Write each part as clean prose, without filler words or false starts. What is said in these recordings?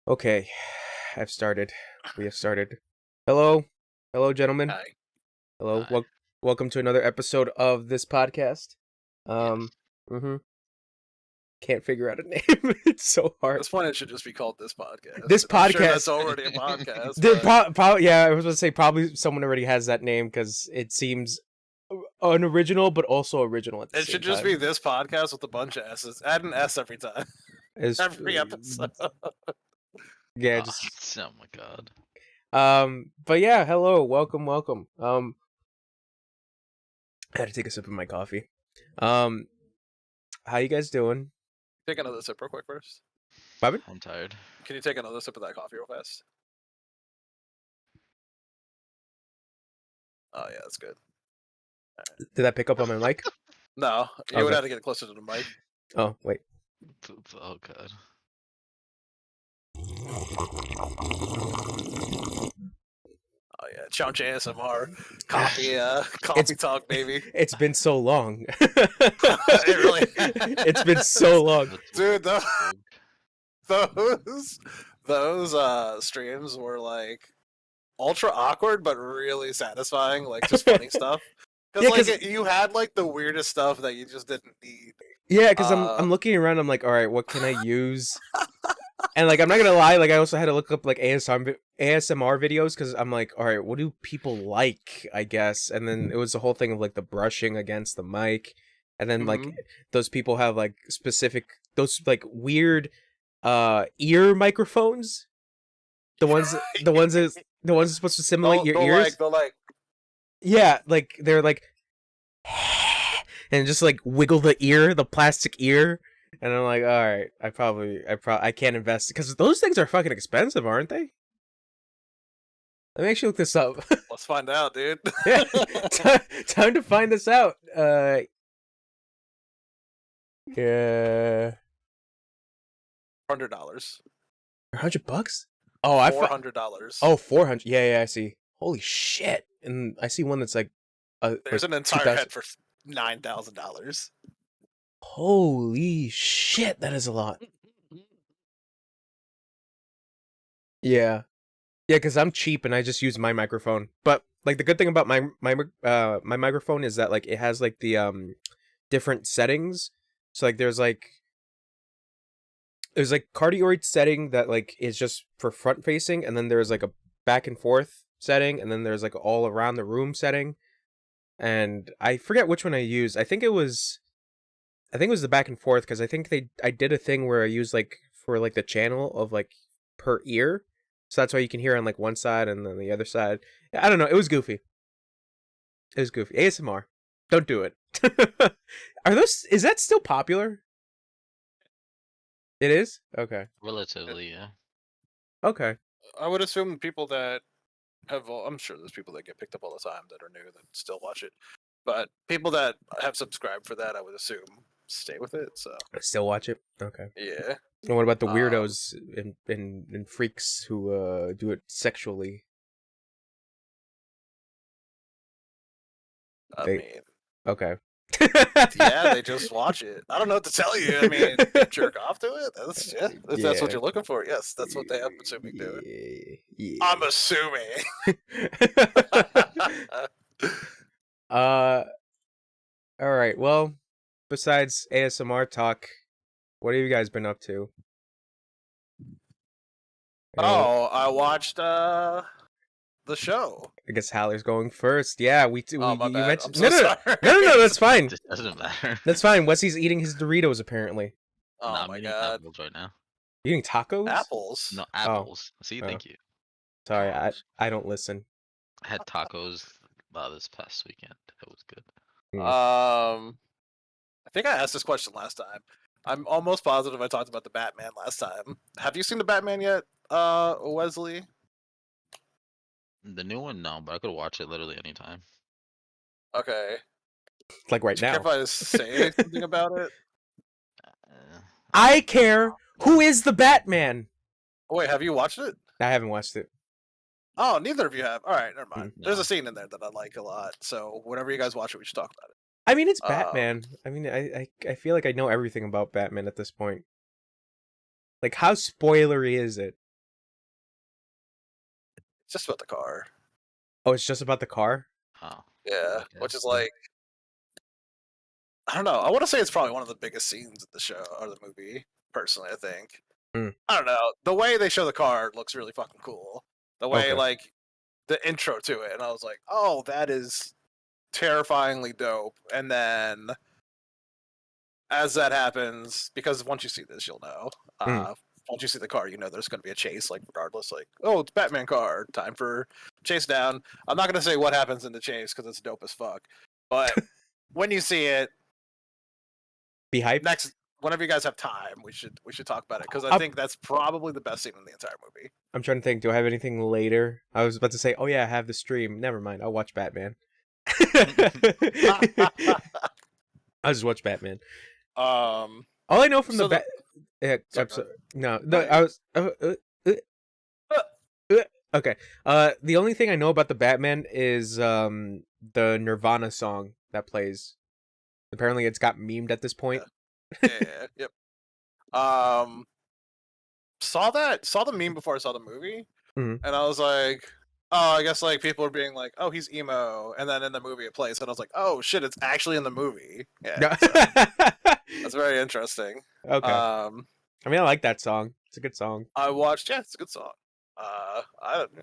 Okay, I've started. We have started. Hello, hello, gentlemen. Hi. Hello, Hi. welcome to another episode of this podcast. Yes. Mm-hmm. Can't figure out a name. It's so At hard. this point, it should just be called This Podcast. This And I'm sure that's podcast. already a podcast, but Yeah, I was gonna say probably someone already has that name because it seems unoriginal, but also original at the it same should just be time. This Podcast with a bunch of S's. Add an S every time. It's, Every episode. yeah, Oh, just oh my god. But yeah, hello, welcome. I had to take a sip of my coffee. How you guys doing? Take another sip real quick first. Bobby? I'm tired. Can you take another sip of that coffee real fast? Oh, yeah, that's good. Did that pick up on my mic? No, you would Okay. have to get closer to the mic. Oh, wait. Oh god. Oh, yeah. Chounch ASMR. Coffee talk, baby. It's been so long. It really It's been so long. Dude, those streams were like ultra awkward but really satisfying, like just funny stuff. Yeah, Because 'cause- you had like the weirdest stuff that you just didn't need. Yeah, because I'm looking around, I'm like, all right, what can I use? And like, I'm not gonna lie, like I also had to look up like ASMR videos because I'm like, all right, what do people like? I guess, and then it was the whole thing of like the brushing against the mic, and then like those people have like specific those like weird ear microphones, the ones that's supposed to simulate your ears. Yeah, like they're like, and just like wiggle the ear, the plastic ear. And I'm like, all right, I can't invest because those things are fucking expensive, aren't they? Let me actually look this up. Let's find out, dude. Yeah, time to find this out. Yeah, $100. $100. Oh, I $400. Oh, 400. Yeah, I see. Holy shit! And I see one that's like, There's like an entire 2,000. head for $9,000. Holy shit, that is a lot. Yeah, because I'm cheap and I just use my microphone. But like the good thing about my microphone is that like it has like the different settings. So like there's like cardioid setting that like is just for front facing, and then there's like a back and forth setting, and then there's like all around the room setting. And I forget which one I used. I think it was the back and forth because I did a thing where I used like for like the channel of like per ear. So that's why you can hear on like one side and then the other side. I don't know. It was goofy. ASMR. Don't do it. Is that still popular? It is? Okay. Relatively, yeah. Okay. I would assume people that I'm sure there's people that get picked up all the time that are new that still watch it. But people that have subscribed for that, I would assume stay with it. So Still watch it? Okay. yeah. And what about the weirdos and freaks who do it sexually? I They- mean, Okay. yeah, they just watch it. I don't know what to tell you. I mean, they jerk off to it. If that's what you're looking for. Yes, that's what I'm assuming do it. Yeah. I'm assuming. All right. Well, besides ASMR talk, what have you guys been up to? Oh, I watched the show. I guess Haler's going first. Yeah, we Oh, my you bad. mentioned I'm so sorry. No, that's fine. It doesn't matter. That's fine. Wesley's eating his Doritos apparently. Oh Nah, my I'm eating god. apples right now. Eating tacos? Apples. No, apples. See, Oh. thank you. Sorry, I don't listen. I had tacos this past weekend. It was good. I think I asked this question last time. I'm almost positive I talked about the Batman last time. Have you seen the Batman yet, Wesley? The new one, no, but I could watch it literally anytime. Okay. Like right Do you now. care if I say something about it? I care. Who is the Batman? Oh, wait, have you watched it? I haven't watched it. Oh, neither of you have. All right, never mind. There's No. a scene in there that I like a lot. So whenever you guys watch it, we should talk about it. I mean, it's Batman. I mean, I feel like I know everything about Batman at this point. Like, how spoilery is it? just about the car. Oh, it's just about the car? Oh, Yeah, I which guess. is like, I don't know. I want to say it's probably one of the biggest scenes of the show or the movie. Personally, I think. Mm. I don't know. The way they show the car looks really fucking cool. The way Okay. like the intro to it, and I was like, oh, that is terrifyingly dope. And then as that happens, because once you see this, you'll know. Mm. Once you see the car, you know there's going to be a chase. Like regardless, like oh, it's Batman car, time for chase down. I'm not going to say what happens in the chase because it's dope as fuck. But when you see it, Be hyped? next whenever you guys have time, we should talk about it because I Up. think that's probably the best scene in the entire movie. I'm trying to think. Do I have anything later? I was about to say, oh yeah, I have the stream. Never mind. I'll watch Batman. I'll just watch Batman. All I know from so the sorry, episode. No, Right. I was. Okay. The only thing I know about the Batman is the Nirvana song that plays. Apparently, it's got memed at this point. yeah, yep. Saw the meme before I saw the movie, Mhm. and I was like, oh, I guess like people are being like, oh, he's emo, and then in the movie it plays, and I was like, oh shit, it's actually in the movie. Yeah, so that's very interesting. Okay. I mean, I like that song. It's a good song. I watched. Yeah, it's a good song. I don't know.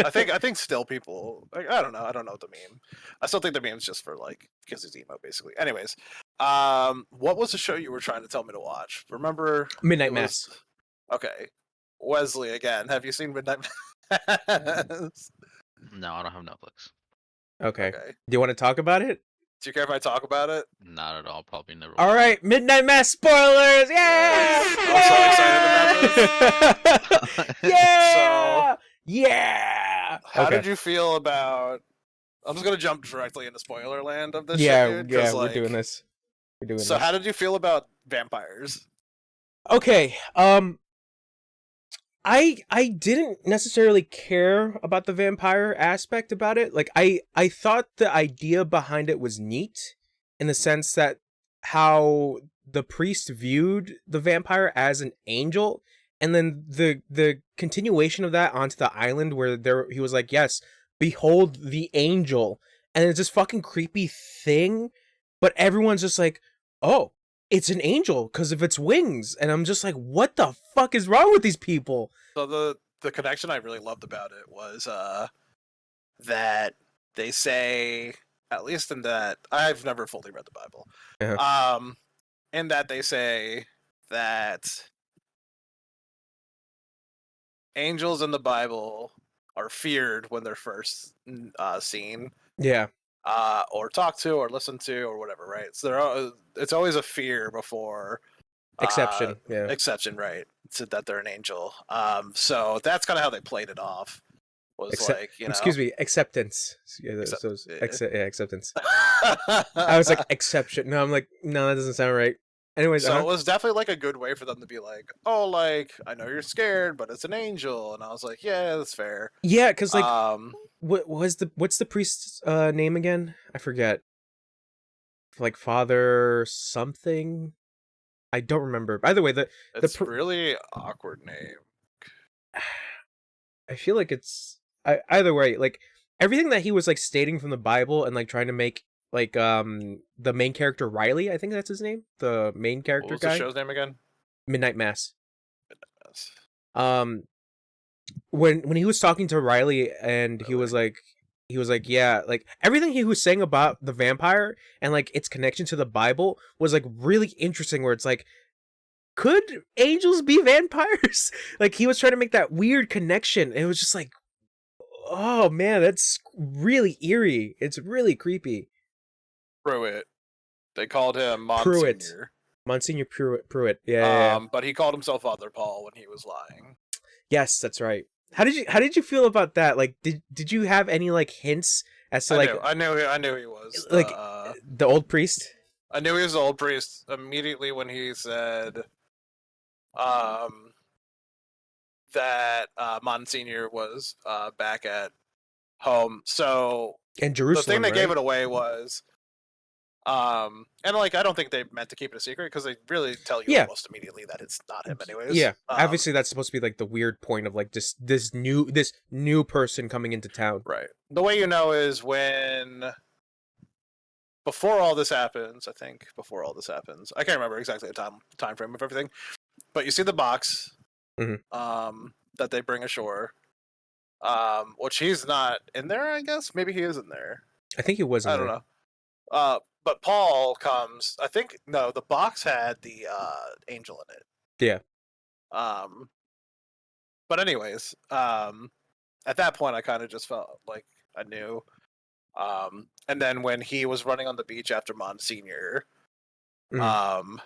I think still people. Like, I don't know the meme. I still think the meme's just for like because he's emo, basically. Anyways, what was the show you were trying to tell me to watch? Remember Midnight it Mass. was- Okay, Wesley again. Have you seen Midnight Mass? No, I don't have Netflix. Okay. Okay. Do you want to talk about it? Do you care if I talk about it? Not at all. Probably never. All will. right, Midnight Mass spoilers. Yeah! I'm so excited about this. Yeah! Yeah! How Okay. did you feel about? I'm just gonna jump directly into spoiler land of this Yeah, shit, dude. 'Cause, we're like, doing this. We're doing So this. how did you feel about vampires? Okay. I didn't necessarily care about the vampire aspect about it. Like I thought the idea behind it was neat in the sense that how the priest viewed the vampire as an angel, and then the continuation of that onto the island where he was like, yes, behold the angel, and it's this fucking creepy thing, but everyone's just like, oh, it's an angel because of its wings, and I'm just like, what the fuck is wrong with these people? So the connection I really loved about it was that they say, at least in that I've never fully read the Bible. In that they say that angels in the Bible are feared when they're first seen. Yeah. Or talked to or listened to or whatever, right? So it's always a fear before Exception. Yeah. exception, right? So that they're an angel. So that's kind of how they played it off. Was like, you know, excuse me, acceptance. Yeah, yeah. Acceptance. I was like, exception. No, I'm like, no, that doesn't sound right. Anyways, so it was definitely like a good way for them to be like, oh, like I know you're scared, but it's an angel, and I was like, yeah, that's fair. yeah, because like, what's the priest's name again? I forget. Like Father something. I don't remember. By the way, it's really awkward name. I feel like it's either way. Like everything that he was like stating from the Bible and like trying to make like the main character Riley, I think that's his name, the main character What was guy. the show's name again? Midnight Mass. Midnight Mass. When he was talking to Riley and he was like, yeah, like everything he was saying about the vampire and like its connection to the Bible was like really interesting, where it's like, could angels be vampires? Like he was trying to make that weird connection, and it was just like, oh man, that's really eerie. It's really creepy. Pruitt. They called him Pruitt. Monsignor. Pruitt. Yeah. But he called himself Father Paul when he was lying. Yes, that's right. How did you feel about that? Like, did you have any like hints as to I knew he was like the old priest? I knew he was the old priest immediately when he said that Monsignor was back at home. So in Jerusalem, the thing that right? gave it away was And like I don't think they meant to keep it a secret because they really tell you Yeah, almost immediately that it's not him, anyways. yeah. Obviously, that's supposed to be like the weird point of like just this new person coming into town. Right. The way you know is when before all this happens. I think before all this happens, I can't remember exactly the time frame of everything, but you see the box, Mhm. that they bring ashore. Which he's not in there. I guess maybe he is in there. I think he was in I there. don't know. But Paul comes. I think no, the box had the angel in it. Yeah. But anyways, at that point, I kind of just felt like I knew. And then when he was running on the beach after Monsignor, Mhm.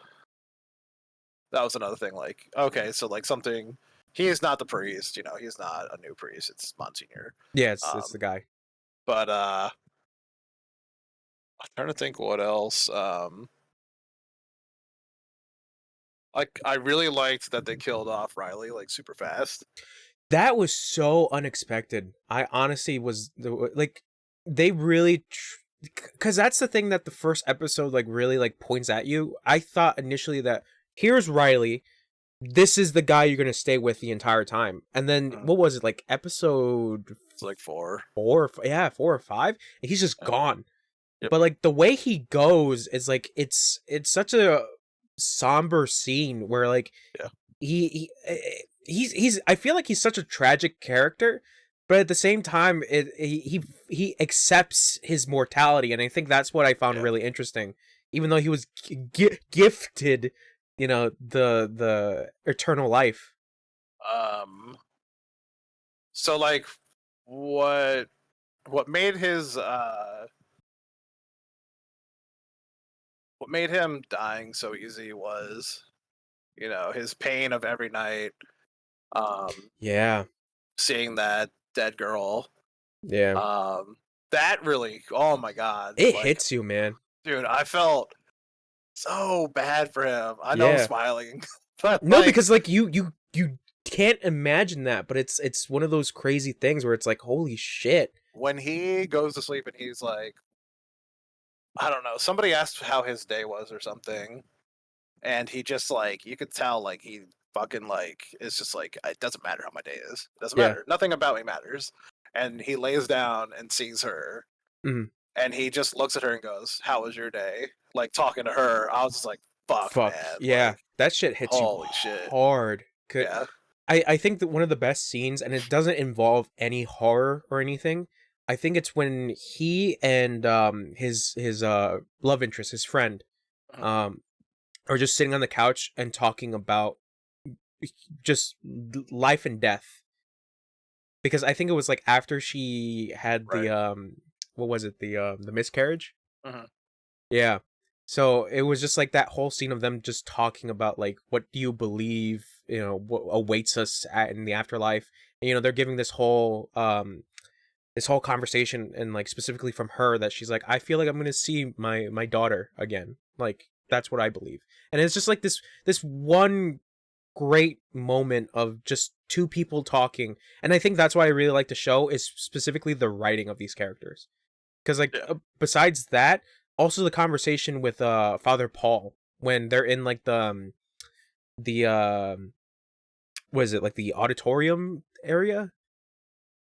that was another thing. Like, okay, so like something. He is not the priest. He's not a new priest. It's Monsignor. Yeah, it's the guy. But I'm trying to think what else. I really liked that they killed off Riley like super fast. That was so unexpected. I honestly was like, they really, because that's the thing that the first episode like really like points at you. I thought initially that here's Riley, this is the guy you're gonna stay with the entire time, and then what was it, like episode It's like 4. 4 or 5, and he's just Yeah. gone. Yep. But like the way he goes is like it's such a somber scene where like Yeah. he's I feel like he's such a tragic character, but at the same time he accepts his mortality, and I think that's what I found really interesting. Even though he was gifted, the eternal life. So like what made him dying so easy was his pain of every night, Yeah. seeing that dead girl. Yeah. That really, oh my god, It like, hits you, man. dude, I felt so bad for him. I know I'm Yeah. smiling, but No, like, because like you can't imagine that, but it's one of those crazy things where it's like, holy shit. when he goes to sleep and he's like, I don't know, somebody asked how his day was or something, and he just like, you could tell like he fucking like it's just like, it doesn't matter how my day is. It doesn't Yeah. matter. Nothing about me matters. And he lays down and sees her, Mhm. and he just looks at her and goes, "How was your day?" Like talking to her. I was just like, "Fuck, man!" Yeah, Like, that shit hits you holy shit. hard. Yeah. I think that one of the best scenes, and it doesn't involve any horror or anything. I think it's when he and his love interest, his friend, Mhm. are just sitting on the couch and talking about just life and death. Because I think it was like after she had Right. the what was it, the miscarriage? Mhm. Yeah. So it was just like that whole scene of them just talking about like, what do you believe, what awaits us in the afterlife? And, they're giving this whole conversation, and like specifically from her, that she's like, I feel like I'm going to see my daughter again. Like, that's what I believe. And it's just like this one great moment of just two people talking. And I think that's why I really like the show, is specifically the writing of these characters. Because like besides that, also the conversation with Father Paul when they're in like the what is it, like the auditorium area,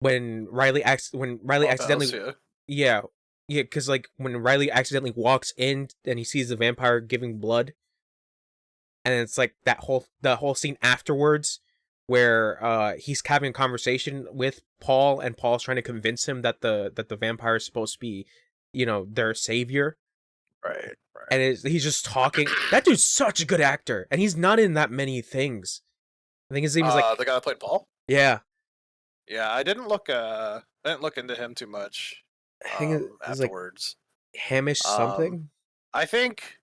when Riley accidentally yeah, because like when Riley accidentally walks in and he sees the vampire giving blood, and it's like the whole scene afterwards where he's having a conversation with Paul, and Paul's trying to convince him that the vampire is supposed to be, their savior. Right. And he's just talking. That dude's such a good actor, and he's not in that many things. I think his name is like the guy that played Paul. Yeah. Yeah, I didn't look into him too much. I think it was like afterwards. Hamish something. I think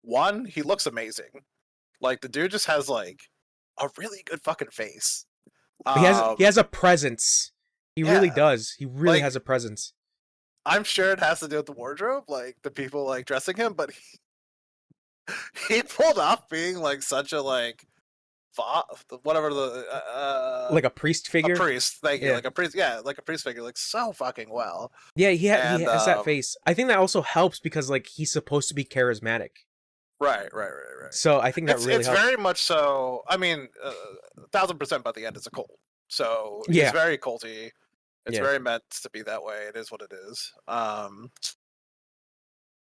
one, he looks amazing. Like the dude just has like a really good fucking face. He has a presence. He really does. He really has a presence. I'm sure it has to do with the wardrobe, like the people like dressing him, but he pulled off being like such a like whatever like a priest a figure. priest. Thank you, Yeah. like a priest. Yeah, like a priest figure, like so fucking well. Yeah, he And has that face. I think that also helps because like he's supposed to be charismatic. right. So I think that really It's helps. very much so. I mean, 1000% by the end, it's a cult. So he's Yeah. very culty. It's Yeah. very meant to be that way. It is what it is.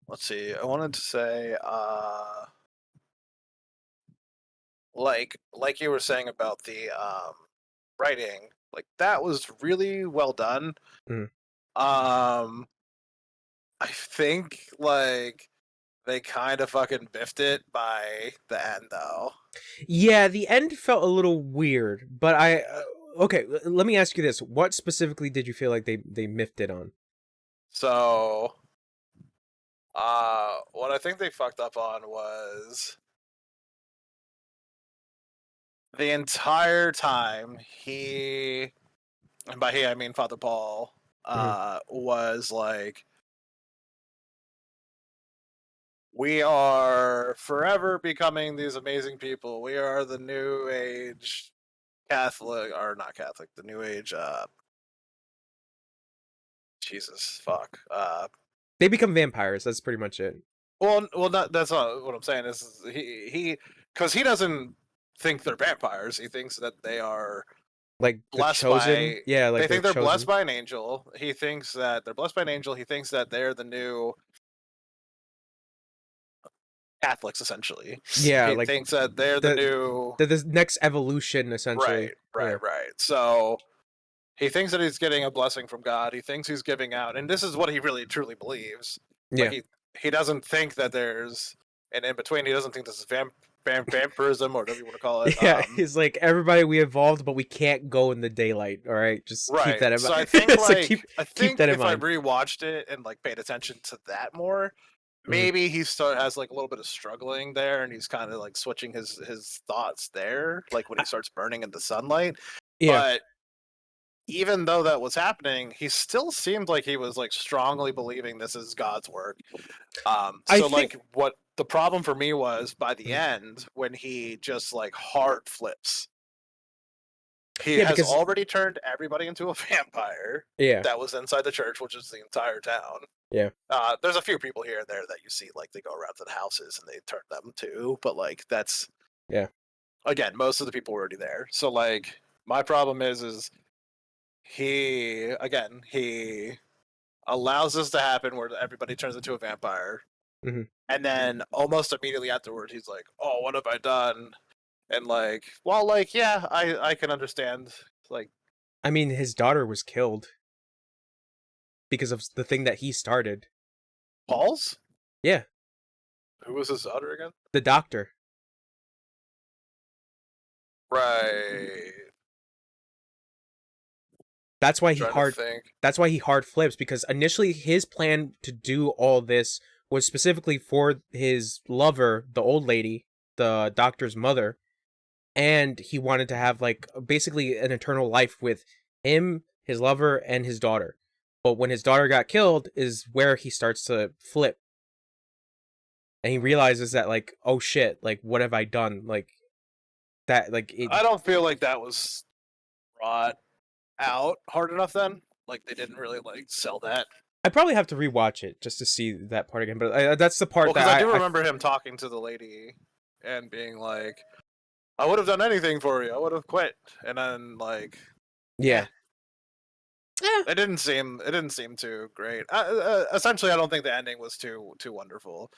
Let's see. I wanted to say, like you were saying about the writing, like that was really well done. Mhm. I think like they kind of fucking biffed it by the end, though. Yeah, the end felt a little weird, but okay, let me ask you this. What specifically did you feel like they miffed it on? So, what I think they fucked up on was the entire time and by he I mean Father Paul, Mhm. was like, we are forever becoming these amazing people. We are the new age Catholic, or not Catholic, the new age, Jesus, fuck. They become vampires. That's pretty much it. Well, not that's not what I'm saying. Is because he doesn't think they're vampires. He thinks that they are Like the blessed chosen. by. Yeah, They like the think they're blessed chosen. by an angel. He thinks that they're blessed by an angel. He thinks that they're the new Catholics, essentially. Yeah, He like thinks that they're the the new the next evolution essentially. Yeah. right. So he thinks that he's getting a blessing from God. He thinks he's giving out, and this is what he really truly believes. Like Yeah. he doesn't think that there's an in between. He doesn't think this is vampirism or whatever you want to call it. Yeah, he's like everybody we evolved, but we can't go in the daylight. All right, just keep Right. that in So I mind. think So I keep think that in if I mind. rewatched it and like paid attention to that more, Mhm. maybe he still has like a little bit of struggling there, and he's kind of like switching his thoughts there, like when he starts burning in the sunlight. Yeah, But even though that was happening, he still seemed like he was like strongly believing this is God's work. I So think. like what the problem for me was by the Mhm. end when he just like hard flips. He Yeah, has because already turned everybody into a vampire yeah, that was inside the church, which is the entire town. yeah, There's a few people here and there that you see, like they go around to the houses and they turn them too, but like that's yeah. again, most of the people were already there. So like my problem is he allows this to happen where everybody turns into a vampire, Hmm. and then almost immediately afterward he's like, "Oh, what have I done?" And like, well, like yeah, I can understand like I mean, his daughter was killed because of the thing that he started. Paul's. Yeah, Who was his daughter again? the doctor. Right. That's why he Trying to hard. think. That's why he hard flips because initially his plan to do all this was specifically for his lover, the old lady, the doctor's mother, and he wanted to have like basically an eternal life with him, his lover, and his daughter. But when his daughter got killed is where he starts to flip. And he realizes that like, oh shit, like what have I done? Like that like it I don't feel like that was brought out hard enough then. Like they didn't really like sell that. I probably have to rewatch it just to see that part again, but that's the part Well, because that I do remember him talking to the lady and being like, "I would have done anything for you. I would have quit." And then like, yeah. it didn't seem too great. Essentially, I don't think the ending was too wonderful.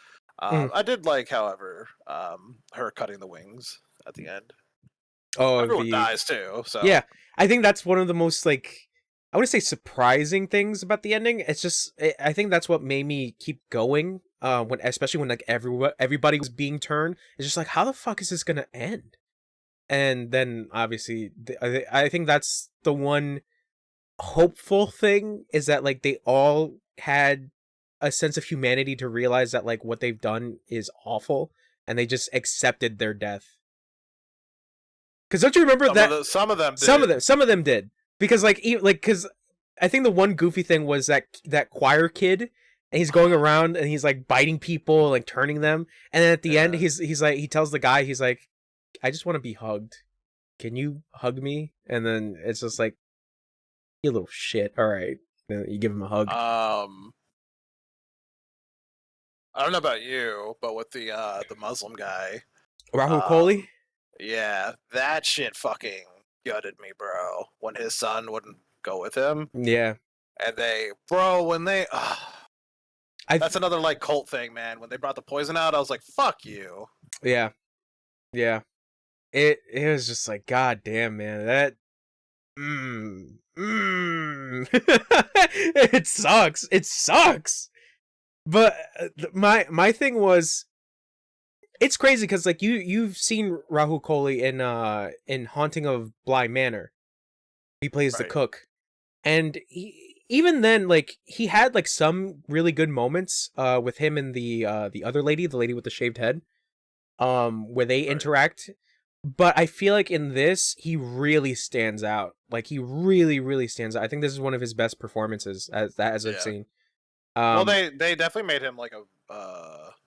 Mhm. I did like, however, her cutting the wings at the end. Oh, Everyone the dies too, so yeah. I think that's one of the most like I wouldn't say surprising things about the ending. It's just I think that's what made me keep going. When especially when like everybody was being turned, it's just like how the fuck is this gonna end? And then obviously I think that's the one hopeful thing is that like they all had a sense of humanity to realize that like what they've done is awful and they just accepted their death. Because don't you remember that some of them did. some of them did because like because I think the one goofy thing was that choir kid and he's going around and he's like biting people like turning them and then at the end Yeah. he's like he tells the guy he's like I just want to be hugged. Can you hug me? And then it's just like, you little shit. All right, and you give him a hug. I don't know about you, but with the Muslim guy, Rahul um, Kohli. yeah, that shit fucking gutted me, bro. When his son wouldn't go with him, Yeah, and that's another like cult thing, man. When they brought the poison out, I was like, "Fuck you." yeah, yeah. It was just like, god damn, man, that it sucks. It sucks. But my thing was, it's crazy because like you've seen Rahul Kohli in Haunting of Bly Manor. He plays the Right. cook, and even then, like he had like some really good moments with him and the other lady, the lady with the shaved head, where they Right. interact. But I feel like in this, he really stands out. Like he really, really stands out. I think this is one of his best performances as I've Yeah. seen. Well, they definitely made him like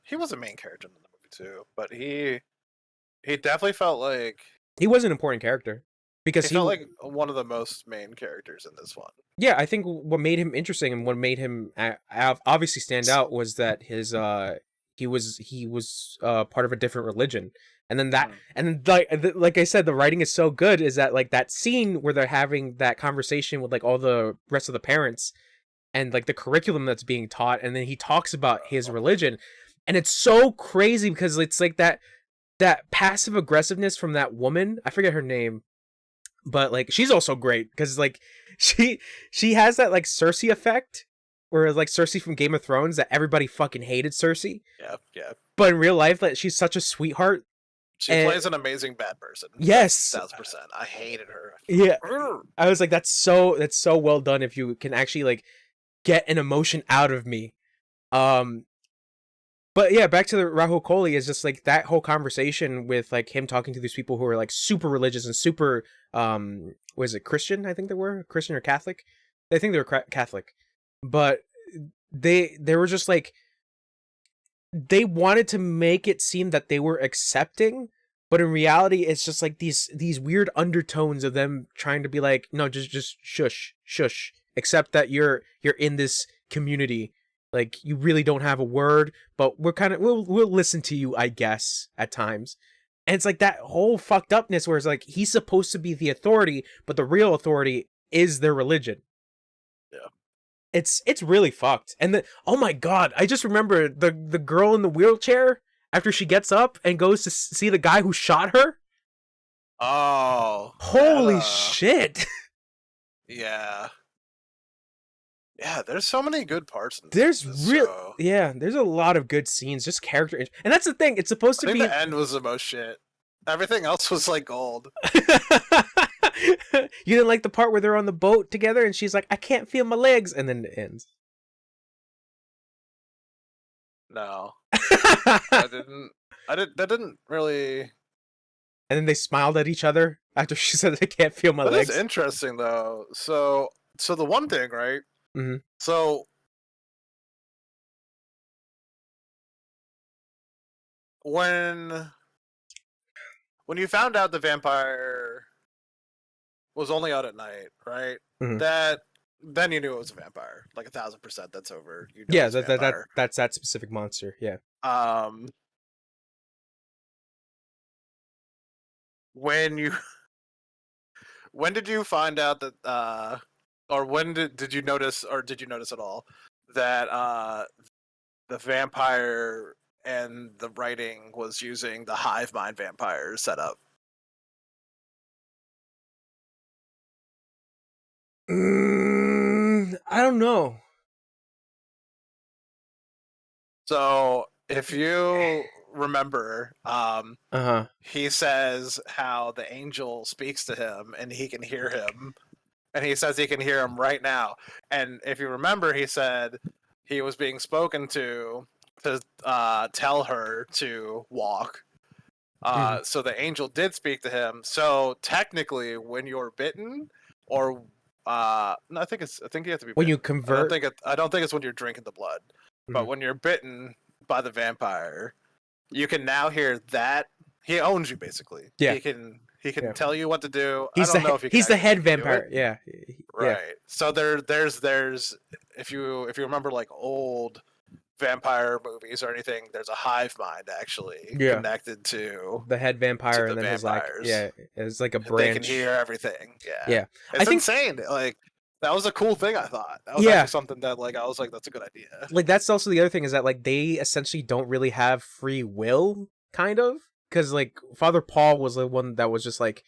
he was a main character in the movie too, but he definitely felt like he was an important character because he felt like one of the most main characters in this one. yeah, I think what made him interesting and what made him obviously stand out was that his he was part of a different religion. And then that, and then like I said, the writing is so good. Is that like that scene where they're having that conversation with like all the rest of the parents, and like the curriculum that's being taught, and then he talks about his religion, and it's so crazy because it's like that passive aggressiveness from that woman. I forget her name, but like she's also great because like she has that like Cersei effect, where like Cersei from Game of Thrones, that everybody fucking hated Cersei. Yeah. But in real life, like she's such a sweetheart. She plays an amazing bad person. Yes, 1000%. I hated her. Yeah, I was like, that's so well done. If you can actually like get an emotion out of me. But yeah, back to the Rahul Kohli is just like that whole conversation with like him talking to these people who are like super religious and super was it Christian? I think they were Christian or Catholic. I think they were Catholic, but they were just like, they wanted to make it seem that they were accepting, but in reality it's just like these weird undertones of them trying to be like, no, just shush, accept that you're in this community, like you really don't have a word, but we'll listen to you, I guess, at times. And it's like that whole fucked upness where it's like he's supposed to be the authority, but the real authority is their religion. Yeah. It's really fucked. And then, oh my god, I just remember the girl in the wheelchair after she gets up and goes to see the guy who shot her. Oh, holy shit. Yeah, there's so many good parts in There's so... there's a lot of good scenes, just character, and that's the thing, it's supposed to be the end was the most shit. Everything else was like gold. You didn't like the part where they're on the boat together and she's like, I can't feel my legs, and then it ends. No. I didn't. That didn't really. And then they smiled at each other after she said, I can't feel my legs. That's interesting though. So the one thing, right? Mm-hmm. So when you found out the vampire was only out at night, right? Mm-hmm. Then you knew it was a vampire, like 1000%. That's over. You know, yeah, that's that specific monster. Yeah. When did you find out that or when did you notice, or did you notice at all that the vampire and the writing was using the hive mind vampire setup? I don't know. So if you remember, he says how the angel speaks to him and he can hear him, and he says he can hear him right now. And if you remember, he said he was being spoken to tell her to walk. So the angel did speak to him. So technically, when you're bitten, or no, I think you have to be bitten. When you convert. I don't think it's when you're drinking the blood. But when you're bitten by the vampire, you can now hear that he owns you basically. Yeah. He can Yeah. tell you what to do. He's I don't know if he can he's the actually head make you do vampire. it. Yeah. Yeah. Right. So there's if you remember like old vampire movies or anything, there's a hive mind actually Yeah. connected to The head vampire the and then his vampires. it's like a They can branch. hear everything. Yeah. Yeah. I It's think insane. Like that was a cool thing. I thought that was yeah. actually something that like I was like, that's a good idea. Like that's also the other thing is that like they essentially don't really have free will, kind of, because like Father Paul was the one that was just like,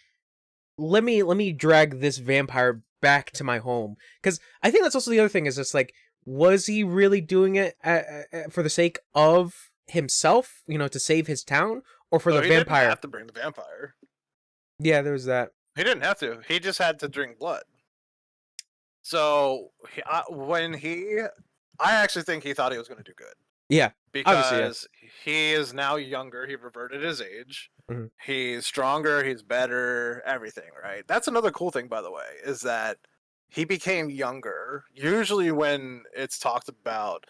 let me drag this vampire back to my home, because I think that's also the other thing is just like, was he really doing it for the sake of himself, you know, to save his town, or for So the he didn't vampire? have to bring the vampire. Yeah, there was that. He didn't have to. He just had to drink blood. So I actually think he thought he was going to do good. Yeah, because he is now younger. He reverted his age. Mm-hmm. He's stronger. He's better. Everything, right? That's another cool thing, by the way, is that he became younger. Usually, when it's talked about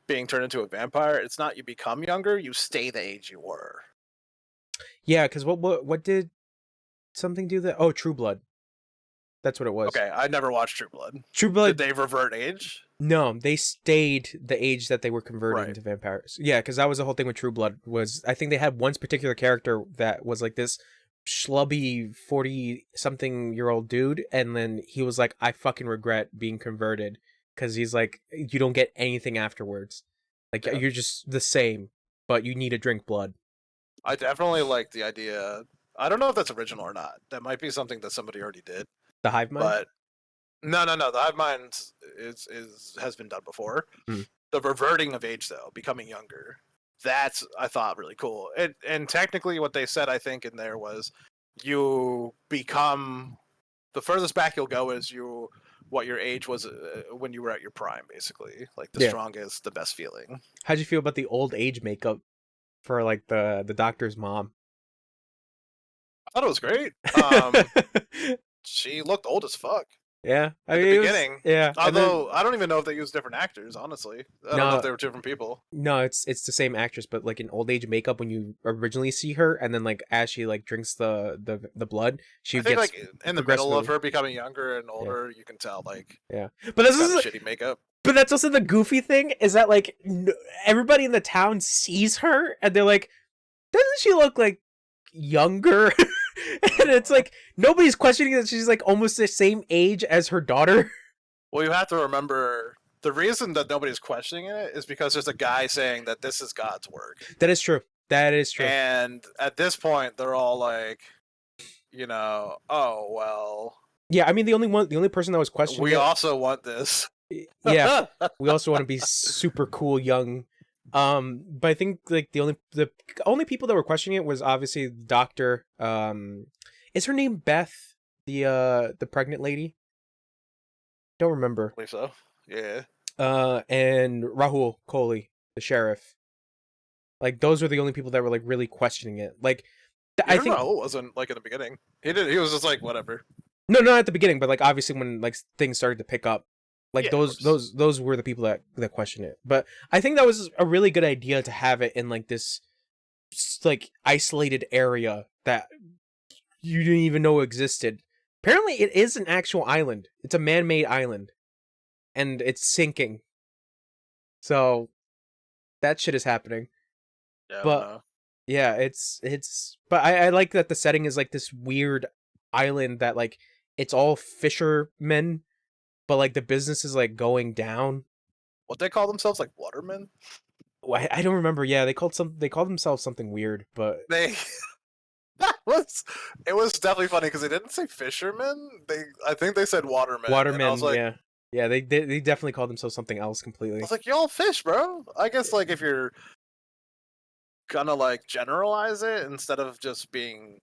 being turned into a vampire, it's not you become younger. You stay the age you were. Yeah, because what did something do that? Oh, True Blood. That's what it was. Okay, I never watched True Blood. True Blood. Did they revert age? No, they stayed the age that they were converting Right. into vampires. Yeah, because that was the whole thing with True Blood. Was I think they had one particular character that was like this schlubby 40-something-year-old dude, and then he was like, I fucking regret being converted, because he's like, you don't get anything afterwards. Like, Yeah. you're just the same, but you need to drink blood. I definitely like the idea. I don't know if that's original or not. That might be something that somebody already did. The hive mind? But no. The hive mind has been done before. Mm. The reverting of age, though, becoming younger, that's I thought really cool. And technically, what they said, I think, in there was you become the furthest back you'll go is what your age was when you were at your prime, basically, like the strongest, the best feeling. How'd you feel about the old age makeup for like the doctor's mom? I thought it was great. She looked old as fuck. Yeah, At the beginning. yeah. Although I don't even know if they used different actors. Honestly, I don't know if they were two different people. No, it's the same actress, but like in old age makeup when you originally see her, and then like as she like drinks the blood, she I think gets like in the middle of her becoming younger and older, you can tell like but this kind is of shitty makeup. But that's also the goofy thing is that like everybody in the town sees her and they're like, doesn't she look like younger? And it's like nobody's questioning that she's like almost the same age as her daughter. Well, you have to remember the reason that nobody's questioning it is because there's a guy saying that this is God's work. That is true. That is true. And at this point, they're all like, oh well. Yeah, I mean the only person that was questioning. We also want this. Yeah, we also want to be super cool young. But I think like the only people that were questioning it was obviously the doctor. Is her name Beth, the pregnant lady? Don't remember. I believe so. Yeah. And Rahul Kohli, the sheriff. Like those were the only people that were like really questioning it. Like I think Rahul wasn't like in the beginning. He was just like whatever. No, not at the beginning, but like obviously when like things started to pick up. Like those were the people that questioned it. But I think that was a really good idea to have it in like this like isolated area that you didn't even know existed. Apparently it is an actual island. It's a man-made island. And it's sinking. So that shit is happening. Yeah, but yeah, it's but I like that the setting is like this weird island that like it's all fishermen. But like the business is like going down. What they call themselves, like watermen? I don't remember. Yeah, they called themselves something weird, but it was definitely funny because they didn't say fishermen. I think they said watermen. Watermen, like, yeah. They definitely called themselves something else completely. I was like, y'all fish, bro. I guess like if you're gonna like generalize it instead of just being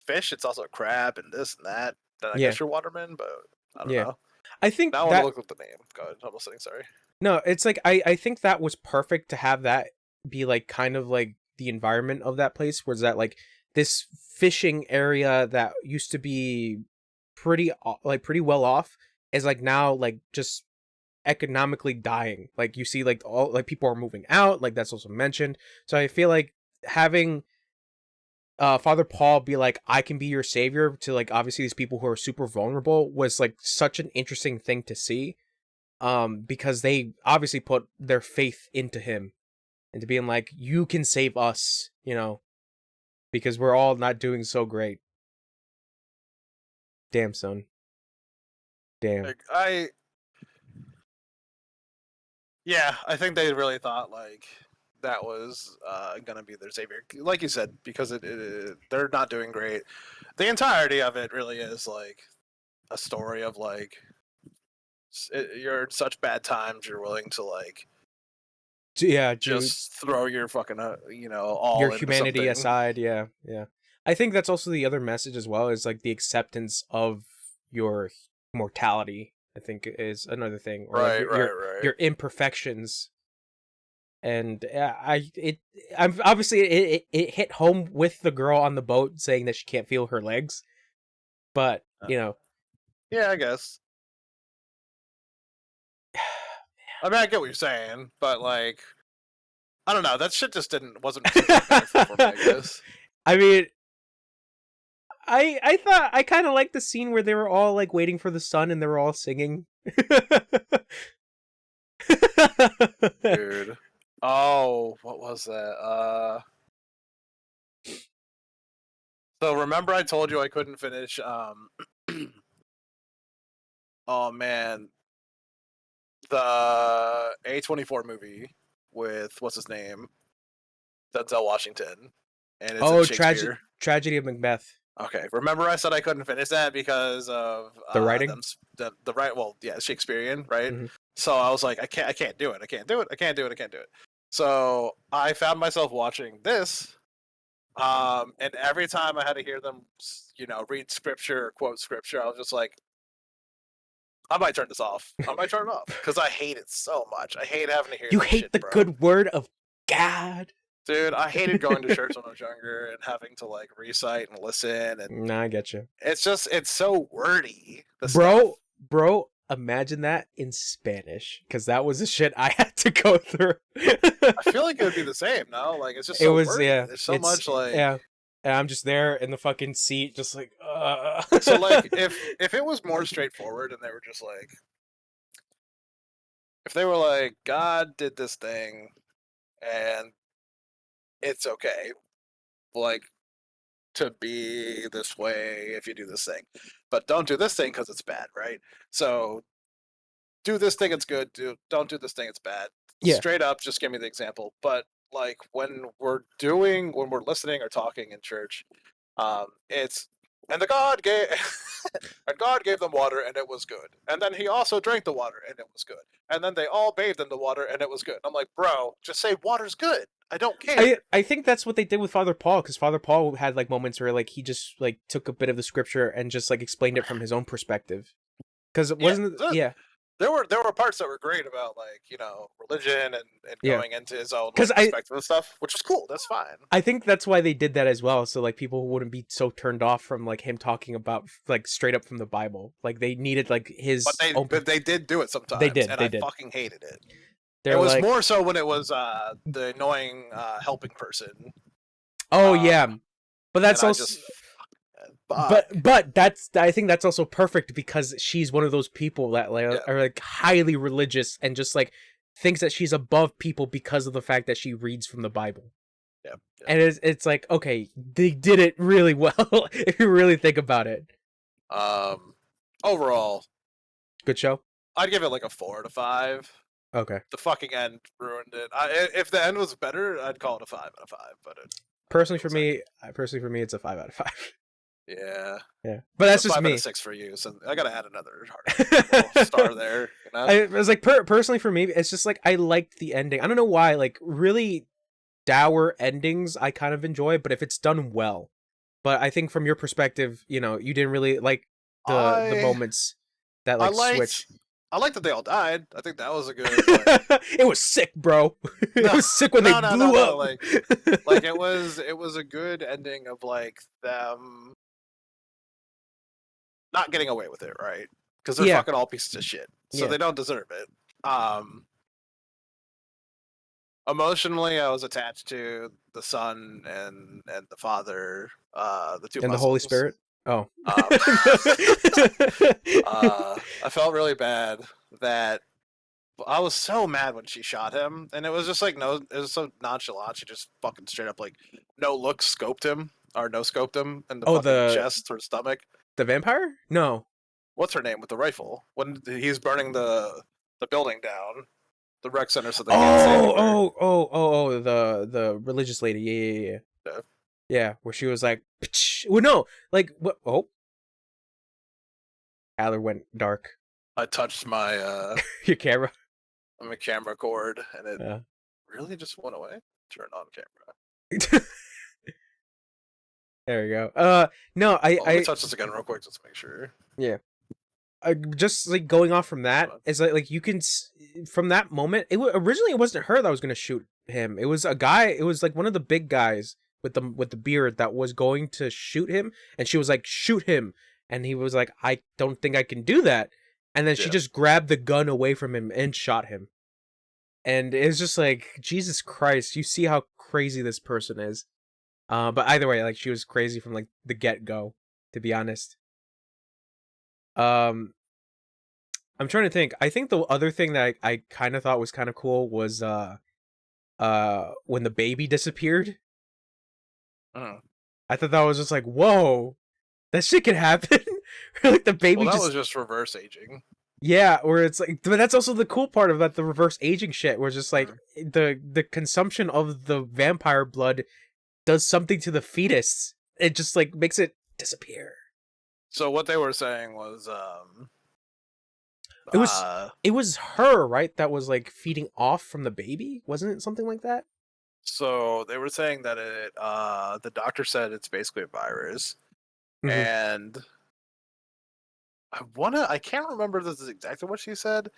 fish, it's also crab and this and that. Then I guess you're watermen, but I don't know. I think now I want to look up the name. Go ahead. I'm listening. Sorry. No, it's like I think that was perfect to have that be like kind of like the environment of that place, was that like this fishing area that used to be pretty well off is like now like just economically dying. Like you see like all like people are moving out, like that's also mentioned. So I feel like having Father Paul be like, I can be your savior to like obviously these people who are super vulnerable was like such an interesting thing to see. Because they obviously put their faith into him, into being like, you can save us, you know, because we're all not doing so great. Damn, son. Damn. Like, I think they really thought like that was gonna be their savior, like you said, because they're not doing great. The entirety of it really is like a story of like you're in such bad times, you're willing to like Yeah, dude. just throw your fucking Your all into humanity something. aside, yeah. I think that's also the other message as well, is like the acceptance of your mortality. I think is another thing, or like Right. your imperfections. And I'm obviously it hit home with the girl on the boat saying that she can't feel her legs, but you know, Yeah, I guess. I mean, I get what you're saying, but like, I don't know. That shit just wasn't super impactful for me, I guess. I mean, I thought I kind of liked the scene where they were all like waiting for the sun and they were all singing. Dude. Oh, what was that? So remember I told you I couldn't finish oh man, the A24 movie with what's his name? Denzel Washington. And it's in Oh, Shakespeare. Tragedy of Macbeth. Okay, remember I said I couldn't finish that because of The writing? the right. Well, yeah, Shakespearean, right? Mhm. So I was like, I can't do it. I can't do it. So I found myself watching this, and every time I had to hear them, read scripture or quote scripture, I was just like, I might turn this off. I might turn it off because I hate it so much. I hate having to hear. You that hate shit, the bro. good word of God. Dude, I hated going to church when I was younger and having to like recite and listen, and Nah, I get you. it's so wordy. The stuff. Bro, imagine that in Spanish, because that was the shit I had to go through. I feel like it would be the same, no? Like it's just It so was wordy. yeah. There's so It's much like yeah. And I'm just there in the fucking seat, just like. So like if it was more straightforward and they were just like, if they were like, God did this thing and it's okay, like to be this way if you do this thing, but don't do this thing because it's bad, right? So do this thing, it's good. Don't do this thing, it's bad. Yeah. Straight up, just give me the example. But like when we're listening or talking in church, it's and the God gave and God gave them water and it was good. And then he also drank the water and it was good. And then they all bathed in the water and it was good. I'm like, bro, just say water's good. I don't care. I think that's what they did with Father Paul, because Father Paul had like moments where like he just like took a bit of the scripture and just like explained it from his own perspective. Because it wasn't Yeah, there were parts that were great about like religion and yeah. going into his own 'Cause like perspective and stuff, which was cool. That's fine. I think that's why they did that as well, so like people wouldn't be so turned off from like him talking about like straight up from the Bible. Like they needed like his own. But they did do it sometimes, They did. and They I did. fucking hated it. They're It was like, more so when it was the annoying helping person. oh yeah, but that's and I also. just fuck. But that's I think that's also perfect because she's one of those people that like Yeah. are like highly religious and just like thinks that she's above people because of the fact that she reads from the Bible. Yeah. And it's like, okay, they did it really well if you really think about it. Overall, Good show. I'd give it like a 4 out of 5. Okay. The fucking end ruined it. If the end was better, I'd call it a 5 out of 5. But personally for me, it's a 5 out of 5. Yeah. Yeah, but that's a just 5 me. out of 6 for you. So I gotta add another heart star there. You know? I was like, personally for me, it's just like I liked the ending. I don't know why. Like really dour endings, I kind of enjoy, but if it's done well. But I think from your perspective, you didn't really like the moments that like switch. I liked that they all died. I think that was a good. It was sick, bro. It was sick when they blew up. Like it was a good ending of like them not getting away with it, right? Because they're fucking all pieces of shit, so they don't deserve it. Emotionally, I was attached to the son and the father, the two And the Holy Muslims. Spirit. Oh. Um, I felt really bad that I was so mad when she shot him, and it was just like it was so nonchalant. She just fucking straight up like no look scoped him or no scoped him in the Oh, fucking chest or stomach. the vampire? No. What's her name with the rifle when he's burning the building down, the rec center, so they can't say anywhere. The religious lady. Yeah. Yeah. Yeah, where she was like, well, no, like what? Oh, Haler went dark. I touched my Your camera. my camera cord, and it Yeah. really just went away. Turn on camera. There we go. No, Let me touch this again real quick just to make sure. Yeah. Just like going off from that is like you can from that moment. Originally it wasn't her that was gonna shoot him. It was a guy. It was like one of the big guys with the beard that was going to shoot him, and she was like, "Shoot him," and he was like, "I don't think I can do that," and then she just grabbed the gun away from him and shot him. And it's just like, Jesus Christ, you see how crazy this person is. But either way, like she was crazy from like the get-go, to be honest. I'm trying to think. I think the other thing that I kind of thought was kind of cool was when the baby disappeared. I thought that was just like, whoa, that shit could happen. Like the baby was just reverse aging. Yeah, where it's like, but that's also the cool part about the reverse aging shit, where it's just like the consumption of the vampire blood does something to the fetus. It just like makes it disappear. So what they were saying was it was her, right, that was like feeding off from the baby, wasn't it something like that? So they were saying that it the doctor said it's basically a virus. And I can't remember this is exactly what she said.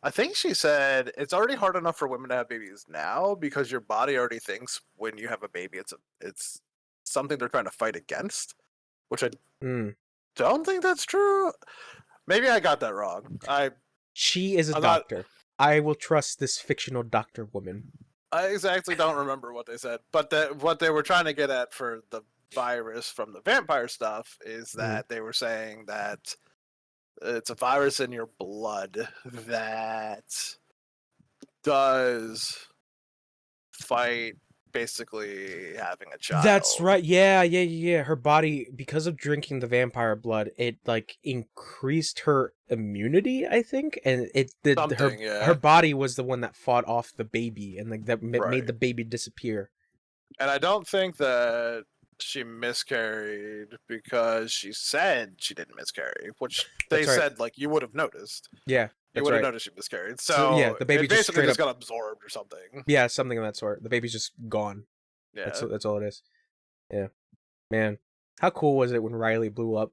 I think she said it's already hard enough for women to have babies now because your body already thinks when you have a baby it's something they're trying to fight against, which I don't think that's true. Maybe I got that wrong. She is a doctor. I will trust this fictional doctor woman. I exactly don't remember what they said, but what they were trying to get at for the virus from the vampire stuff is that they were saying that it's a virus in your blood that does fight basically having a child. That's right. Yeah. Her body, because of drinking the vampire blood, it like increased her immunity, I think, and her body was the one that fought off the baby, and like that made the baby disappear. And I don't think that she miscarried because she said she didn't miscarry, which they said like you would have noticed. Yeah. You would have noticed she miscarried. So yeah, the baby basically just got absorbed or something. Yeah, something of that sort. The baby's just gone. Yeah. That's all it is. Yeah. Man. How cool was it when Riley blew up?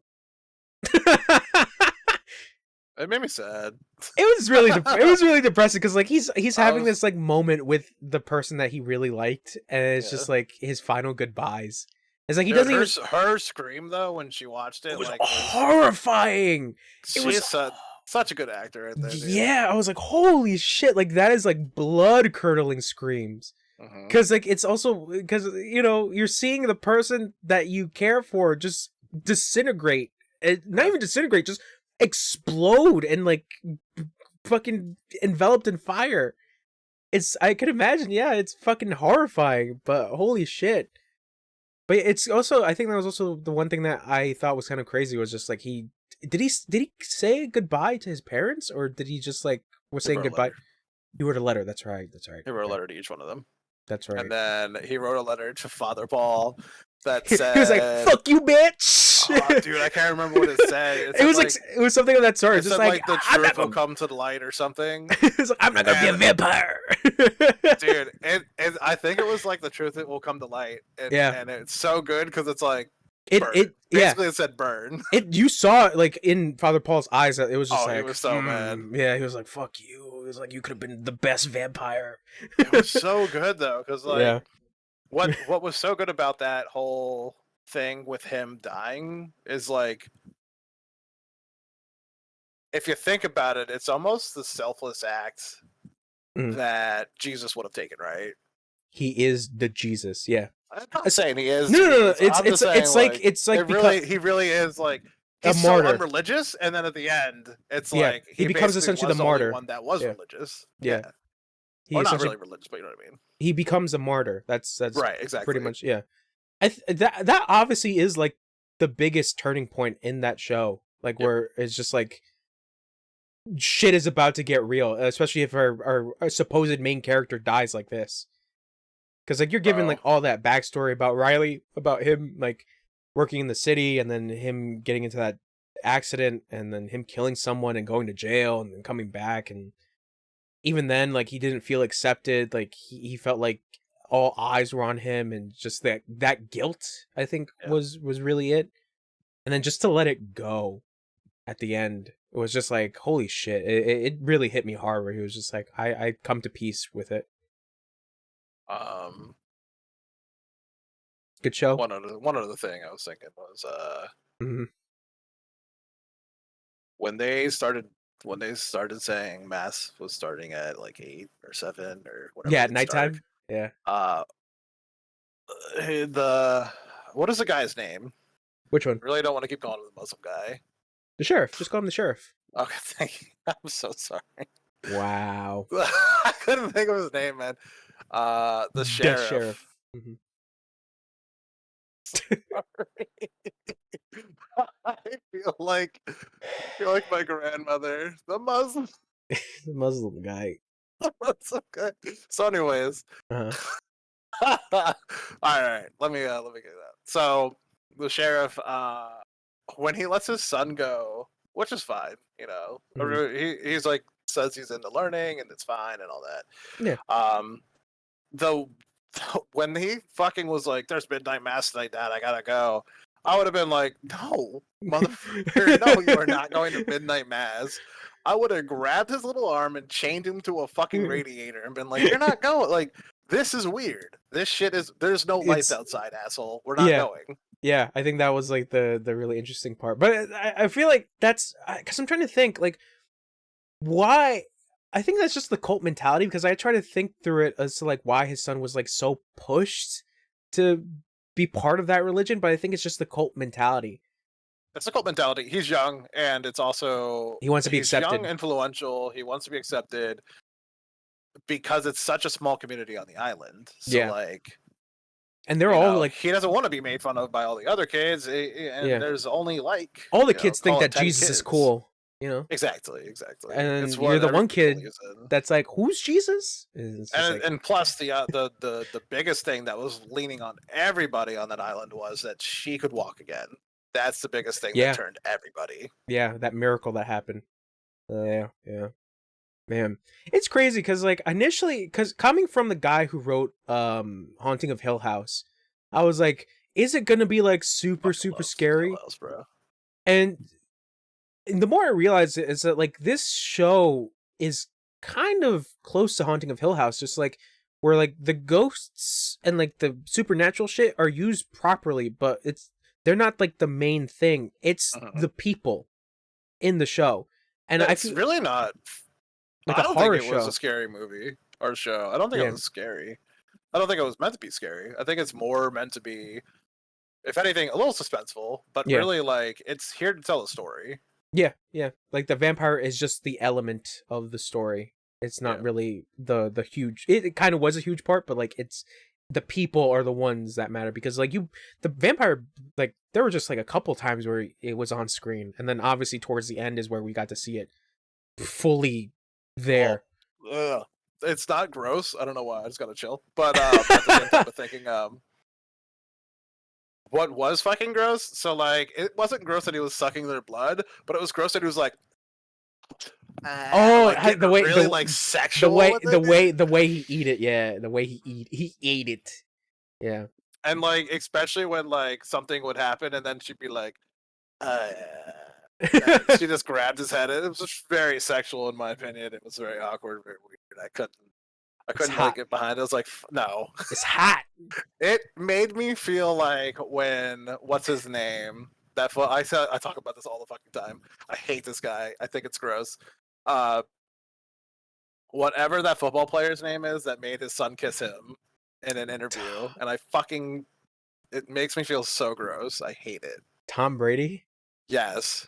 It made me sad. It was really depressing because like he's having this like moment with the person that he really liked, and it's just like his final goodbyes. It's like he doesn't even... Her scream though when she watched it, was like horrifying. She's such a good actor right there. Dude. Yeah, I was like, holy shit! Like that is like blood curdling screams. Because like it's also because you're seeing the person that you care for just disintegrate, not even disintegrate, just explode and like fucking enveloped in fire. I could imagine, yeah, it's fucking horrifying, but holy shit. But it's also, I think that was also the one thing that I thought was kind of crazy was just like did he say goodbye to his parents, or did he just like was saying goodbye? He wrote a letter. That's right. He wrote a letter to each one of them. That's right. And then he wrote a letter to Father Paul that said, he was like, "Fuck you, bitch." Oh, dude, I can't remember what it said. It was like it was something of that sort. It just said like the truth will come to the light or something. Like, I'm not gonna be a vampire. Dude, I think it was like the truth it will come to light. And it's so good because it's like basically it said burn. You saw it like in Father Paul's eyes that it was just like he was so mad. Yeah, he was like, "Fuck you." He was like, "You could have been the best vampire." It was so good though, because like what was so good about that whole thing with him dying is like, if you think about it, it's almost the selfless act that Jesus would have taken, right? He is the Jesus. Yeah. I'm not saying he is. No. Jesus. I'm just saying, It's like he really is like a he's so martyr. unreligious, and then at the end, it's Yeah, like he becomes basically essentially was the the only martyr. one that was Yeah. religious. Yeah. Yeah, He or not essentially really religious, but you know what I mean. he becomes a martyr. That's Right, exactly. pretty much, yeah. That obviously is like the biggest turning point in that show. Like where it's just like shit is about to get real, especially if our supposed main character dies like this. Because like you're given like all that backstory about Riley, about him like working in the city, and then him getting into that accident, and then him killing someone and going to jail, and then coming back, and even then like he didn't feel accepted. Like he felt like all eyes were on him, and just that guilt I think was really it. And then just to let it go at the end, it was just like holy shit. It really hit me hard where he was just like I come to peace with it. Good show. One other thing I was thinking was when they started saying mass was starting at like 8 or 7 or whatever. Yeah, at nighttime. Yeah. What is the guy's name? Which one? I really don't want to keep calling him the Muslim guy. The sheriff. Just call him the sheriff. Okay, thank you. I'm so sorry. Wow. I couldn't think of his name, man. The sheriff. Mm-hmm. I feel like my grandmother, the Muslim, The Muslim guy. Muslim guy. So, anyways, all right, let me get that. So, the sheriff, when he lets his son go, which is fine, you know, he's like says he's into learning and it's fine and all that. Yeah. Though when he fucking was like, "There's midnight mass tonight, Dad, I gotta go," I would have been like, "No, motherfucker, no, you are not going to midnight mass." I would have grabbed his little arm and chained him to a fucking radiator and been like, "You're not going. Like, this is weird. This shit is. There's no lights outside, asshole. We're not going." Yeah, I think that was like the really interesting part. But I feel like that's because I'm trying to think like why. I think that's just the cult mentality, because I try to think through it as to like why his son was like so pushed to be part of that religion, but I think it's just the cult mentality. It's a cult mentality. He's young, and it's also he wants to be accepted. Young, influential. He wants to be accepted because it's such a small community on the island. So like, and they're all like, he doesn't want to be made fun of by all the other kids, and there's only like all the kids think that Jesus is cool. You know, exactly, and you're the one kid that's like, "Who's Jesus?" And plus, the biggest thing that was leaning on everybody on that island was that she could walk again. That's the biggest thing that turned everybody. Yeah, that miracle that happened. Yeah, man, it's crazy because like initially, because coming from the guy who wrote Haunting of Hill House, I was like, is it gonna be like super scary? House, bro. And the more I realize it is that like this show is kind of close to Haunting of Hill House, just like where like the ghosts and like the supernatural shit are used properly, but they're not like the main thing. It's the people in the show, and it's really not like I a don't horror think it show. was a scary movie or show. I don't think it was scary. I don't think it was meant to be scary. I think it's more meant to be, if anything, a little suspenseful, but really like it's here to tell a story. Yeah. Like the vampire is just the element of the story. It's not really the huge. It kind of was a huge part, but like it's the people are the ones that matter, because like the vampire, like there were just like a couple times where it was on screen, and then obviously towards the end is where we got to see it fully there. Well, it's not gross. I don't know why. I just gotta chill. But at the same time, thinking what was fucking gross? So like, it wasn't gross that he was sucking their blood, but it was gross that he was like, like, the way really like sexual. The way he eat it, the way he ate it, and like especially when like something would happen and then she'd be like, she just grabbed his head. It was just very sexual in my opinion. It was very awkward, very weird. I couldn't like get behind it. I was like, no. It's hot. It made me feel like when what's his name? I talk about this all the fucking time. I hate this guy. I think it's gross. whatever that football player's name is that made his son kiss him in an interview, and it makes me feel so gross. I hate it. Tom Brady? Yes.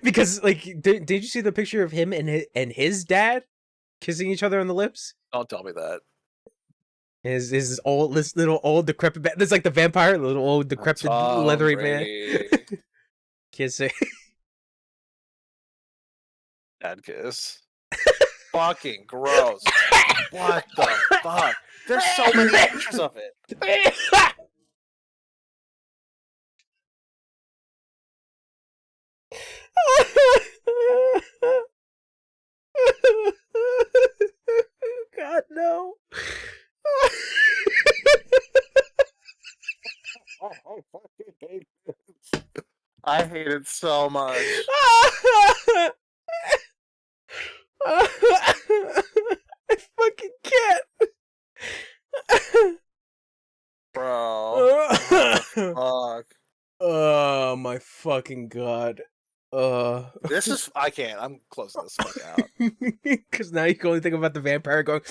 Because like, did you see the picture of him and his dad kissing each other on the lips? Don't tell me that. This little old decrepit man. This is like the vampire, little old decrepit leathery man kissing. Dad kiss. Fucking gross. What the fuck? There's so many pictures of it. God no. I hate it so much. I fucking can't. Bro. Fuck. Oh my fucking god. This is I can't. I'm closing this fuck out. Because now you can only think about the vampire going.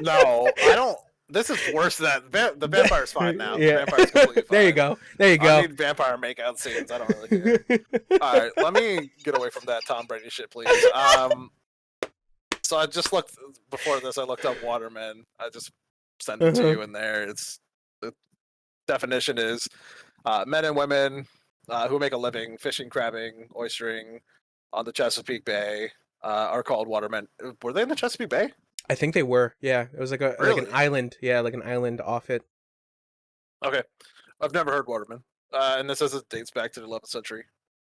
No, I don't. This is worse than the vampire's fine now. Yeah. The vampire's completely fine. There you go. There you I go. need vampire makeout scenes. I don't really care. All right, let me get away from that Tom Brady shit, please. So I just looked before this. I looked up watermen. I just sent it to you in there. It's the definition is men and women who make a living fishing, crabbing, oystering on the Chesapeake Bay are called watermen. Were they in the Chesapeake Bay? I think they were. Yeah, it was like an Really? island. Yeah, like an island off it. Okay, I've never heard watermen. And this says it dates back to the 11th century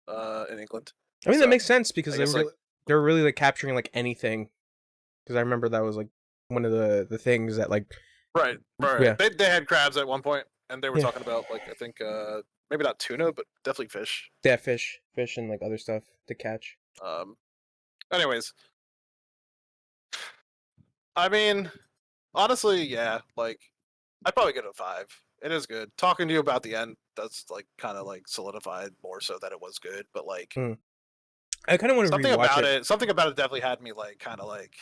in England. I mean, So, that makes sense because I they guess, were like- they were really like capturing like anything. Because I remember that was like one of the things that like Right. Yeah. They had crabs at one point, and they were Yeah. talking about like I think maybe not tuna, but definitely fish. yeah, fish and like other stuff to catch. Anyways, I mean, honestly, yeah, like I'd probably give it a 5. It is good. Talking to you about the end does like kind of like solidified more so that it was good, but like I kind of want to something rewatch about it. it. Something about it definitely had me like kind of like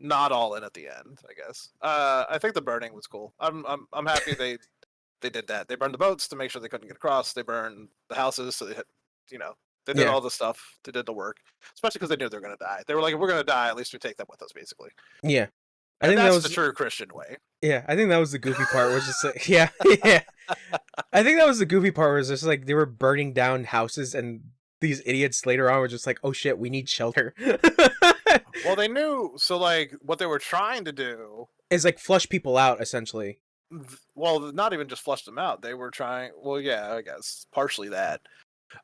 not all in at the end. I guess. I think the burning was cool. I'm happy they did that. They burned the boats to make sure they couldn't get across. They burned the houses, so they had, they did Yeah. all the stuff. They did the work, especially because they knew they were going to die. They were like, if we're going to die, at least we take them with us, basically. Yeah, I And think that that's was the true Christian way. Yeah, I think that was the goofy part. Was just like, yeah. I think that was the goofy part. Was just like they were burning down houses, and these idiots later on were just like, "Oh shit, we need shelter." Well, they knew. So, like, what they were trying to do Is like flush people out essentially. well, not even just flush them out. They were trying. Well, yeah, I guess partially that.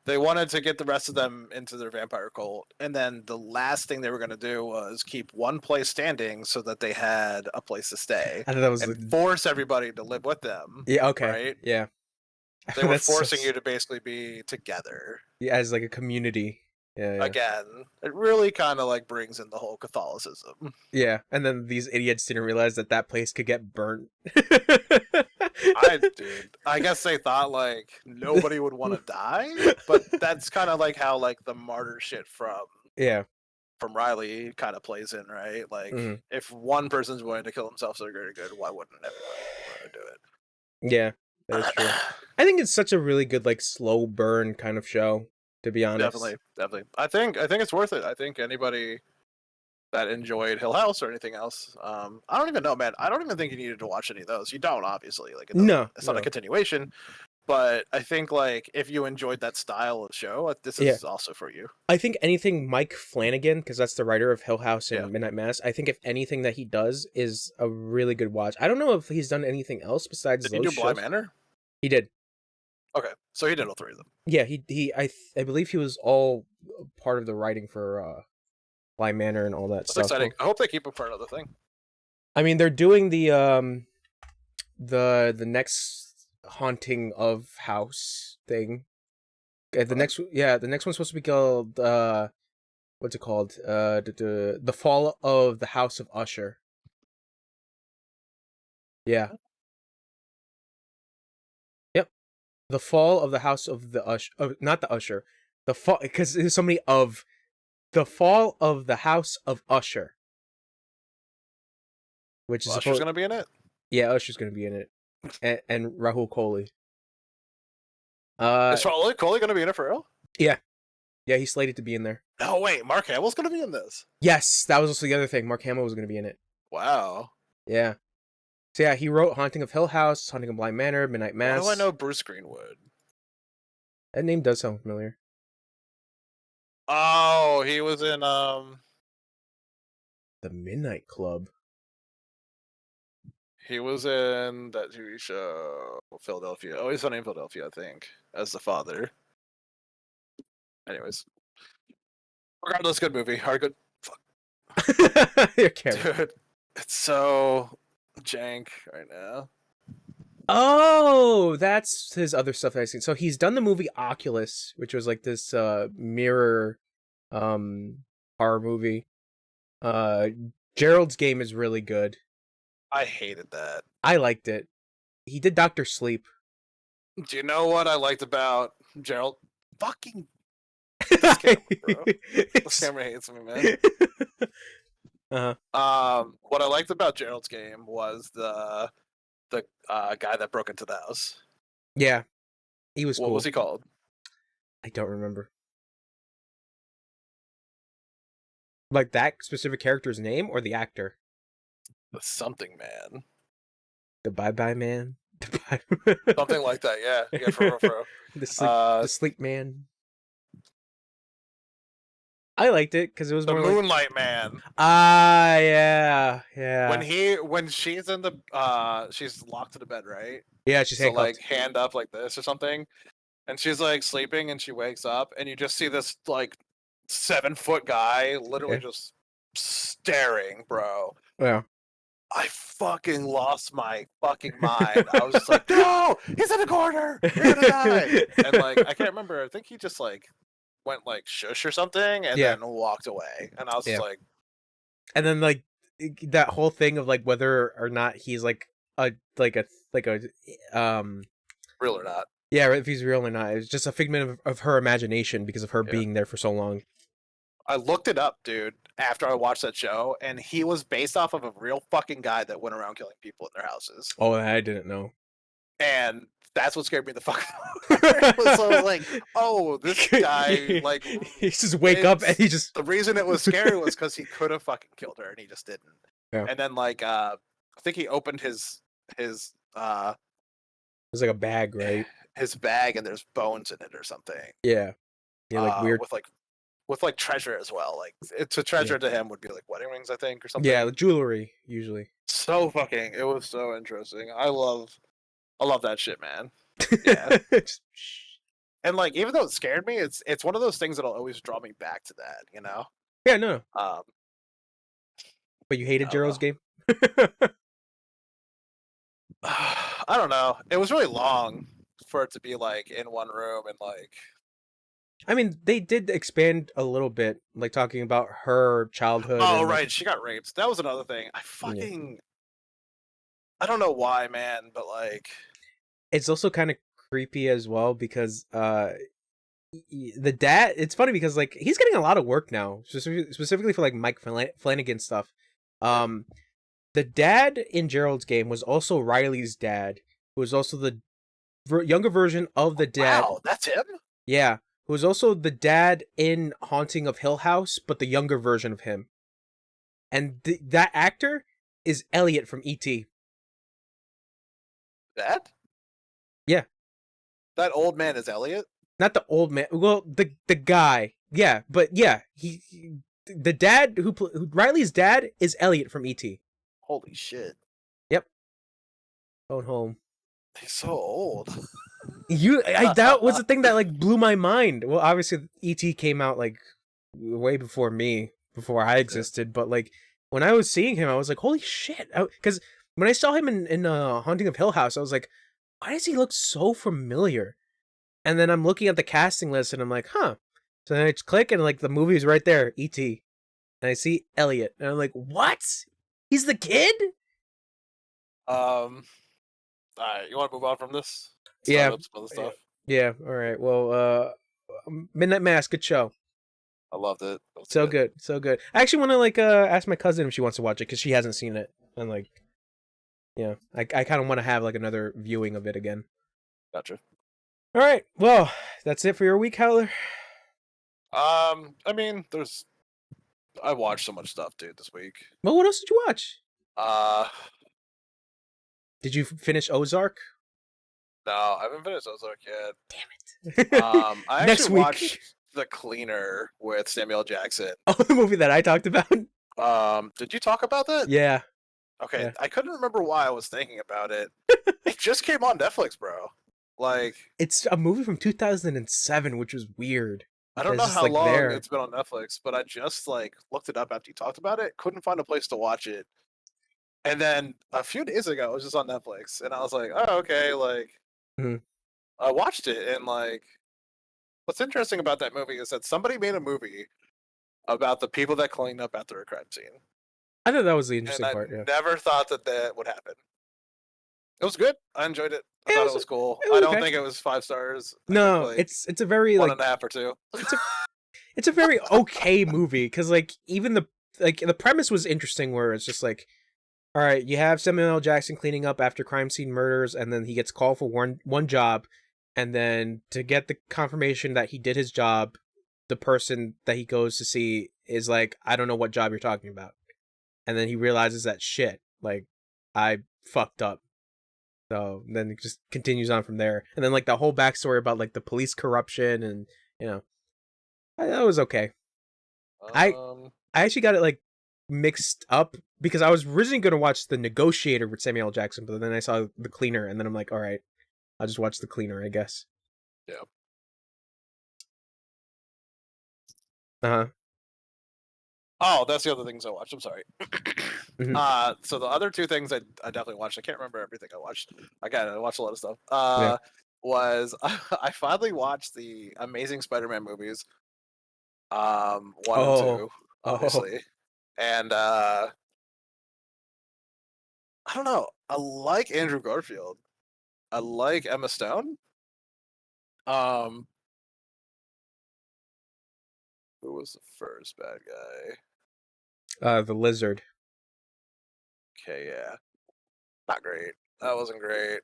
They wanted to get the rest of them into their vampire cult, and then the last thing they were going to do was keep one place standing so that they had a place to stay, I thought that was and force everybody to live with them. yeah. Okay. Right? Yeah. They were That's so forcing you to basically be together. yeah, as like a community. Yeah. Again, it really kind of like brings in the whole Catholicism. Yeah, and then these idiots didn't realize that place could get burnt. I guess they thought like nobody would want to die, but that's kind of like how like the martyr shit Yeah. from Riley kind of plays in, right? Like Mhm. if one person's willing to kill themselves so greater good, why wouldn't everybody want to do it? Yeah, that is true. I think it's such a really good like slow burn kind of show, to be honest. Definitely. I think it's worth it. I think anybody that enjoyed Hill House or anything else, I don't even know, man. I don't even think you needed to watch any of those. You don't, obviously. Like, No, it's not a no. continuation. But I think like if you enjoyed that style of show, this Yeah. is also for you. I think anything Mike Flanagan, because that's the writer of Hill House and Yeah. Midnight Mass, I think if anything that he does is a really good watch. I don't know if he's done anything else besides Did he those do Bly shows. Manor? He did. Okay, so he did all 3 of them. Yeah, I believe he was all part of the writing for Bly Manor and all that That's stuff. exciting. I hope they keep it for another thing. I mean, they're doing the next haunting of house thing. The next one's supposed to be called what's it called? The Fall of the House of Usher. Yeah. Yep. The Fall of the House of the Usher, not the Usher. The fall, because there's so many of The Fall of the House of Usher, which is Usher's gonna be in it. Yeah, Usher's gonna be in it, and Rahul Kohli. Is Rahul Kohli gonna be in it for real? Yeah, he's slated to be in there. No, wait, Mark Hamill's gonna be in this. Yes, that was also the other thing. Mark Hamill was gonna be in it. Wow. Yeah. So yeah, he wrote Haunting of Hill House, Haunting of Bly Manor, Midnight Mass. How do I know Bruce Greenwood? That name does sound familiar. Oh, he was in The Midnight Club. He was in that TV show, Philadelphia. Oh, he's funny in Philadelphia, I think, as the father. Anyways, regardless, good movie. Hard good. Your Dude, it's so jank right now. Oh, that's his other stuff that I've seen. So he's done the movie Oculus, which was like this mirror horror movie. Gerald's Game is really good. I hated that. I liked it. He did Dr. Sleep. Do you know what I liked about Gerald? Fucking this camera, bro. This camera hates me, man. What I liked about Gerald's Game was the guy that broke into the house. Yeah, he was What cool. was he called? I don't remember. Like that specific character's name or the actor? The something man. The Bye Bye Man? Something like that, yeah. Yeah, for real, for real. The sleep Man. I liked it because it was the more Moonlight like... Man. Ah, yeah. When she's in the she's locked in the bed, right? Yeah, she's so handcuffed. like hand up like this or something, and she's like sleeping, and she wakes up, and you just see this like 7-foot guy literally just staring, bro. Yeah. I fucking lost my fucking mind. I was just like, no, he's in the corner. You're gonna die. And like, I can't remember. I think he just like went like shush or something, and then walked away. And I was just like, and then like that whole thing of like whether or not he's like a real or not. Yeah, if he's real or not. It's just a figment of her imagination because of her being there for so long. I looked it up, dude, after I watched that show, and he was based off of a real fucking guy that went around killing people in their houses. Oh, I didn't know. And that's what scared me the fuck out. So I was like, oh, this guy, like... he just wake up and he just... The reason it was scary was because he could have fucking killed her, and he just didn't. Yeah. And then, like, I think he opened his it's like a bag, right? His bag, and there's bones in it or something. Yeah. Yeah, like weird... With like treasure as well. Like it's a treasure to him would be like wedding rings, I think, or something. Yeah, jewelry usually. So fucking, it was so interesting. I love that shit, man. Yeah. And like, even though it scared me, it's one of those things that'll always draw me back to that, you know? Yeah, no. But you hated Gerald's Game? I don't know. It was really long for it to be like in one room and like. I mean, they did expand a little bit, like talking about her childhood. Oh, and, right. like... She got raped. That was another thing. I don't know why, man, but like... It's also kind of creepy as well because the dad... It's funny because, like, he's getting a lot of work now, specifically for, like, Mike Flanagan stuff. The dad in Gerald's Game was also Riley's dad, who was also the younger version of the dad. Wow, that's him? Yeah. Who was also the dad in Haunting of Hill House, but the younger version of him. And that actor is Elliot from E.T. That? Yeah. That old man is Elliot? Not the old man. Well, the guy. Yeah, but yeah, the dad who Riley's dad is Elliot from E.T. Holy shit. Yep. Going home. He's so old. That was the thing that like blew my mind. Well, obviously E.T. came out like way before I existed, but like when I was seeing him, I was like, holy shit. Because when I saw him in Haunting of Hill House, I was like, why does he look so familiar? And then I'm looking at the casting list and I'm like, huh. So then I just click and like the movie is right there, E.T. And I see Elliot and I'm like, what? He's the kid? All right, you want to move on from this? Yeah. Some other stuff. Yeah. All right. Well, Midnight Mass, good show. I loved it. It was So good, so good. I actually want to like ask my cousin if she wants to watch it because she hasn't seen it, and like, yeah, I kind of want to have like another viewing of it again. Gotcha. All right, well, that's it for your week, Howler. I mean, I watched so much stuff, dude, this week. Well, what else did you watch? Uh, Did you finish Ozark? no, I haven't finished Ozark yet. Damn it. I Next actually week. watched The Cleaner with Samuel Jackson. Oh, the movie that I talked about. Did you talk about that? Yeah. Okay, Yeah. I couldn't remember why I was thinking about it. It just came on Netflix, bro. Like, It's a movie from 2007, which was weird. I don't It's know just, how like, long there. it's been on Netflix, but I just like looked it up after you talked about it. Couldn't find a place to watch it, and then a few days ago, it was just on Netflix, and I was like, oh, okay, like, Mhm. I watched it, and like, what's interesting about that movie is that somebody made a movie about the people that cleaned up after a crime scene, I thought that was the and interesting I part, yeah. never thought that that would happen. It was good. I enjoyed it. I It thought was- it was cool. it was I don't okay. think it was 5 stars. I No, think, like, it's a very one like and a half or two. it's a very okay movie because like even the premise was interesting where it's just like, all right, you have Samuel L. Jackson cleaning up after crime scene murders, and then he gets called for one job, and then to get the confirmation that he did his job, the person that he goes to see is like, I don't know what job you're talking about, and then he realizes that shit, like, I fucked up. So then it just continues on from there, and then like the whole backstory about like the police corruption, and you know, that was okay. I Um, I actually got it like mixed up because I was originally going to watch The Negotiator with Samuel L. Jackson, but then I saw The Cleaner, and then I'm like, all right, I'll just watch The Cleaner, I guess. yeah. Uh Oh, that's the other things I watched. I'm sorry. huh. So the other two things I definitely watched. I can't remember everything I watched. I watched a lot of stuff. Yeah. Was I finally watched the Amazing Spider-Man movies. One and Oh. two, Oh. obviously, and I don't know. I like Andrew Garfield. I like Emma Stone. Um, who was the first bad guy? The Lizard. Okay, yeah, not great. That wasn't great.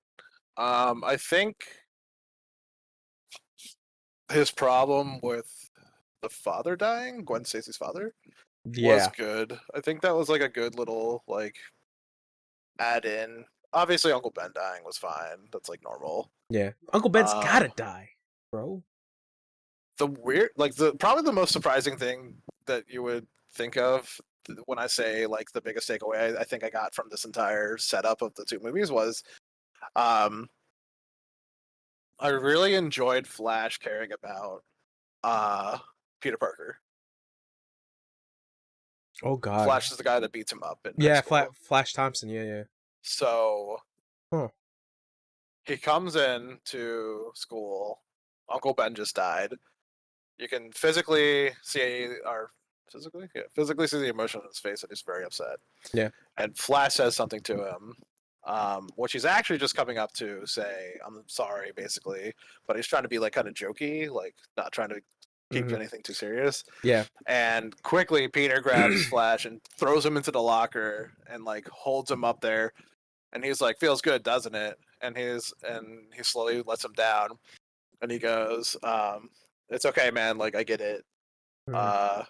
I think his problem with the father dying, Gwen Stacy's father, was Yeah. good. I think that was like a good little like add in. Obviously, Uncle Ben dying was fine. That's like normal. Yeah. Uncle Ben's Uh, gotta die, bro. The weird, like the probably the most surprising thing that you would think of when I say like the biggest takeaway I think I got from this entire setup of the two movies was, um, I really enjoyed Flash caring about Peter Parker. Oh God. Flash is the guy that beats him up in high Yeah. school. Flash Thompson. Yeah. Yeah. So Huh. he comes in to school. Uncle Ben just died. You can physically see, physically see the emotion on his face, and he's very upset. Yeah. And Flash says something to him, which he's actually just coming up to say, "I'm sorry," basically, but he's trying to be like kind of jokey, like not trying to keep Mhm. anything too serious. Yeah. And quickly, Peter grabs Flash and throws him into the locker and like holds him up there. And he's like, "Feels good, doesn't it?" And he slowly lets him down, and he goes, "It's okay, man. Like I get it. Mhm. Uh,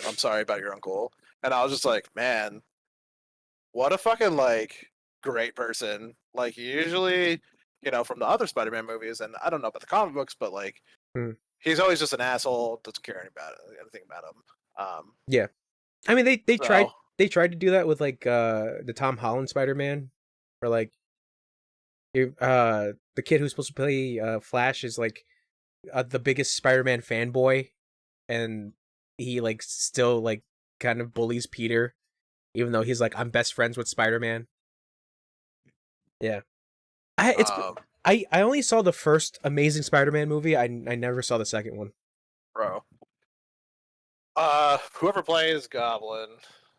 I'm sorry about your uncle." And I was just like, man, what a fucking like great person. Like usually, from the other Spider-Man movies, and I don't know about the comic books, but like Mhm. he's always just an asshole, doesn't care anything about him. Yeah. I mean, they So tried to do that with like the Tom Holland Spider-Man, or like the kid who's supposed to play Flash is like the biggest Spider-Man fanboy, and he like still like kind of bullies Peter, even though he's like, I'm best friends with Spider-Man. Yeah, it's um, I only saw the first Amazing Spider-Man movie. I never saw the second one. bro. Whoever plays Goblin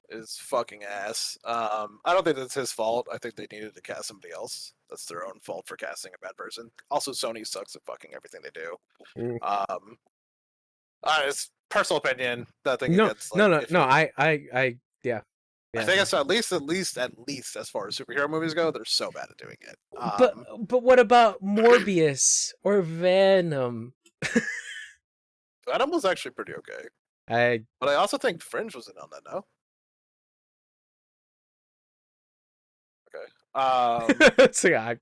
is fucking ass. I don't think that's his fault. I think they needed to cast somebody else. That's their own fault for casting a bad person. Also, Sony sucks at fucking everything they do. Mm. Um, It's personal opinion. Nothing No, against no, like no, if no. you. Yeah, I yeah. think No. it's at least as far as superhero movies go, they're so bad at doing it. But what about Morbius or Venom? Venom was actually pretty okay, I but I also think Fringe was in on that. No, okay. so yeah,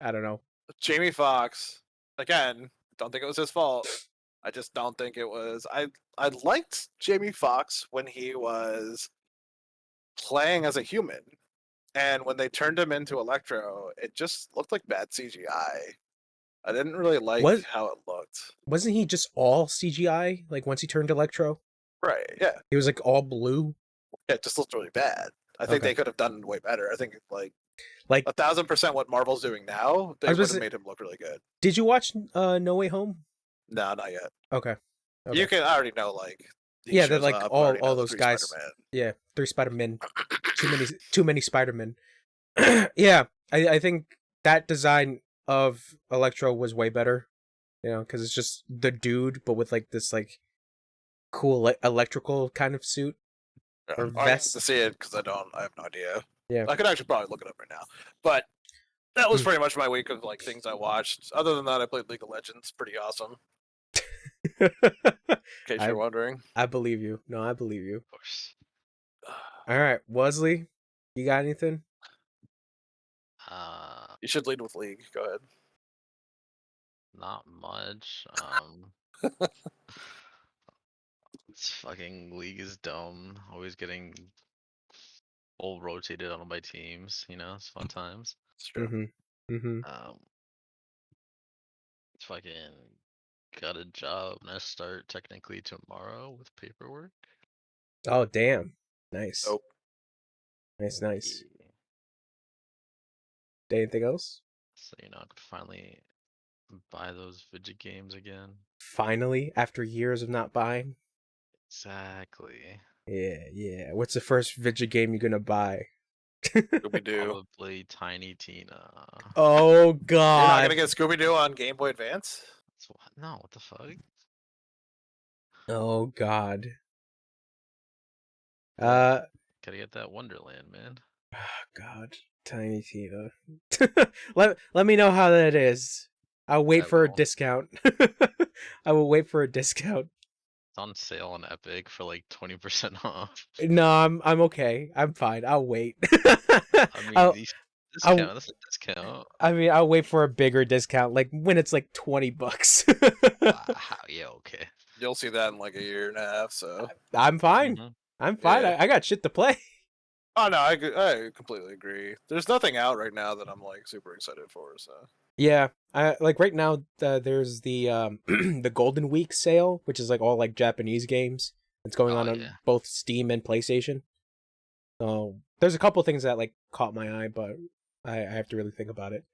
I don't know. Jamie Foxx again. Don't think it was his fault. I just don't think it was. I liked Jamie Foxx when he was playing as a human, and when they turned him into Electro, it just looked like bad CGI. I didn't really like Was how it looked. wasn't he just all CGI? Like once he turned Electro, Right? Yeah. he was like all blue. Yeah, it just looked really bad. I think Okay, they could have done way better. I think like like 1,000% what Marvel's doing now, I they was gonna would have say, made him look really good. did you watch No Way Home? No, not yet. Okay, You okay. can I already know like he Yeah, they're shows like up. I already all know the those three guys. Spider-Man. Yeah, 3 Spider-Men. Too many Spider-Men. Yeah, I think that design of Electro was way better. You know, because it's just the dude, but with like this like cool electrical kind of suit Yeah. or I have to vest. see it because I have no idea. Yeah. I could actually probably look it up right now. But that was pretty much my week of like things I watched. Other than that, I played League of Legends. Pretty awesome. In case I you're wondering. I believe you. No, I believe you. Of course. All right, Wesley, you got anything? You should lead with League. Go ahead. Not much. This fucking league is dumb. Always getting full rotated on by teams. You know, it's fun times. It's true. Mm-hmm. Um, fucking got a job and I start technically tomorrow with paperwork. Oh, damn. Nice. Nope. Nice. Yeah. Anything else? So you know, I could finally buy those video games again. Finally, after years of not buying. Exactly. Yeah. What's the first video game you're gonna buy? Scooby Doo. Probably Tiny Tina. Oh You're not God. gonna get Scooby Doo on Game Boy Advance? No, what the fuck? Oh God. Gotta get that Wonderland, man. God, Tiny Tina. let me know how that is. I'll wait I for a will. discount. I will wait for a discount. It's on sale on Epic for like 20% off. No, I'm okay. I'm fine. I'll wait. I mean, I'll, these I'll discount. That's a discount. I mean, I'll wait for a bigger discount, like when it's like $20. Wow. Yeah. Okay. You'll see that in like a year and a half. So. I'm fine. Mhm. I'm fine. Yeah. I got shit to play. Oh no, I completely agree. There's nothing out right now that I'm like super excited for. So. Yeah, I like right now. There's the the Golden Week sale, which is like all like Japanese games. It's going on yeah. both Steam and PlayStation. So there's a couple things that like caught my eye, but I have to really think about it.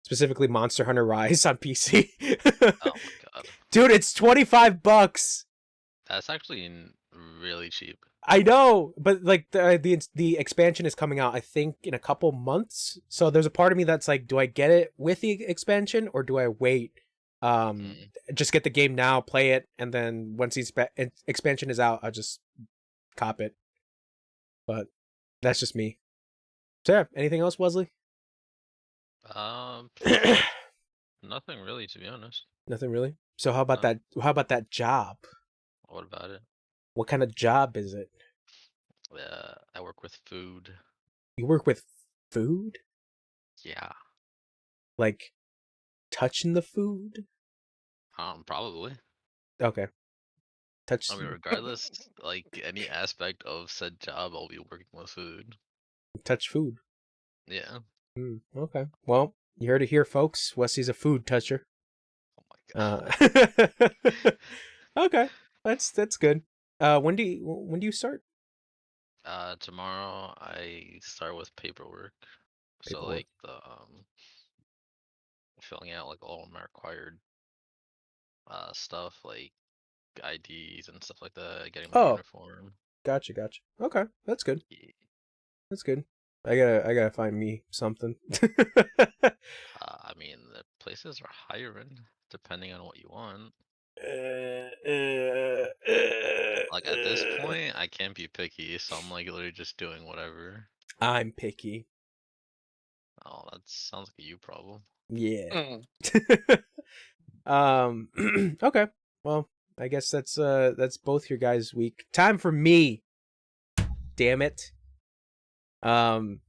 Specifically, Monster Hunter Rise on PC. Oh my god. Dude, it's $25. That's actually really cheap. I know, but like the expansion is coming out, I think, in a couple months. So there's a part of me that's like, do I get it with the expansion or do I wait? Just get the game now, play it, and then once the expansion is out, I'll just cop it. But that's just me. So yeah, anything else, Wesley? Nothing really, to be honest. Nothing really. So how about that? How about that job? What about it? What kind of job is it? I work with food. You work with food? Yeah. Like touching the food? Probably. Okay. Touch. I mean, regardless, like any aspect of said job, I'll be working with food. Touch food. Yeah. Okay. Well, you heard it here, folks. Wesley's a food toucher. Oh my god. Okay, that's good. When do you start? Tomorrow I start with paperwork. So Paperwork. like the filling out like all of my required stuff like IDs and stuff like that, getting my Oh, uniform. gotcha. Okay, that's good. Yeah. That's good. I gotta find me something. I mean, the places are hiring depending on what you want. Like at this point, I can't be picky, so I'm like literally just doing whatever. I'm picky. Oh, that sounds like a you problem. Yeah. Mm. Okay. Well, I guess that's both your guys' week. Time for me. Damn it. I'm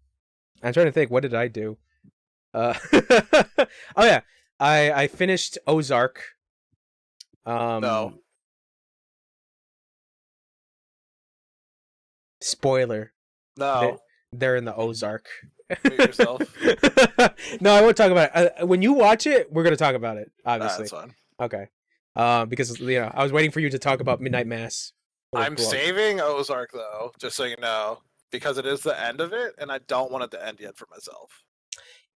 trying to think. What did I do? Oh yeah, I finished Ozark. No. Spoiler. They, No. they're in the Ozark. Mute yourself. No, I won't talk about it. When you watch it, we're gonna talk about it. Obviously. That's fine. Okay. Because I was waiting for you to talk about Midnight Mass. I'm saving Ozark though, just so you know, because it is the end of it, and I don't want it to end yet for myself.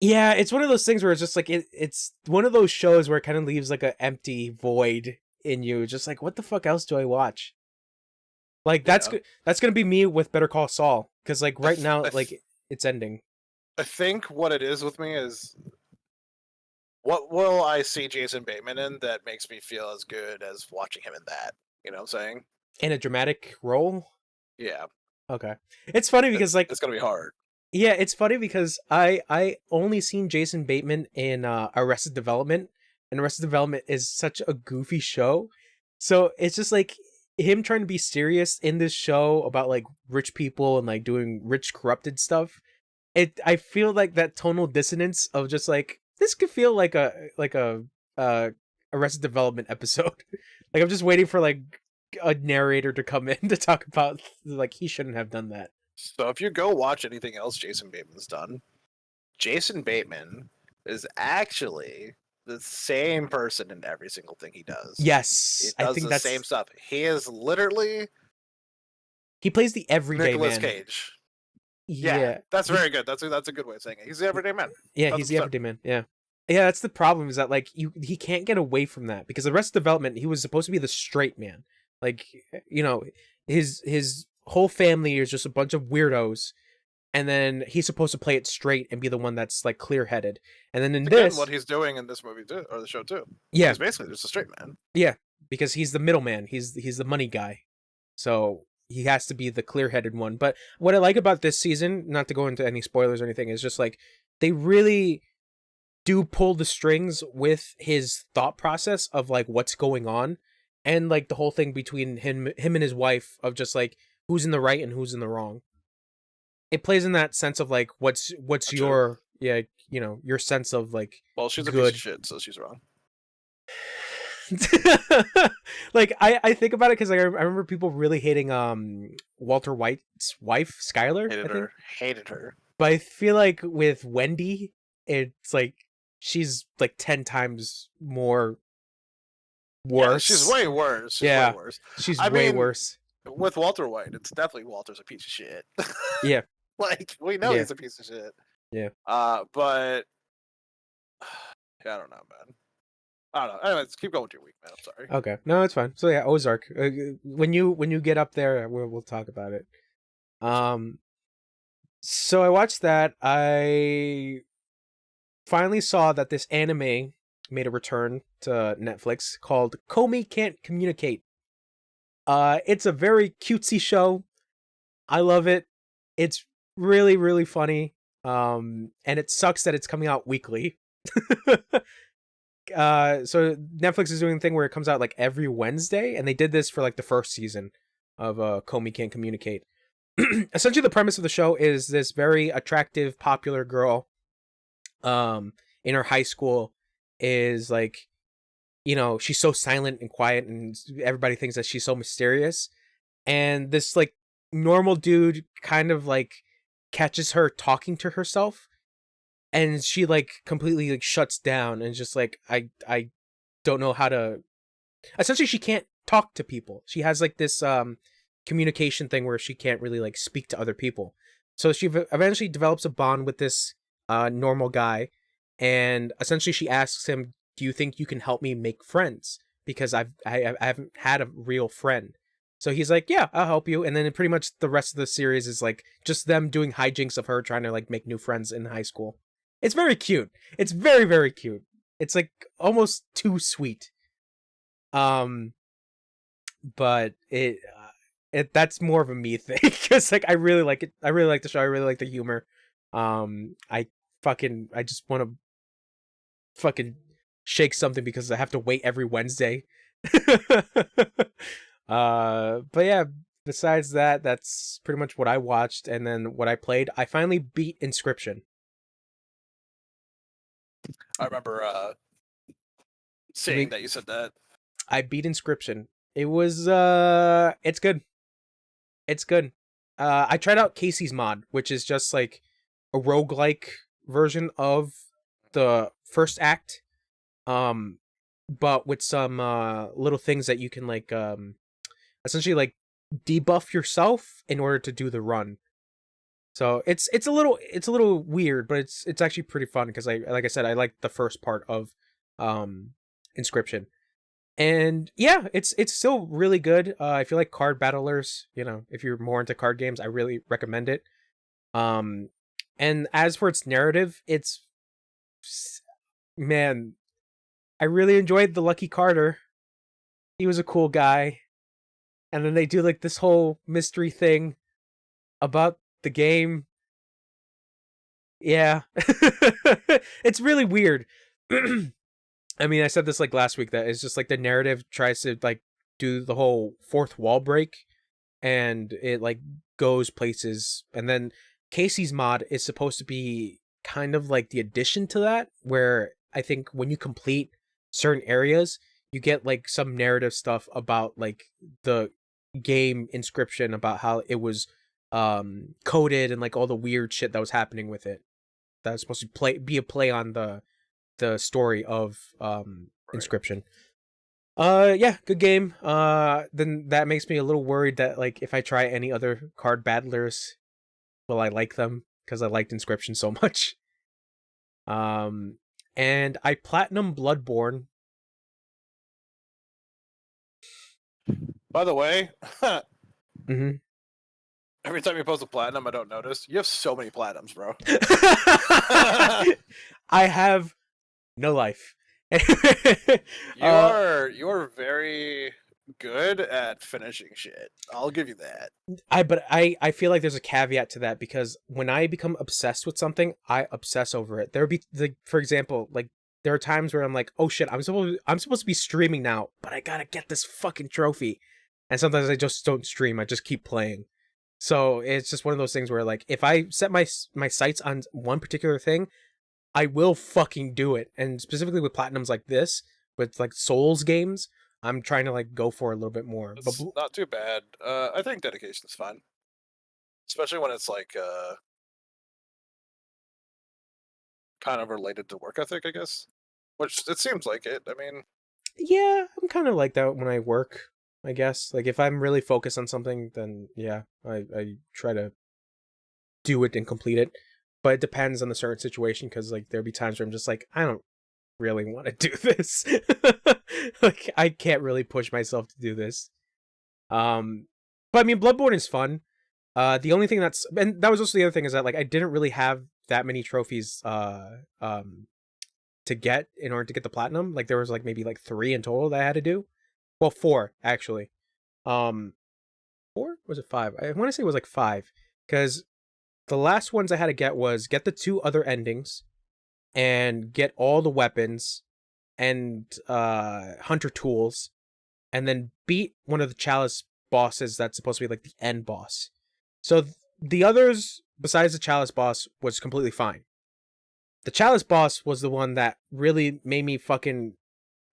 Yeah, it's one of those things where it's just like it's one of those shows where it kind of leaves like an empty void in you. Just like, what the fuck else do I watch? Like that's that's gonna be me with Better Call Saul, because like right now, like it's ending. I think what it is with me is, what will I see Jason Bateman in that makes me feel as good as watching him in that? You know what I'm saying? In a dramatic role. Yeah. Okay, it's funny because like it's gonna be hard. Yeah, it's funny because I only seen Jason Bateman in Arrested Development, and Arrested Development is such a goofy show. So it's just like him trying to be serious in this show about like rich people and like doing rich corrupted stuff. I feel like that tonal dissonance of just like this could feel like a Arrested Development episode. Like I'm just waiting for like a narrator to come in to talk about like he shouldn't have done that. So if you go watch anything else Jason Bateman's done, Jason Bateman is actually the same person in every single thing he does. Yes, He does I think the that's same stuff. He is literally he plays the everyday Nicolas man. Cage. Yeah, that's very good. That's a good way of saying it. He's the everyday man. Yeah, he's the 100%. everyday man. Yeah, yeah. That's the problem is that like he can't get away from that because the rest of development he was supposed to be the straight man. Like his whole family is just a bunch of weirdos, and then he's supposed to play it straight and be the one that's like clear headed. And then in this, what he's doing in this movie too, or the show too. Yeah, he's basically just a straight man. Yeah, because he's the middleman. He's the money guy, so he has to be the clear headed one. But what I like about this season, not to go into any spoilers or anything, is just like they really do pull the strings with his thought process of like what's going on, and like the whole thing between him and his wife of just like who's in the right and who's in the wrong. It plays in that sense of like what's your your sense of like, well, she's good. A piece of shit, so she's wrong. Like I think about it because like, I remember people really hating Walter White's wife Skylar. Hated her. But I feel like with Wendy, it's like she's like 10 times more worse. Yeah, she's way worse. She's way worse. With Walter White, it's definitely Walter's a piece of shit. Yeah. Like, we know he's a piece of shit. Yeah. But I don't know, man. I don't know. Anyways, keep going with your week, man. I'm sorry. Okay. No, it's fine. So yeah, Ozark. When you get up there, we'll talk about it. So I watched that. I finally saw that this anime made a return to Netflix called Comey Can't Communicate. It's a very cutesy show. I love it. It's really, really funny. And it sucks that it's coming out weekly. So Netflix is doing a thing where it comes out like every Wednesday, and they did this for like the first season of Comey Can't Communicate. Essentially, the premise of the show is this very attractive, popular girl, in her high school is like, she's so silent and quiet, and everybody thinks that she's so mysterious. And this like normal dude kind of like catches her talking to herself, and she like completely like shuts down and just like I don't know how to. Essentially, she can't talk to people. She has like this communication thing where she can't really like speak to other people. So she eventually develops a bond with this normal guy, and essentially she asks him, "Do you think you can help me make friends? Because I haven't had a real friend." So he's like, "Yeah, I'll help you." And then pretty much the rest of the series is like just them doing hijinks of her trying to like make new friends in high school. It's very cute. It's very, very cute. It's like almost too sweet. But that's more of a me thing because like I really like it. I really like the show. I really like the humor. I just want to fucking shake something because I have to wait every Wednesday. But yeah, besides that, that's pretty much what I watched, and then what I played. I finally beat Inscription. I remember seeing that you said that. I beat Inscription. It was it's good. It's good. I tried out Casey's mod, which is just like a roguelike version of the first act. But with some little things that you can like essentially like debuff yourself in order to do the run. So it's a little weird, but it's actually pretty fun because like I said, I like the first part of Inscription. And yeah, it's still really good. If you like card battlers, you know, if you're more into card games, I really recommend it. And as for its narrative, man, I really enjoyed the Lucky Carter. He was a cool guy. And then they do like this whole mystery thing about the game. Yeah. It's really weird. I mean, I said this like last week that it's just like the narrative tries to like do the whole fourth wall break and it like goes places. And then Casey's mod is supposed to be kind of like the addition to that, where I think when you complete certain areas, you get like some narrative stuff about like the game Inscription, about how it was coded and like all the weird shit that was happening with it. That was supposed to be a play on the story of Inscription. Yeah, good game. Then that makes me a little worried that like if I try any other card battlers, will I like them? Because I liked Inscription so much. And I platinum Bloodborne. By the way, Mm-hmm. every time you post a platinum, I don't notice. You have so many platinums, bro. I have no life. You are very good at finishing shit. I'll give you that. I feel like there's a caveat to that because when I become obsessed with something, I obsess over it. There would be like, for example, like there are times where I'm like, oh shit, I'm supposed to be streaming now, but I gotta get this fucking trophy. And sometimes I just don't stream. I just keep playing. So it's just one of those things where like if I set my sights on one particular thing, I will fucking do it. And specifically with platinums like this, with like Souls games, I'm trying to like go for a little bit more. It's not too bad. I think dedication is fine, especially when it's like kind of related to work ethic, I guess. Which it seems like it. I mean, yeah, I'm kind of like that when I work, I guess. Like if I'm really focused on something, then yeah, I try to do it and complete it. But it depends on the certain situation because like there'll be times where I'm just like, I don't really want to do this. Like I can't really push myself to do this. But I mean, Bloodborne is fun. The only thing and that was also the other thing is that like I didn't really have that many trophies to get in order to get the platinum. Like there was like maybe like 3 in total that I had to do. Well, 4 actually. 4? Was it 5? I want to say it was like 5 because the last ones I had to get was get the 2 other endings and get all the weapons and hunter tools and then beat one of the chalice bosses that's supposed to be like the end boss. So the others besides the chalice boss was completely fine. The chalice boss was the one that really made me fucking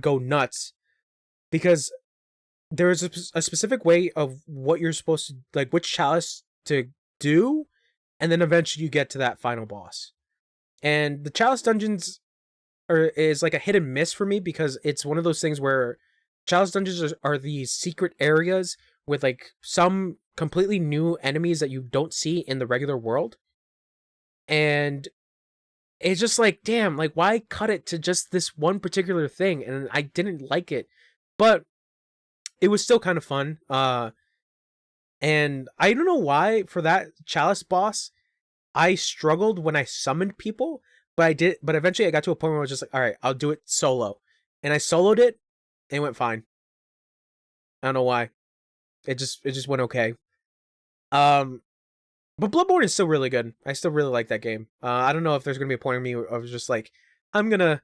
go nuts because there's a specific way of what you're supposed to like which chalice to do, and then eventually you get to that final boss. And the chalice dungeons is like a hit and miss for me because it's one of those things where chalice dungeons are these secret areas with like some completely new enemies that you don't see in the regular world. And it's just like, damn, like why cut it to just this one particular thing? And I didn't like it, but it was still kind of fun. And I don't know why for that chalice boss, I struggled when I summoned people, but eventually I got to a point where I was just like, all right, I'll do it solo. And I soloed it and it went fine. I don't know why. It just went okay. But Bloodborne is still really good. I still really like that game. I don't know if there's gonna be a point of me of just like I'm gonna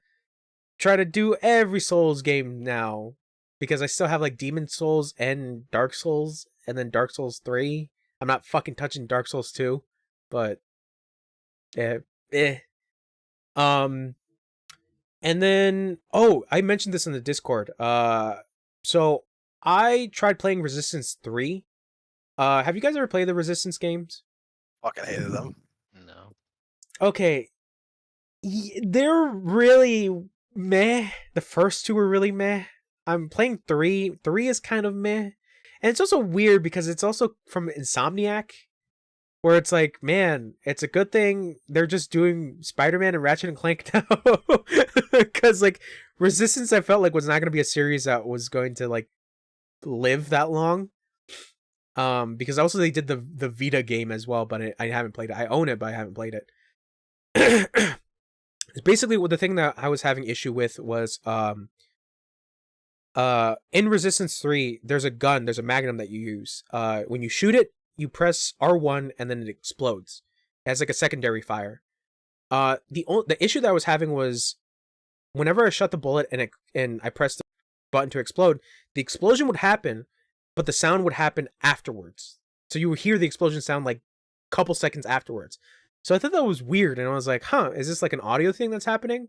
try to do every Souls game now because I still have like Demon Souls and Dark Souls and then Dark Souls 3. I'm not fucking touching Dark Souls 2, but eh. eh. Um and then I mentioned this in the Discord. So I tried playing Resistance 3. Have you guys ever played the Resistance games? Fucking hated them. No. Okay, they're really meh. The first two were really meh. I'm playing 3. 3 is kind of meh. And it's also weird because it's also from Insomniac, where it's like, man, it's a good thing they're just doing Spider-Man and Ratchet and Clank now. Because, like, Resistance, I felt like was not going to be a series that was going to, like, live that long. Because also they did the Vita game as well, but I haven't played it. I own it, but I haven't played it. Basically, what the thing that I was having issue with was in Resistance 3, there's a magnum that you use. When you shoot it, you press R1 and then it explodes. It has like a secondary fire. The issue that I was having was whenever I shot the bullet and I pressed the button to explode, the explosion would happen, but the sound would happen afterwards. So you would hear the explosion sound like a couple seconds afterwards. So I thought that was weird, and I was like, huh, is this like an audio thing that's happening?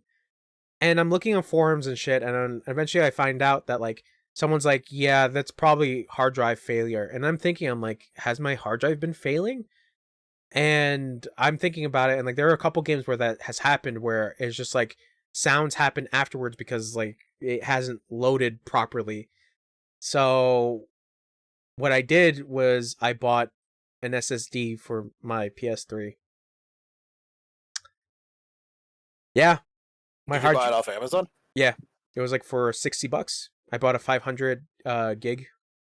And I'm looking on forums and shit, and then eventually I find out that like someone's like, yeah, that's probably hard drive failure. And I'm like, has my hard drive been failing? And I'm thinking about it, and like there are a couple games where that has happened where it's just like sounds happen afterwards because like it hasn't loaded properly. So what I did was I bought an SSD for my PS3. Yeah, my Did you hard buy it off Amazon? yeah, it was like for $60. I bought a 500 gig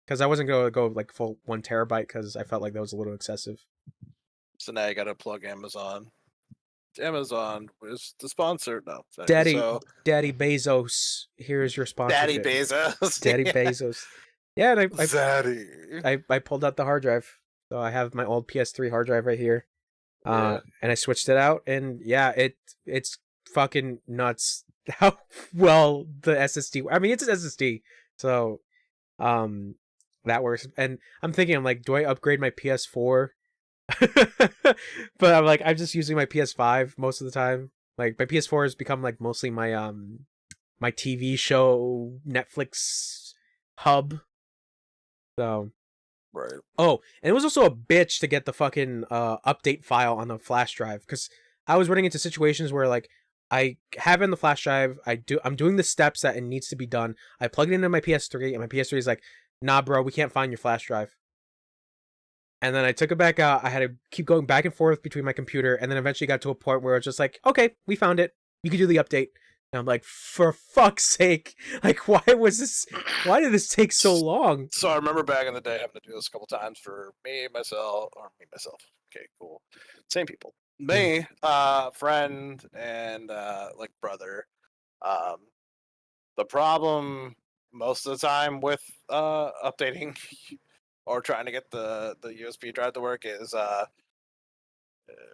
because I wasn't gonna go like full 1 TB because I felt like that was a little excessive. So now you got to plug Amazon. Amazon was the sponsor. No, sorry. Daddy Bezos, here's your Daddy sponsorship. Bezos. Daddy Bezos. Yeah, and Zaddy. I pulled out the hard drive, so I have my old PS3 hard drive right here. Yeah. And I switched it out, and yeah, it's fucking nuts how well the SSD. I mean, it's an SSD, so that works. And I'm thinking, I'm like, do I upgrade my PS4? But I'm like, I'm just using my PS5 most of the time. Like my PS4 has become like mostly my my TV show Netflix hub. So Right. oh, and it was also a bitch to get the fucking update file on the flash drive because I was running into situations where like I have it in the flash drive, I'm doing the steps that it needs to be done. I plug it into my PS3 and my PS3 is like, nah, bro, we can't find your flash drive. And then I took it back out. I had to keep going back and forth between my computer, and then eventually got to a point where it's just like, okay, we found it. You can do the update. And I'm like, for fuck's sake, like, why did this take so long? So I remember back in the day having to do this a couple times for me, myself. Okay, cool. Same people. Me, friend, and like brother. Um, the problem most of the time with updating or trying to get the USB drive to work is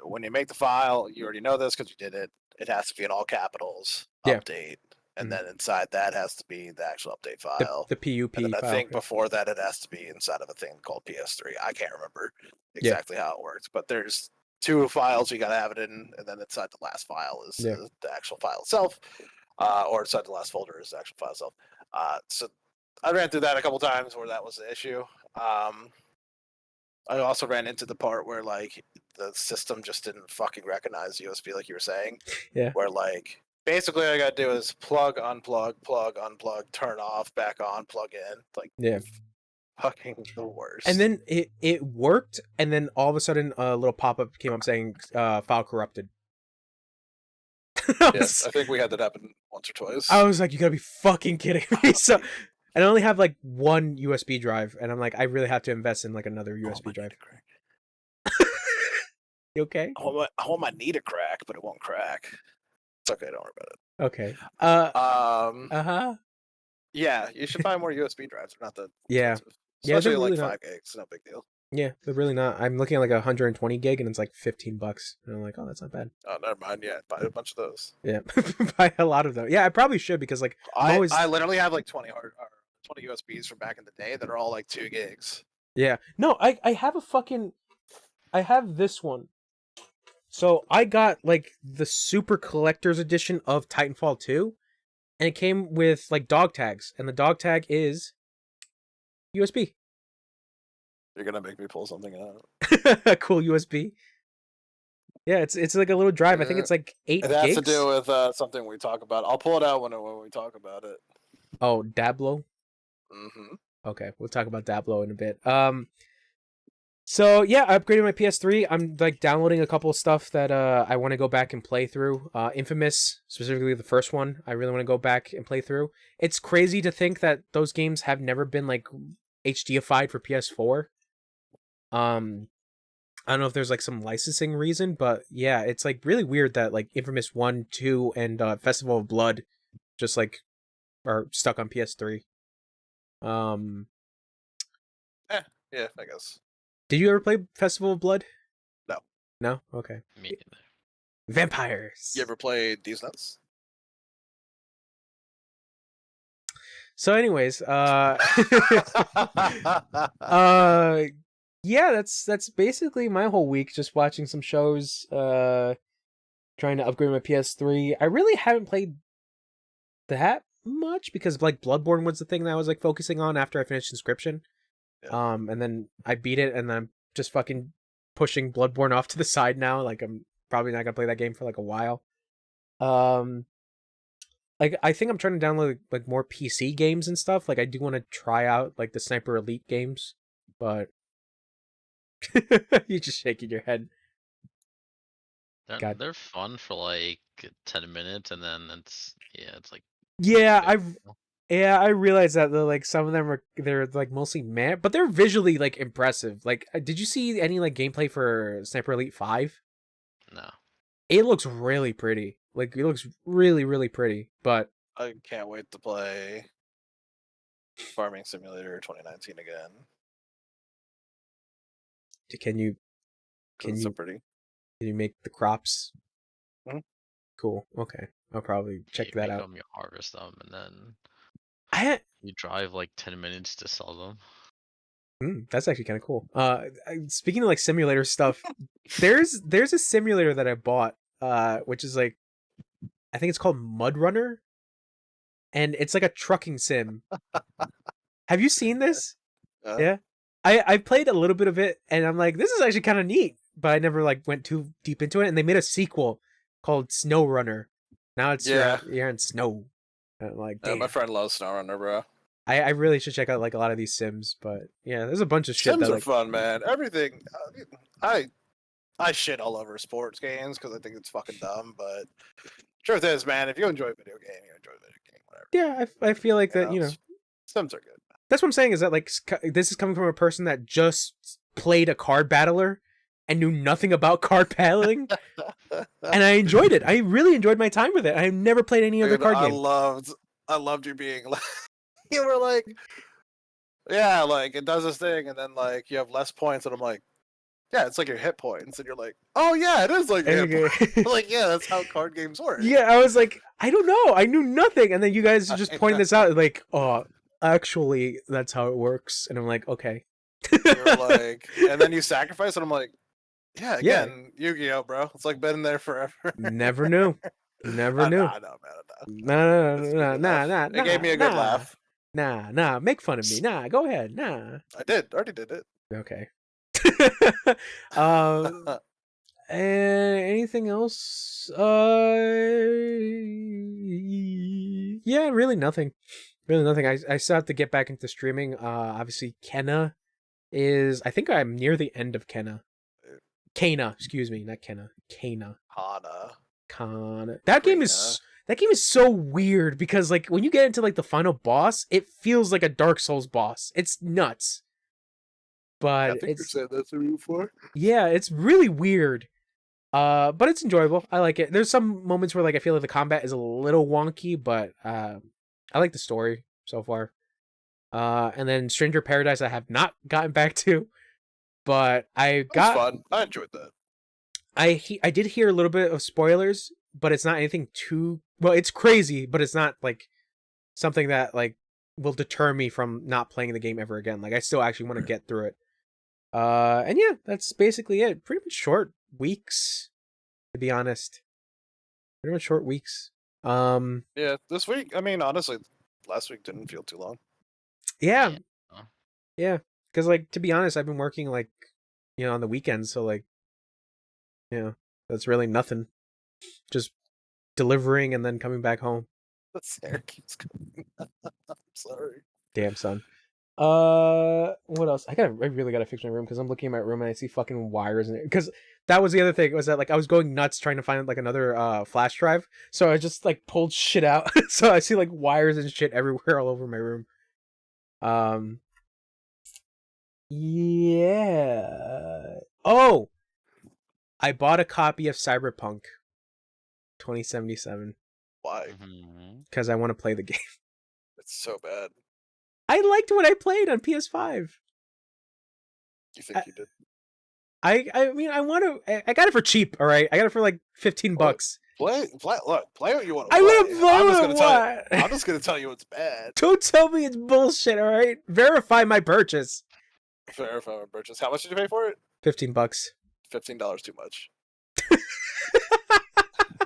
when you make the file, you already know this because you did it. It has to be in all capitals. Yeah. Update, and then inside that has to be the actual update The file. PUP And then I file. think before that, it has to be inside of a thing called PS3. I can't remember exactly how it works, but there's two files you got to have it in, and then inside the last file is the actual file itself, or inside the last folder is the actual file itself. So I ran through that a couple times where that was the issue. I also ran into the part where like the system just didn't fucking recognize USB, like you were saying. Yeah. Where like basically all I gotta do is plug, unplug, turn off, back on, plug in. Like fucking the worst. And then it worked, and then all of a sudden a little pop-up came up saying file corrupted. Yes, I think we had that happen once or twice. I was like, you gotta be fucking kidding me. So and I only have like one USB drive, and I'm like, I really have to invest in like another USB drive. You okay? I want my knee to crack, but it won't crack. It's okay, don't worry about it. Okay. Yeah, you should buy more USB drives. They're not that Yeah. expensive. Yeah, they're Especially like really not. 5 gigs. No big deal. Yeah, they're really not. I'm looking at like 120 gig and it's like $15. And I'm like, oh, that's not bad. Oh, never mind. Yeah, buy a bunch of those. Yeah, buy a lot of them. Yeah, I probably should because like I'm always. I literally have like 20 USBs from back in the day that are all like 2 gigs. Yeah, no, I have I have this one. So I got like the super collector's edition of Titanfall 2, and it came with like dog tags, and the dog tag is USB. You're gonna make me pull something out. Cool USB. Yeah, it's like a little drive. I think it's like 8 It has gigs. to do with something we talk about. I'll pull it out when we talk about it. Oh, Diablo. Mm-hmm. Okay, we'll talk about Diablo in a bit. So yeah, I upgraded my PS3. I'm like downloading a couple of stuff that I want to go back and play through. Infamous, specifically the first one, I really want to go back and play through. It's crazy to think that those games have never been like HDified for PS4. I don't know if there's like some licensing reason, but yeah, it's like really weird that like Infamous 1, 2, and Festival of Blood just like are stuck on PS3. Yeah, I guess. Did you ever play Festival of Blood? No. No? Okay. Me neither. Vampires. You ever played These Nuts? So anyways, yeah, that's basically my whole week, just watching some shows, trying to upgrade my PS3. I really haven't played that much because like Bloodborne was the thing that I was like focusing on after I finished Inscription. Yeah. And then I beat it, and then I'm just fucking pushing Bloodborne off to the side now. Like I'm probably not gonna play that game for like a while. Like I think I'm trying to download like more PC games and stuff. Like I do want to try out like the Sniper Elite games, but you're just shaking your head. God. They're fun for like 10 minutes, and then it's like Yeah, big- I realize that like some of them they're like mostly meh, but they're visually like impressive. Like, did you see any like gameplay for Sniper Elite 5? no. It looks really pretty. Like it looks really really pretty. But I can't wait to play Farming Simulator 2019 again. can you 'Cause it's so pretty. can you make the crops? Mhm. Cool. Okay, I'll probably check You that make out. them, you harvest them, and then I you drive like 10 minutes to sell them. That's actually kind of cool. Speaking of like simulator stuff, there's a simulator that I bought, which is like, I think it's called Mud Runner, and it's like a trucking sim. Have you seen this? Yeah, I played a little bit of it, and I'm like, this is actually kind of neat, but I never like went too deep into it. And they made a sequel called Snow Runner. Now it's you're in snow. And I'm like, damn. My friend loves SnowRunner, bro. I really should check out like a lot of these sims, but yeah, there's a bunch of shit Sims that are like fun, man. Everything. I shit all over sports games because I think it's fucking dumb. But truth is, man, if you enjoy a video game, you enjoy a video game. Whatever. yeah, I feel like that, you know. Sims are good. That's what I'm saying, is that like this is coming from a person that just played a card battler and knew nothing about card battling, and I enjoyed it. I really enjoyed my time with it. I've never played any other card game. I loved you being like, you were like, yeah, like it does this thing, and then like you have less points, and I'm like, yeah, it's like your hit points, and you're like, oh yeah, it is like your hit points. Like, yeah, that's how card games work. Yeah, I was like, I don't know, I knew nothing, and then you guys just pointed this out, like, oh, actually, that's how it works, and I'm like, okay. You're like, and then you sacrifice, and I'm like, yeah, again, Yu-Gi-Oh, bro. It's like been there forever. Never knew. Never knew. Nah. It gave me a good laugh. Nah. Make fun of me. Nah, go ahead. Nah. I did. Already did it. Okay. Anything else? Yeah, really nothing. Really nothing. I still have to get back into streaming. Obviously, Kenna is. I think I'm near the end of Kenna. Kana, excuse me, not Kenna. Kana. Kana. That game is so weird because like when you get into like the final boss, it feels like a Dark Souls boss. It's nuts. But I think you said that to me before. Yeah, it's really weird. But it's enjoyable. I like it. There's some moments where like I feel like the combat is a little wonky, but I like the story. so far. And then Stranger Paradise I have not gotten back to, but It was fun. I enjoyed that. I did hear a little bit of spoilers, but it's not anything too well. It's crazy, but it's not like something that like will deter me from not playing the game ever again. Like I still actually want to get through it. And yeah, that's basically it. Pretty much short weeks, to be honest. Pretty much short weeks. Yeah, this week. I mean, honestly, last week didn't feel too long. Yeah, yeah. Because like to be honest, I've been working like on the weekends, so like that's really nothing. Just delivering and then coming back home. The hair keeps coming. I'm sorry. Damn son. What else? I really gotta fix my room because I'm looking at my room and I see fucking wires in it. Because that was the other thing, was that like I was going nuts trying to find like another flash drive. So I just like pulled shit out. So I see like wires and shit everywhere all over my room. Yeah. Oh, I bought a copy of Cyberpunk 2077 Why? because I want to play the game. It's so bad. I liked what I played on PS5. You think you did? I mean, I want to. I got it for cheap. All right, I got it for like $15. Play what you want to I play. want to play what I want. I'm just gonna tell you it's bad. Don't tell me it's bullshit. All right, verify my purchase. Verify my purchase. How much did you pay for it? $15. $15 too much.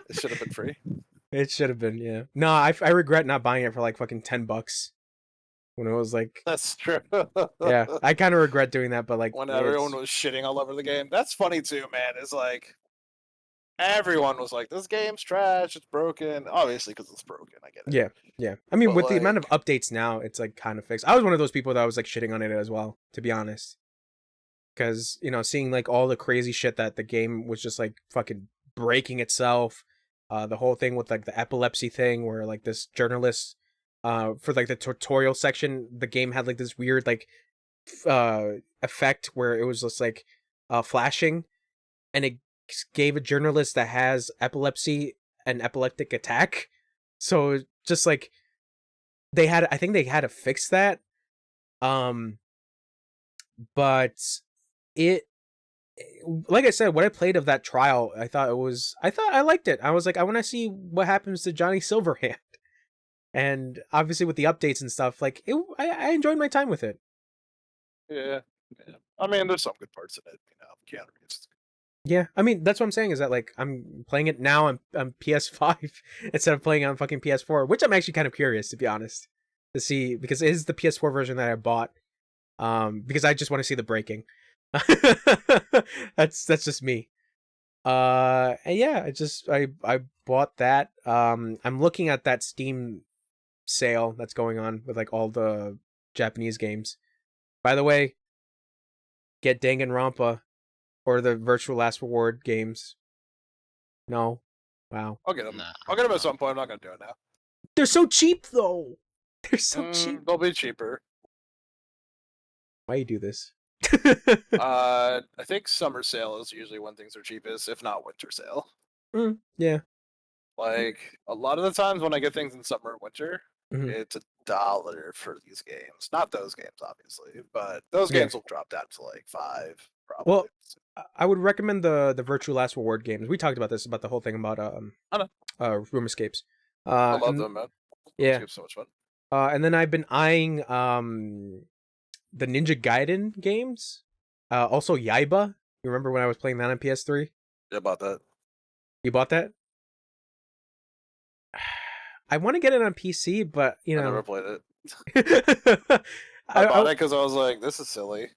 It should have been free. It should have been, yeah. No, I regret not buying it for like fucking $10 when it was like. That's true. Yeah, I kind of regret doing that, but like when everyone was shitting all over the game. That's funny too, man. It's like everyone was like, "This game's trash. It's broken." Obviously, because it's broken. I get it. Yeah, yeah. I mean, But, with the amount of like- updates now, it's like kind of fixed. I was one of those people that was like shitting on it as well, to be honest. Because seeing like all the crazy shit that the game was just like fucking breaking itself. The whole thing with like the epilepsy thing, where like this journalist, for like the tutorial section, the game had like this weird like effect where it was just like flashing, and it gave a journalist that has epilepsy an epileptic attack. So just like I think they had to fix that. But it, like I said, what I played of that trial, I thought I liked it. I was like, I want to see what happens to Johnny Silverhand. And obviously with the updates and stuff, like I enjoyed my time with it. Yeah. I mean, there's some good parts in it. Keanu Reeves. Yeah, I mean that's what I'm saying is that like I'm playing it now on PS5 instead of playing on fucking PS4, which I'm actually kind of curious, to be honest, to see, because it is the PS4 version that I bought, because I just want to see the breaking. That's just me. And yeah, I bought that. I'm looking at that Steam sale that's going on with like all the Japanese games. By the way, get Danganronpa or the Virtual Last Reward games. No. Wow. I'll get them. Nah, I'll get them no. at some point. I'm not gonna do it now. They're so cheap though. They're so cheap. They'll be cheaper. Why you do this? I think summer sale is usually when things are cheapest, if not winter sale. Yeah. Like a lot of the times when I get things in summer and winter, Mhm. it's $1 for these games. Not those games, obviously, but those Yeah. games will drop down to like $5, probably. Well, I would recommend the Virtual Last Reward games. We talked about this, about the whole thing about I know. Room Escapes. I love them, man. Yeah. It's so much fun. And then I've been eyeing the Ninja Gaiden games. Also Yaiba. You remember when I was playing that on PS3? Yeah, about that. You bought that? I want to get it on PC, but I never played it. I I bought it because I was like, this is silly.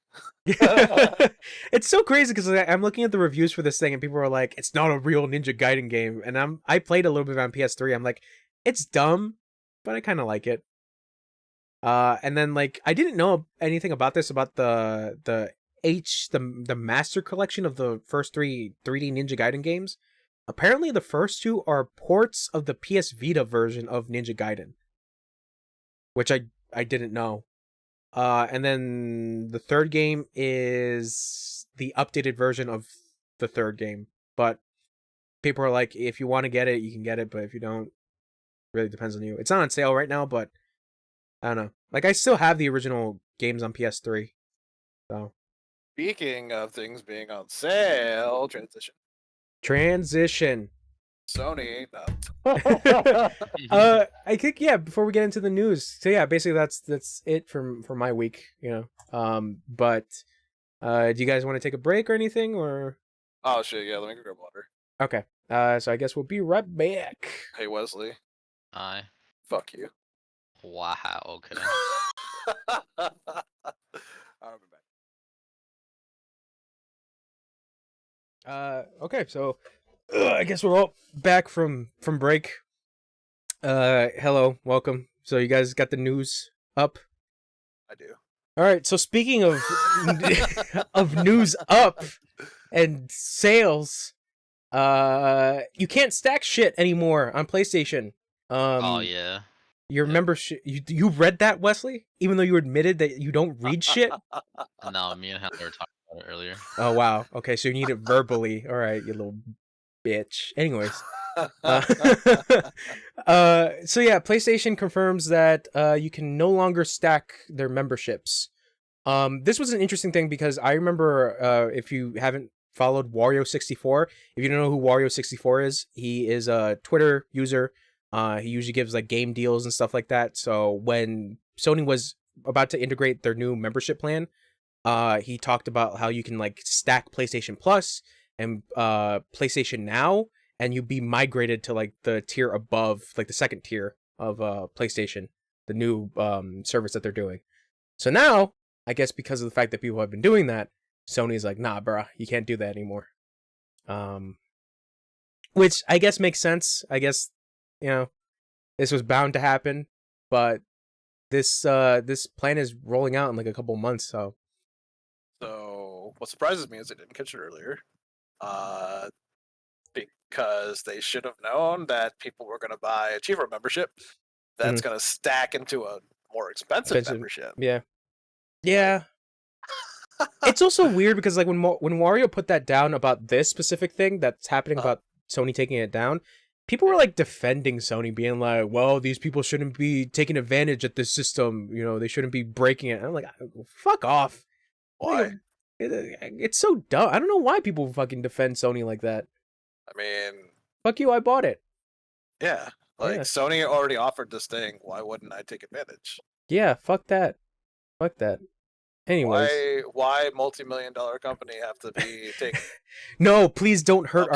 It's so crazy because I'm looking at the reviews for this thing and people are like, it's not a real Ninja Gaiden game, and I played a little bit on PS3. I'm like, it's dumb, but I kind of like it. And then like I didn't know anything about this, about the Master Collection of the first 3 3D Ninja Gaiden games. Apparently the first 2 are ports of the PS Vita version of Ninja Gaiden, which I didn't know. And then the third game is the updated version of the third game. But people are like, if you want to get it, you can get it, but if you don't, it really depends on you. It's not on sale right now, but I don't know. Like, I still have the original games on PS3. So Speaking of things being on sale, transition. Sony. I think before we get into the news. So yeah, basically that's it for my week, But do you guys want to take a break or anything, or Oh shit, yeah, let me go grab water. okay. So I guess we'll be right back. Hey Wesley. Aye. Fuck you. Wow. Okay. I'll be back. Okay, so I guess we're all back from break. Hello, welcome. So you guys got the news up? I do. All right. So speaking of of news up and sales, you can't stack shit anymore on PlayStation. Oh yeah. Your membership. You read that, Wesley? Even though you admitted that you don't read shit. No, me and Haler were talking about it earlier. Oh wow. Okay, so you need it verbally. All right, you little bitch. Anyways. So yeah, PlayStation confirms that you can no longer stack their memberships. This was an interesting thing because I remember if you haven't followed Wario64, if you don't know who Wario64 is, he is a Twitter user. He usually gives like game deals and stuff like that. So when Sony was about to integrate their new membership plan, he talked about how you can like stack PlayStation Plus and PlayStation Now, and you'd be migrated to like the tier above, like the second tier of PlayStation, the new service that they're doing. So now, I guess because of the fact that people have been doing that, Sony's like, nah, bruh, you can't do that anymore. Which I guess makes sense. I guess, this was bound to happen, but this plan is rolling out in like a couple months, so. So what surprises me is I didn't catch it earlier. Because they should have known that people were going to buy a cheaper membership that's going to stack into a more expensive membership. Yeah. Yeah. It's also weird because like when Wario put that down about this specific thing that's happening about Sony taking it down, people were like defending Sony, being like, well, these people shouldn't be taking advantage of this system, they shouldn't be breaking it. And I'm like, fuck off. Why? Like, it's so dumb. I don't know why people fucking defend Sony like that. I mean, fuck you, I bought it. Yeah. Sony already offered this thing. Why wouldn't I take advantage? Yeah, fuck that. Fuck that. Anyways. Why multi-million-dollar company have to be taken? No, please don't hurt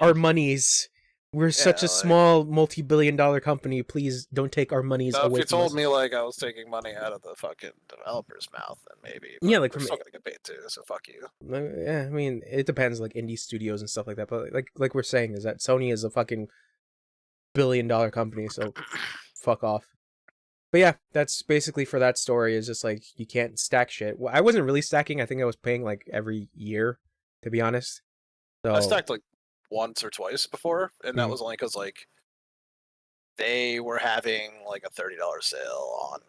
our monies. We're such a small multi-billion-dollar company. Please don't take our monies away from us. If you told me like I was taking money out of the fucking developer's mouth, then maybe. Yeah, like we're still gonna get paid too, so fuck you. Yeah, I mean, it depends, like indie studios and stuff like that. But like we're saying, is that Sony is a fucking billion-dollar company, so fuck off. But yeah, that's basically for that story. Is just like you can't stack shit. Well, I wasn't really stacking. I think I was paying like every year, to be honest. So I stacked like once or twice before, and that was only because like they were having like a $30 sale on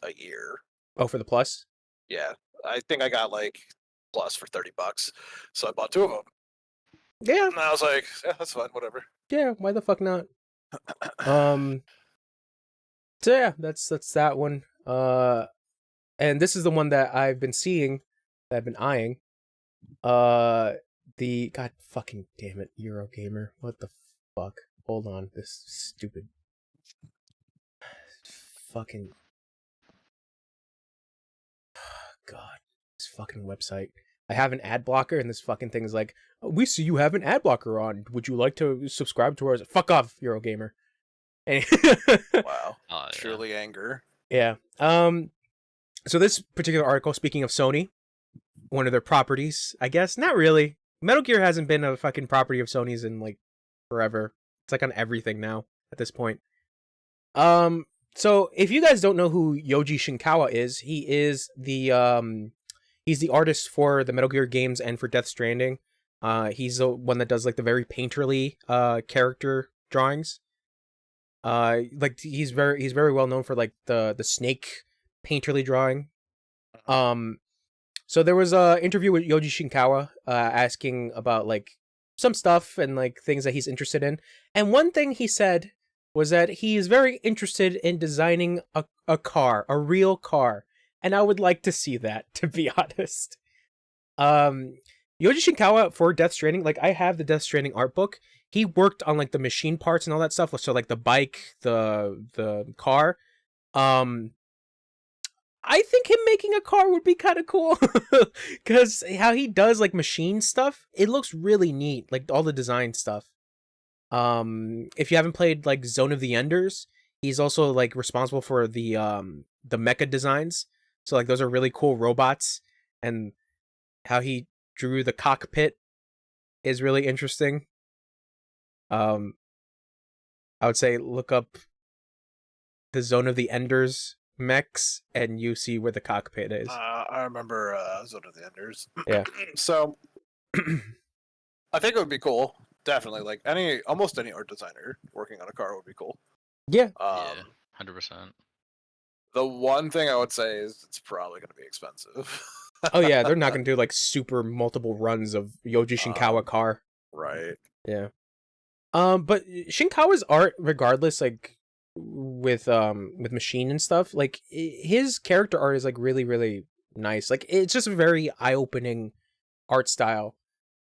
a year. Oh, for the Plus? Yeah, I think I got like Plus for $30, so I bought two of them. Yeah, and I was like, yeah, that's fine, whatever. Yeah, why the fuck not? So yeah, that's that one. And this is the one that I've been seeing, that I've been eyeing. The god fucking damn it, Eurogamer. What the fuck? Hold on, this stupid fucking god, this fucking website. I have an ad blocker, and this fucking thing is like, oh, we see you have an ad blocker on. Would you like to subscribe to ours? Fuck off, Eurogamer. Wow. Truly anger. Yeah. So this particular article, speaking of Sony, one of their properties, I guess, not really. Metal Gear hasn't been a fucking property of Sony's in like forever. It's like on everything now at this point. So if you guys don't know who Yoji Shinkawa is, he is the he's the artist for the Metal Gear games and for Death Stranding. He's the one that does like the very painterly character drawings. Like he's very well known for like the snake painterly drawing. So there was a interview with Yoji Shinkawa asking about like some stuff and like things that he's interested in, and one thing he said was that he is very interested in designing a car, a real car, and I would like to see that, to be honest. Um, Yoji Shinkawa for Death Stranding, like I have the Death Stranding art book. He worked on like the machine parts and all that stuff, so like the bike, the car. Um, I think him making a car would be kind of cool because how he does like machine stuff, it looks really neat. Like all the design stuff. If you haven't played like Zone of the Enders, he's also like responsible for the mecha designs. So like those are really cool robots, and how he drew the cockpit is really interesting. Um, I would say look up the Zone of the Enders mechs, and you see where the cockpit is. I remember Zone of the Enders. Yeah. So I think it would be cool. Definitely, like almost any art designer working on a car would be cool. Yeah. Yeah, 100%. The one thing I would say is it's probably going to be expensive. Oh yeah, they're not gonna do like super multiple runs of Yoji Shinkawa car. Right. Yeah. But Shinkawa's art, regardless, like with machine and stuff, like his character art is like really really nice. Like it's just a very eye opening art style.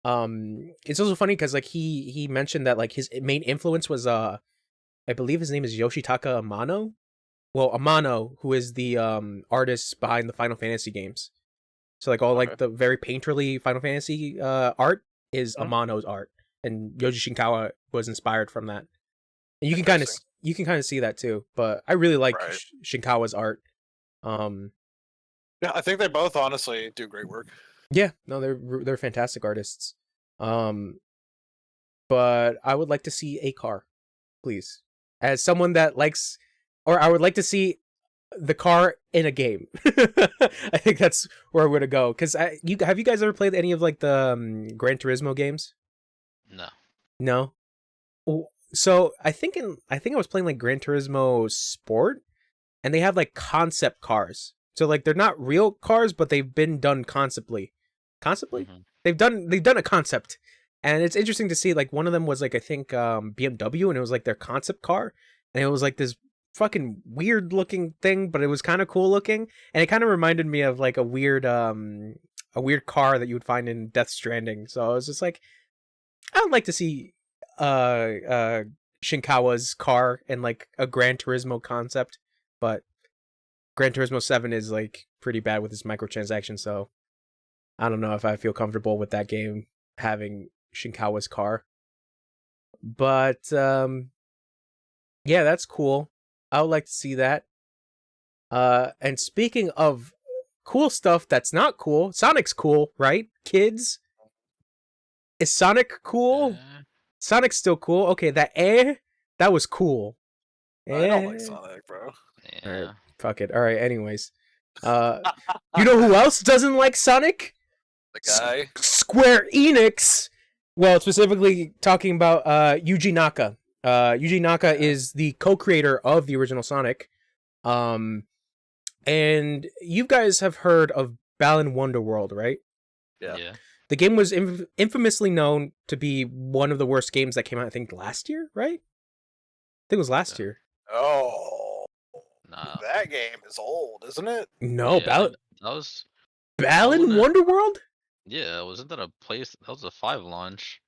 It's also funny because like he mentioned that like his main influence was I believe his name is Yoshitaka Amano. Well, Amano, who is the artist behind the Final Fantasy games. So like all like the very painterly Final Fantasy art is Amano's art, and Yoji Shinkawa was inspired from that. And you can kind of see that too. But I really like Shinkawa's art. Yeah, I think they both honestly do great work. Yeah, no, they're fantastic artists. But I would like to see a car, please. As someone that likes, or I would like to see the car in a game. I think that's where I'm gonna go. Cause have you guys ever played any of like the Gran Turismo games? No. No. So I think I was playing like Gran Turismo Sport, and they have like concept cars. So like they're not real cars, but they've been done conceptly. Conceptly? Mm-hmm. They've done a concept. And it's interesting to see like one of them was like I think BMW, and it was like their concept car, and it was like this fucking weird looking thing, but it was kind of cool looking, and it kind of reminded me of like a weird car that you would find in Death Stranding. So I was just like, I would like to see Shinkawa's car and like a Gran Turismo concept, but Gran Turismo 7 is like pretty bad with its microtransactions, so I don't know if I feel comfortable with that game having Shinkawa's car. But yeah, that's cool. I would like to see that. And speaking of cool stuff that's not cool, Sonic's cool, right? Kids? Is Sonic cool? Sonic's still cool. Okay, that was cool. I don't like Sonic, bro. Yeah. All right, fuck it. All right, anyways. You know who else doesn't like Sonic? The guy? Square Enix. Well, specifically talking about Yuji Naka. Yuji Naka is the co-creator of the original Sonic. And you guys have heard of Balan Wonderworld, right? Yeah. The game was infamously known to be one of the worst games that came out, I think, last year, right? I think it was last year. Oh. Nah. That game is old, isn't it? No, Yeah, that was Balan Wonderworld? Yeah, wasn't that a place? That was a 5 launch.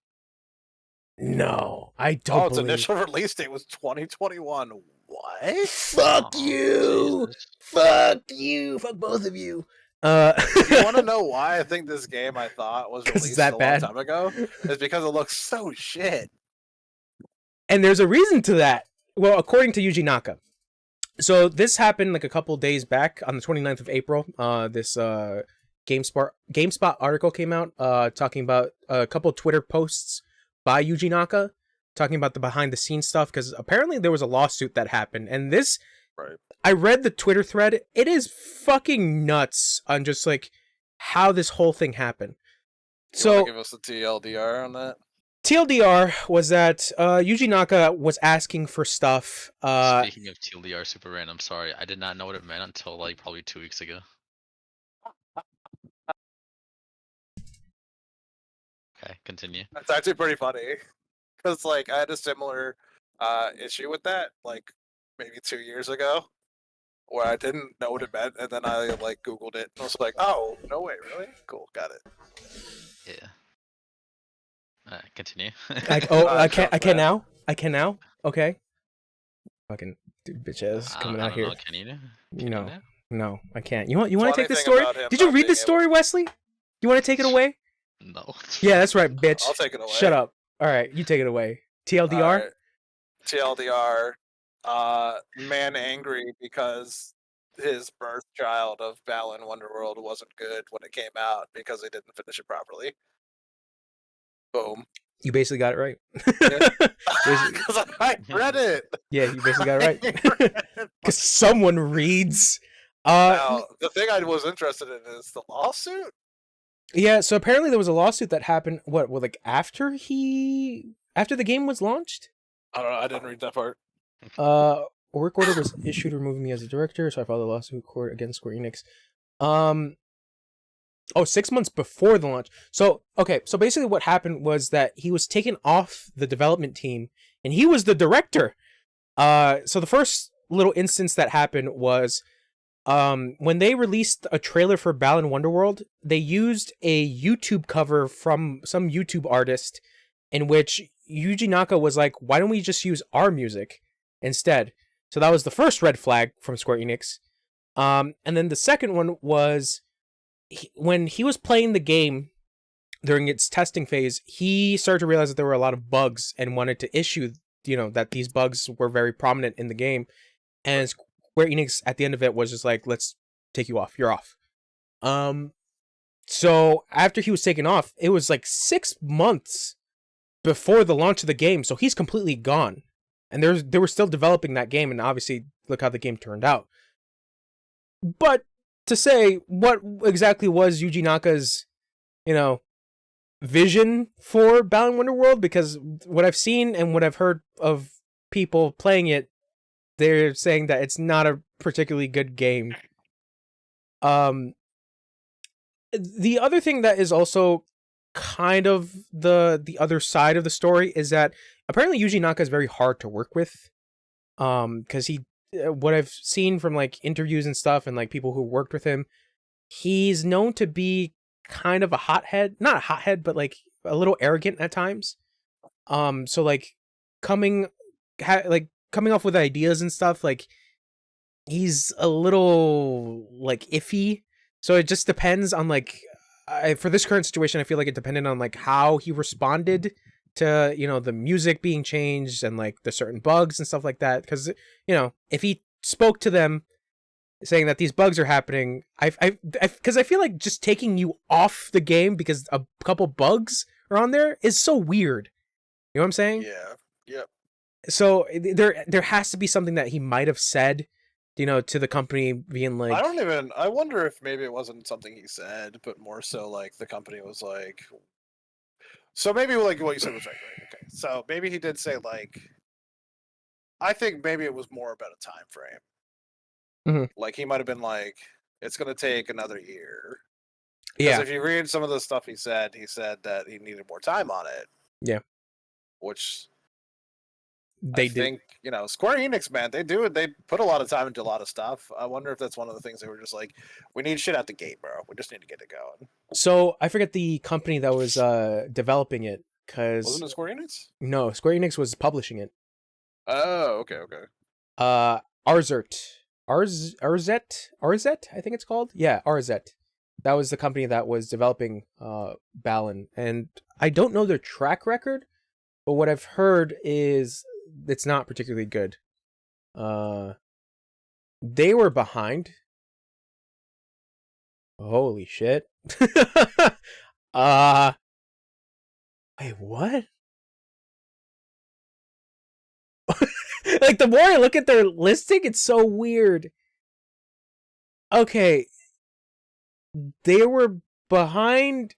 No, I don't its believe. initial release date was 2021. What? Fuck you! Jesus. Fuck you! Fuck both of you! You want to know why I think this game I thought was 'Cause released it's that a bad? long time ago? It's because it looks so shit. And there's a reason to that. Well, according to Yuji Naka. So this happened like a couple days back on the 29th of April. This GameSpot article came out talking about a couple Twitter posts by Yuji Naka talking about the behind the scenes stuff, because apparently there was a lawsuit that happened, and this I read the Twitter thread. It is fucking nuts on just like how this whole thing happened. So give us the TLDR on that. TLDR was that Yuji Naka was asking for stuff. Speaking of TLDR, super random. Sorry, I did not know what it meant until like probably 2 weeks ago. Okay, continue. That's actually pretty funny, because like I had a similar issue with that, like maybe 2 years ago, where I didn't know what it meant, and then I like Googled it and I was like, oh no way, really? Cool, got it. Yeah. Continue. I can Jumpman. now. I can now. Okay. Fucking dude, bitch ass coming I out don't here. know. Can you? Can No, you now? no, I can't. You want to Funny take this thing story? about him Did you not read being this story, Wesley? You want to take it away? No. Yeah, that's right, bitch. I'll take it away. Shut up. All right, you take it away. TLDR. Alright. TLDR, man angry because his birth child of Balan Wonderworld wasn't good when it came out because they didn't finish it properly. Boom. You basically got it right. Because I read it. Yeah, you basically got it right. Because Because someone reads. now, the thing I was interested in is the lawsuit. Yeah. So apparently there was a lawsuit that happened. What? Well, like after the game was launched. I don't know. I didn't read that part. A work order was issued removing me as a director, so I filed a lawsuit court against Square Enix. 6 months before the launch. So basically what happened was that he was taken off the development team, and he was the director. So the first little instance that happened was when they released a trailer for Balan Wonderworld, they used a YouTube cover from some YouTube artist in which Yuji Naka was like, why don't we just use our music instead? So that was the first red flag from Square Enix. And then the second one was when he was playing the game during its testing phase, he started to realize that there were a lot of bugs and wanted to issue, that these bugs were very prominent in the game. And Square Enix at the end of it was just like, let's take you off. You're off. So after he was taken off, it was like 6 months before the launch of the game. So he's completely gone. And they were still developing that game. And obviously, look how the game turned out. But to say what exactly was Yuji Naka's, vision for Balan Wonderworld, because what I've seen and what I've heard of people playing it, they're saying that it's not a particularly good game. The other thing that is also kind of the other side of the story is that apparently Yuji Naka is very hard to work with. Because what I've seen from like interviews and stuff and like people who worked with him, he's known to be kind of a hothead, not a hothead, but like a little arrogant at times. So like coming off with ideas and stuff, like he's a little like iffy. So it just depends on like, for this current situation, I feel like it depended on like how he responded to the music being changed and like the certain bugs and stuff like that. Because if he spoke to them saying that these bugs are happening, because I feel like just taking you off the game because a couple bugs are on there is so weird. You know what I'm saying? Yeah. Yep. So there has to be something that he might have said, to the company, being like, I wonder if maybe it wasn't something he said, but more so like the company was like, so maybe like what you said was right. Okay. So maybe he did say like, I think maybe it was more about a time frame. Mhm. Like he might have been like, it's going to take another year. yeah, Because if you read some of the stuff he said that he needed more time on it. Yeah. Which they I think, Square Enix, man, they put a lot of time into a lot of stuff. I wonder if that's one of the things they were just like, we need shit out the gate, bro. We just need to get it going. So I forget the company that was developing it, because Wasn't it Square Enix? no, Square Enix was publishing it. Oh, okay. Arzert, I think it's called. Yeah, Arzet. That was the company that was developing Balan, and I don't know their track record, but what I've heard is it's not particularly good. They were behind. Holy shit. Wait, what? Like, the more I look at their listing, it's so weird. Okay. They were behind.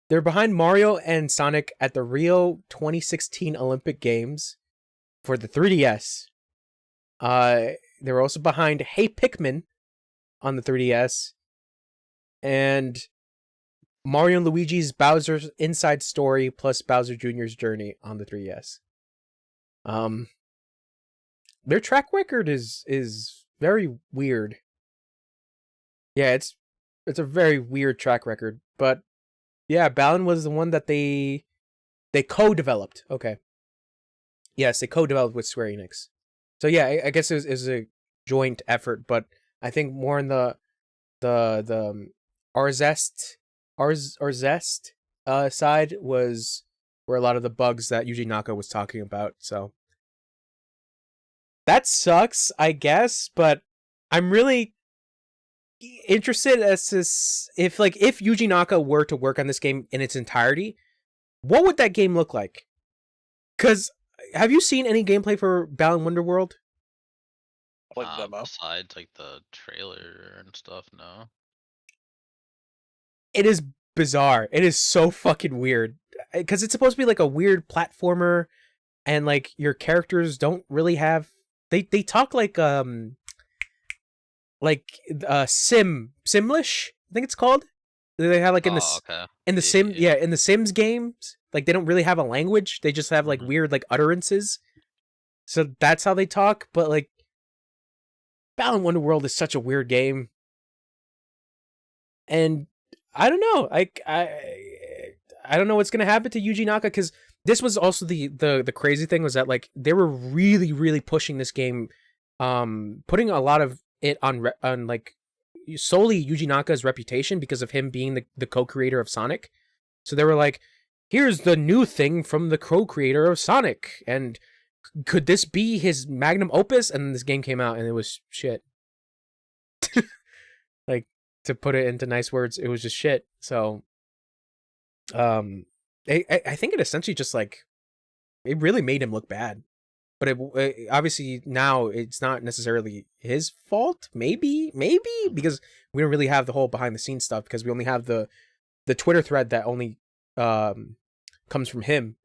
They're behind Mario and Sonic at the Rio 2016 Olympic Games for the 3DS. They were also behind Hey Pikmin on the 3DS. And Mario and Luigi's Bowser's Inside Story plus Bowser Jr.'s Journey on the 3DS. Their track record is very weird. Yeah, it's a very weird track record, but yeah, Balan was the one that they co-developed. Okay. Yes, they co-developed with Square Enix. So yeah, I guess it was a joint effort, but I think more in the Arzest side was where a lot of the bugs that Yuji Naka was talking about. So that sucks, I guess, but I'm really interested as to if Yuji Naka were to work on this game in its entirety, what would that game look like? Because have you seen any gameplay for Balan Wonderworld? Like demo. Besides like the trailer and stuff, no. It is bizarre. It is so fucking weird because it's supposed to be like a weird platformer, and like your characters don't really have they talk like Simlish, I think it's called. They have like in the Okay. in the Sim in the Sims games, like they don't really have a language. They just have like weird like utterances. So that's how they talk. But like Balan Wonderworld is such a weird game, and I don't know. I don't know what's gonna happen to Yuji Naka, because this was also the crazy thing was that like they were really pushing this game, putting a lot of it on like solely Yuji Naka's reputation because of him being the co-creator of Sonic. So they were like, here's the new thing from the co-creator of Sonic, and could this be his magnum opus? And this game came out and it was shit. Like, to put it into nice words, it was just shit. So I think it essentially just like it really made him look bad. But it obviously now it's not necessarily his fault. Maybe because we don't really have the whole behind the scenes stuff, because we only have the Twitter thread that only comes from him.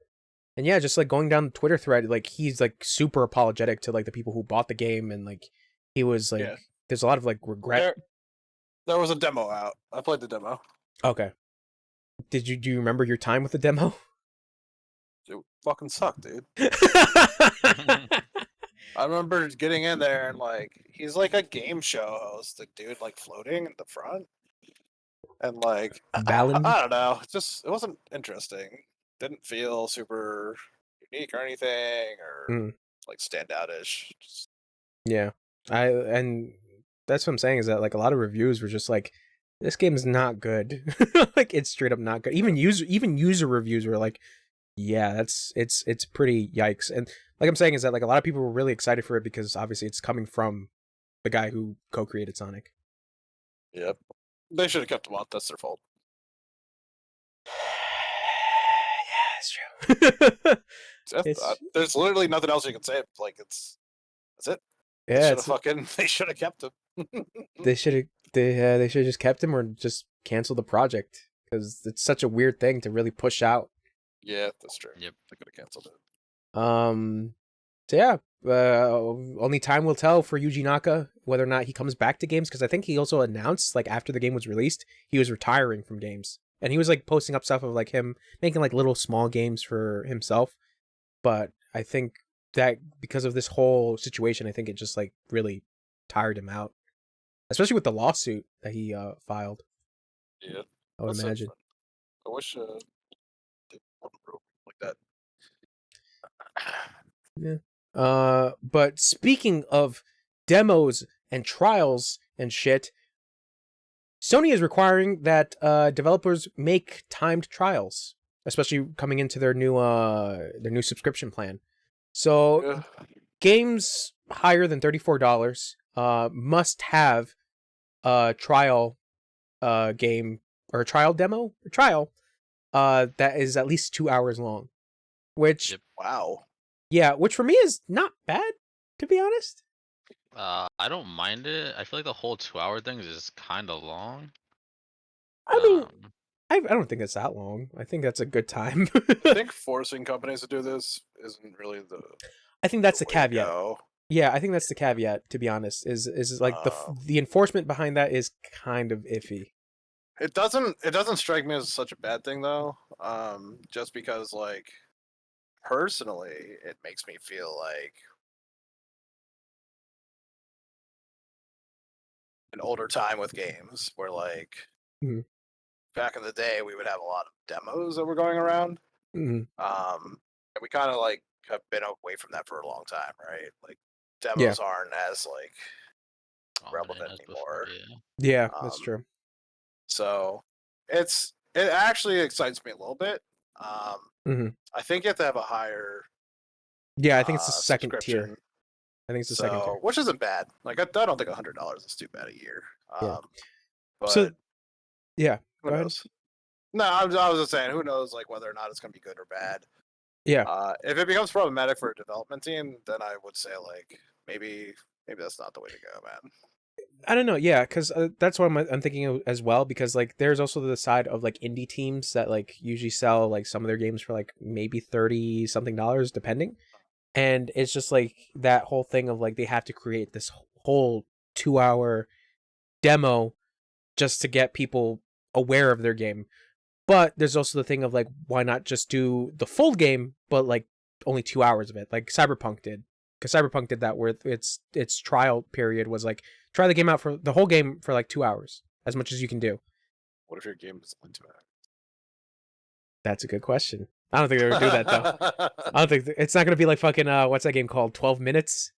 And yeah, just like going down the Twitter thread, like he's like super apologetic to like the people who bought the game, and like he was like, there's a lot of like regret. There was a demo out. I played the demo. Okay. Do you remember your time with the demo? It fucking sucked, dude. I remember getting in there and like he's like a game show host, the dude like floating in the front, and like Balan? I don't know, it wasn't interesting. Didn't feel super unique or anything, or like standoutish. Yeah, and that's what I'm saying is that like a lot of reviews were just like, this game is not good. Like it's straight up not good. Even user reviews were like, yeah, it's pretty yikes. And like I'm saying is that like a lot of people were really excited for it because obviously it's coming from the guy who co-created Sonic. Yep, they should have kept him on. That's their fault. Yeah, it's true. There's literally nothing else you can say. Like that's it. Yeah, they should have kept him. they should have just kept him or just cancel the project, because it's such a weird thing to really push out. Yeah, that's true. Yep, they could have canceled it. So yeah, only time will tell for Yuji Naka whether or not he comes back to games, because I think he also announced like after the game was released he was retiring from games, and he was like posting up stuff of like him making like little small games for himself. But I think that because of this whole situation, I think it just like really tired him out, especially with the lawsuit that he filed. Yeah, I would imagine. I wish they wouldn't like that. Yeah. But speaking of demos and trials and shit, Sony is requiring that developers make timed trials, especially coming into their new subscription plan. So games higher than $34 must have a trial game or a trial demo or trial that is at least 2 hours long. Which wow. Yeah, which for me is not bad, to be honest. I don't mind it. I feel like the whole 2-hour thing is just kind of long. I mean, I don't think it's that long. I think that's a good time. I think forcing companies to do this isn't really the. I think that's the caveat. Yeah, I think that's the caveat. To be honest, is like the enforcement behind that is kind of iffy. It doesn't strike me as such a bad thing though. Just because like personally, it makes me feel like an older time with games where like Mhm. back in the day we would have a lot of demos that were going around. Mhm. And we kind of like have been away from that for a long time, right? Like Yeah, demos aren't as like Prominent relevant as before, anymore. yeah. yeah, that's Um, true. so it actually excites me a little bit. Um, Hmm. I think you have to have a higher Yeah, I think it's the second tier. subscription, I think it's the second so tier. which isn't bad. Like I don't think $100 is too bad a year. Yeah. So But yeah, who go ahead. knows? No, I was just saying, who knows like whether or not it's gonna be good or bad. Yeah, If it becomes problematic for a development team, then I would say like maybe that's not the way to go, man. I don't know. Yeah, because that's what I'm thinking of as well. Because like, there's also the side of like indie teams that like usually sell like some of their games for like maybe 30 something dollars, depending. And it's just like that whole thing of like they have to create this whole 2 hour demo just to get people aware of their game. But there's also the thing of like, why not just do the full game, but like only 2 hours of it, like Cyberpunk did, because Cyberpunk did that where its trial period was like try the game out for the whole game for like 2 hours, as much as you can do. What if your game is only That's a good question. I don't think they would do that though. 2 hours? I don't think it's not gonna be like fucking what's that game called? 12 minutes,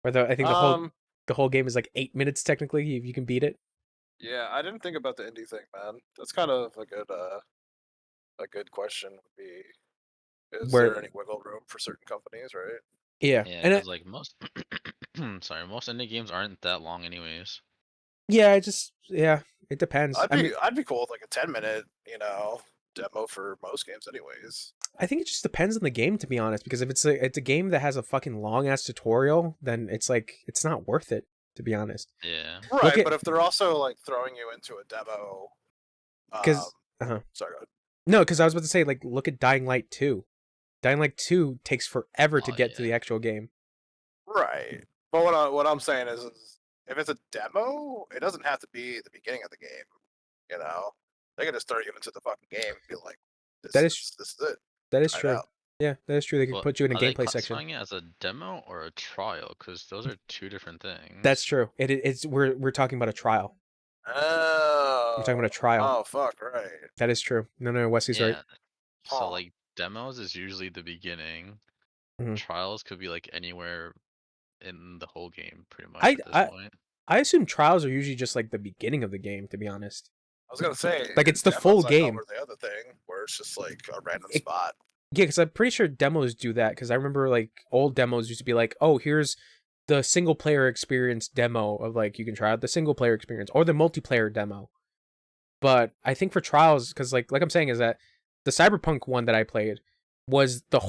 where I think um, the whole game is like 8 minutes technically if you can beat it. yeah, I didn't think about the indie thing, man. That's kind of a good question. Would be, is Where there any wiggle room for certain companies, right? yeah, Yeah, and because like most, sorry, most indie games aren't that long anyways. yeah, it depends. I mean, I'd be cool with like a 10 minute, demo for most games, anyways. I think it just depends on the game, to be honest. Because if it's a game that has a fucking long ass tutorial, then it's like it's not worth it, to be honest. Yeah. Look Right, at but if they're also like throwing you into a demo, because sorry, go ahead. no, because I was about to say like look at Dying Light 2. Dying Light 2 takes forever to Oh get to yeah. the actual game. Right, but what I'm saying is if it's a demo, it doesn't have to be the beginning of the game. You know, they can just throw you into the fucking game and be like, That is this is it. that is Try it true. out. Yeah, that is true. They could Well, put you in a are they gameplay section. classifying it as a demo or a trial? Because those are two different That's things. true. It's we're talking about a trial. We're talking about a Oh, trial. oh, fuck, right. That is true. No, Wesley's right. Yeah. So Huh. like demos is usually the beginning. Mhm. Trials could be like anywhere in the whole game, pretty much I at this I point. I assume trials are usually just like the beginning of the game, to be honest. I was gonna say, Like it's the full demos game. uncover the other thing where it's just like a random It, spot. yeah, because I'm pretty sure demos do that. Because I remember like old demos used to be like, oh, here's the single player experience demo of like you can try out the single player experience or the multiplayer demo. But I think for trials, because like I'm saying, is that the Cyberpunk one that I played was the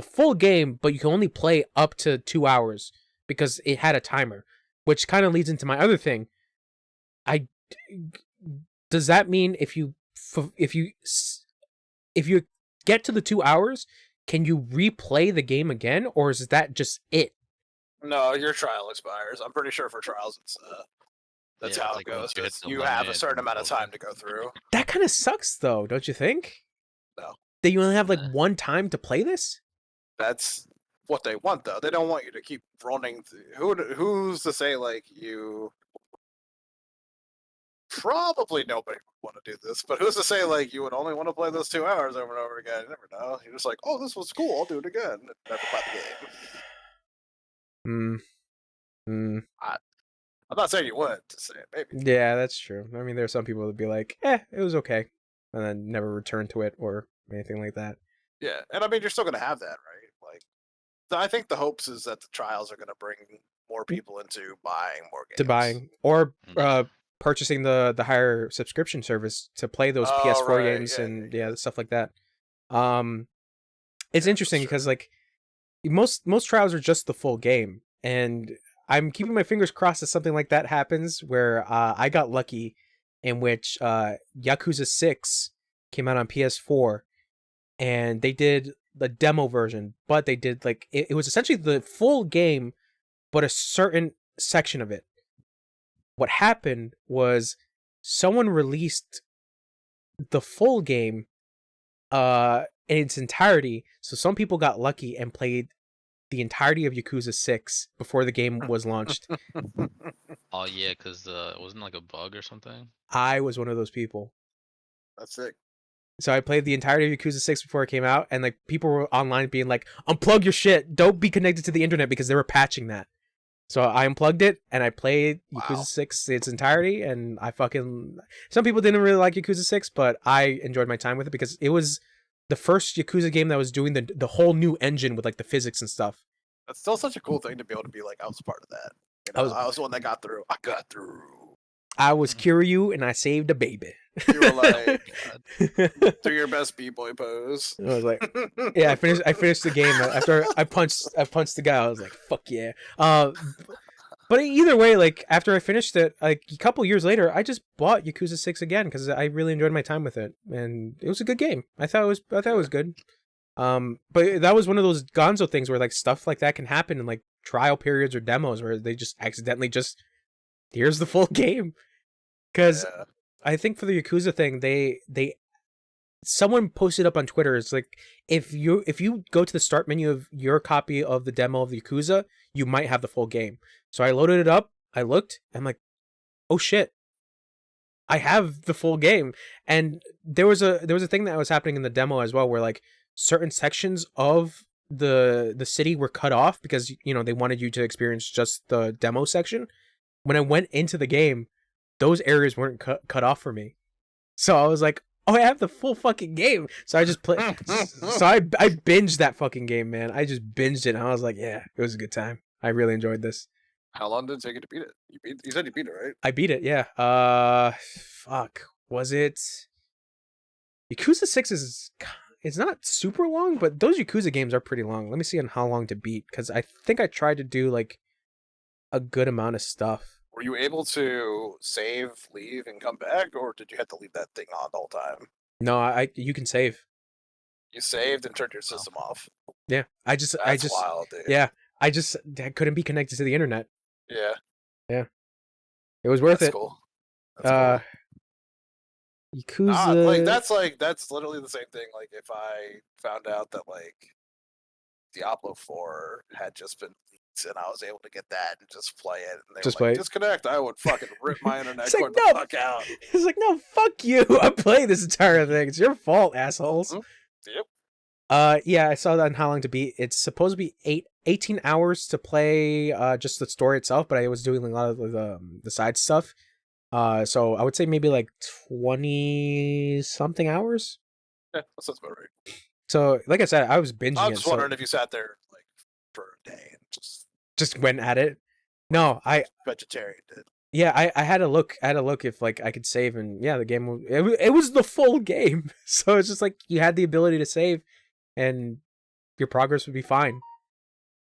full game, but you can only play up to 2 hours because it had a timer, which kind of leads into my other thing. I does that mean if you get to the 2 hours, can you replay the game again, or is that just it? No, your trial expires. I'm pretty sure for trials, that's Yeah, how it's it like once goes. you hit It's the you have a limit, certain then it's amount of over. time to go through. That kind of sucks, though, don't you think? No, That you only have like Nah. one time to play this. that's what they want, though. They don't want you to keep running. Who's to say like you? Probably nobody would want to do this, but who's to say like you would only want to play this 2 hours over and over again? You never know. You're just like, oh, this was cool. I'll do it again. And never buy the game. Hmm. Hmm. I'm not saying you would. Just saying maybe. Yeah, that's true. I mean, there are some people that be like, it was okay, and then never return to it or anything like that. Yeah, and I mean, you're still gonna have that, right? Like, I think the hopes is that the trials are gonna bring more people into buying more games. To buying or Yeah. purchasing the higher subscription service to play those Oh, PS4 right. games Yeah, and yeah. stuff like that. It's Yeah, interesting that's because true. like most trials are just the full game, and I'm keeping my fingers crossed that something like that happens where I got lucky in which Yakuza 6 came out on PS4 and they did the demo version, but they did like it was essentially the full game but a certain section of it. What happened was someone released the full game in its entirety. So some people got lucky and played the entirety of Yakuza 6 before the game was launched. Oh yeah, because it wasn't like a bug or something. I was one of those people. That's sick. So I played the entirety of Yakuza 6 before it came out, and like people were online being like, unplug your shit, don't be connected to the internet, because they were patching that. So I unplugged it and I played Yakuza 6 its entirety, and I fucking... Some people didn't really like Yakuza 6, but I enjoyed my time with it because it was the first Yakuza game that was doing the whole new engine with like the physics and stuff. That's still such a cool thing to be able to be like, I was part of that. You know, I was the one that got through. I got through. I was Kiryu and I saved a baby. You were like, do your best b-boy pose. I was like, yeah, I finished the game after I punched the guy. I was like, fuck yeah. But either way, like after I finished it, like a couple years later, I just bought Yakuza 6 again because I really enjoyed my time with it, and it was a good game. I thought it was good. But that was one of those Gonzo things where like stuff like that can happen in like trial periods or demos where they just accidentally just here's the full game. Because I think for the Yakuza thing, someone posted up on Twitter. It's like if you go to the start menu of your copy of the demo of the Yakuza, you might have the full game. So I loaded it up. I looked. I'm like, oh shit, I have the full game. And there was a thing that was happening in the demo as well, where like certain sections of the city were cut off because they wanted you to experience just the demo section. When I went into the game, those areas weren't cut off for me. So I was like, oh, I have the full fucking game. So I just played. So I binged that fucking game, man. I just binged it, and I was like, yeah, it was a good time. I really enjoyed this. How long did it take you to beat it? You said you beat it, right? I beat it, yeah. Fuck. Was it? Yakuza 6 it's not super long, but those Yakuza games are pretty long. Let me see on how long to beat, because I think I tried to do like a good amount of stuff. Were you able to save, leave, and come back, or did you have to leave that thing on the whole time? No, you can save. You saved and turned your system off. Yeah, I just wild, dude. Yeah, I couldn't be connected to the internet. Yeah, it was worth That's it. Cool. That's cool. Yakuza. That's literally the same thing. Like if I found out that like Diablo 4 had just been leaked and I was able to get that and just play it, and they were like, disconnect, I would fucking rip my internet cord the fuck out. It's like, no, fuck you. I'm playing this entire thing. It's your fault, assholes. Mm-hmm. Yep. Yeah, I saw that on How Long to Beat. It's supposed to be 18 hours to play just the story itself, but I was doing a lot of the side stuff. So I would say maybe like 20 something hours. Yeah, that sounds about right. So like I said, I was binging it. I was just wondering if you sat there like for a day and just went at it. No, I vegetarian did. Yeah, I had a look. I had a look if like I could save, and yeah, the game it was the full game. So it's just like you had the ability to save, and your progress would be fine.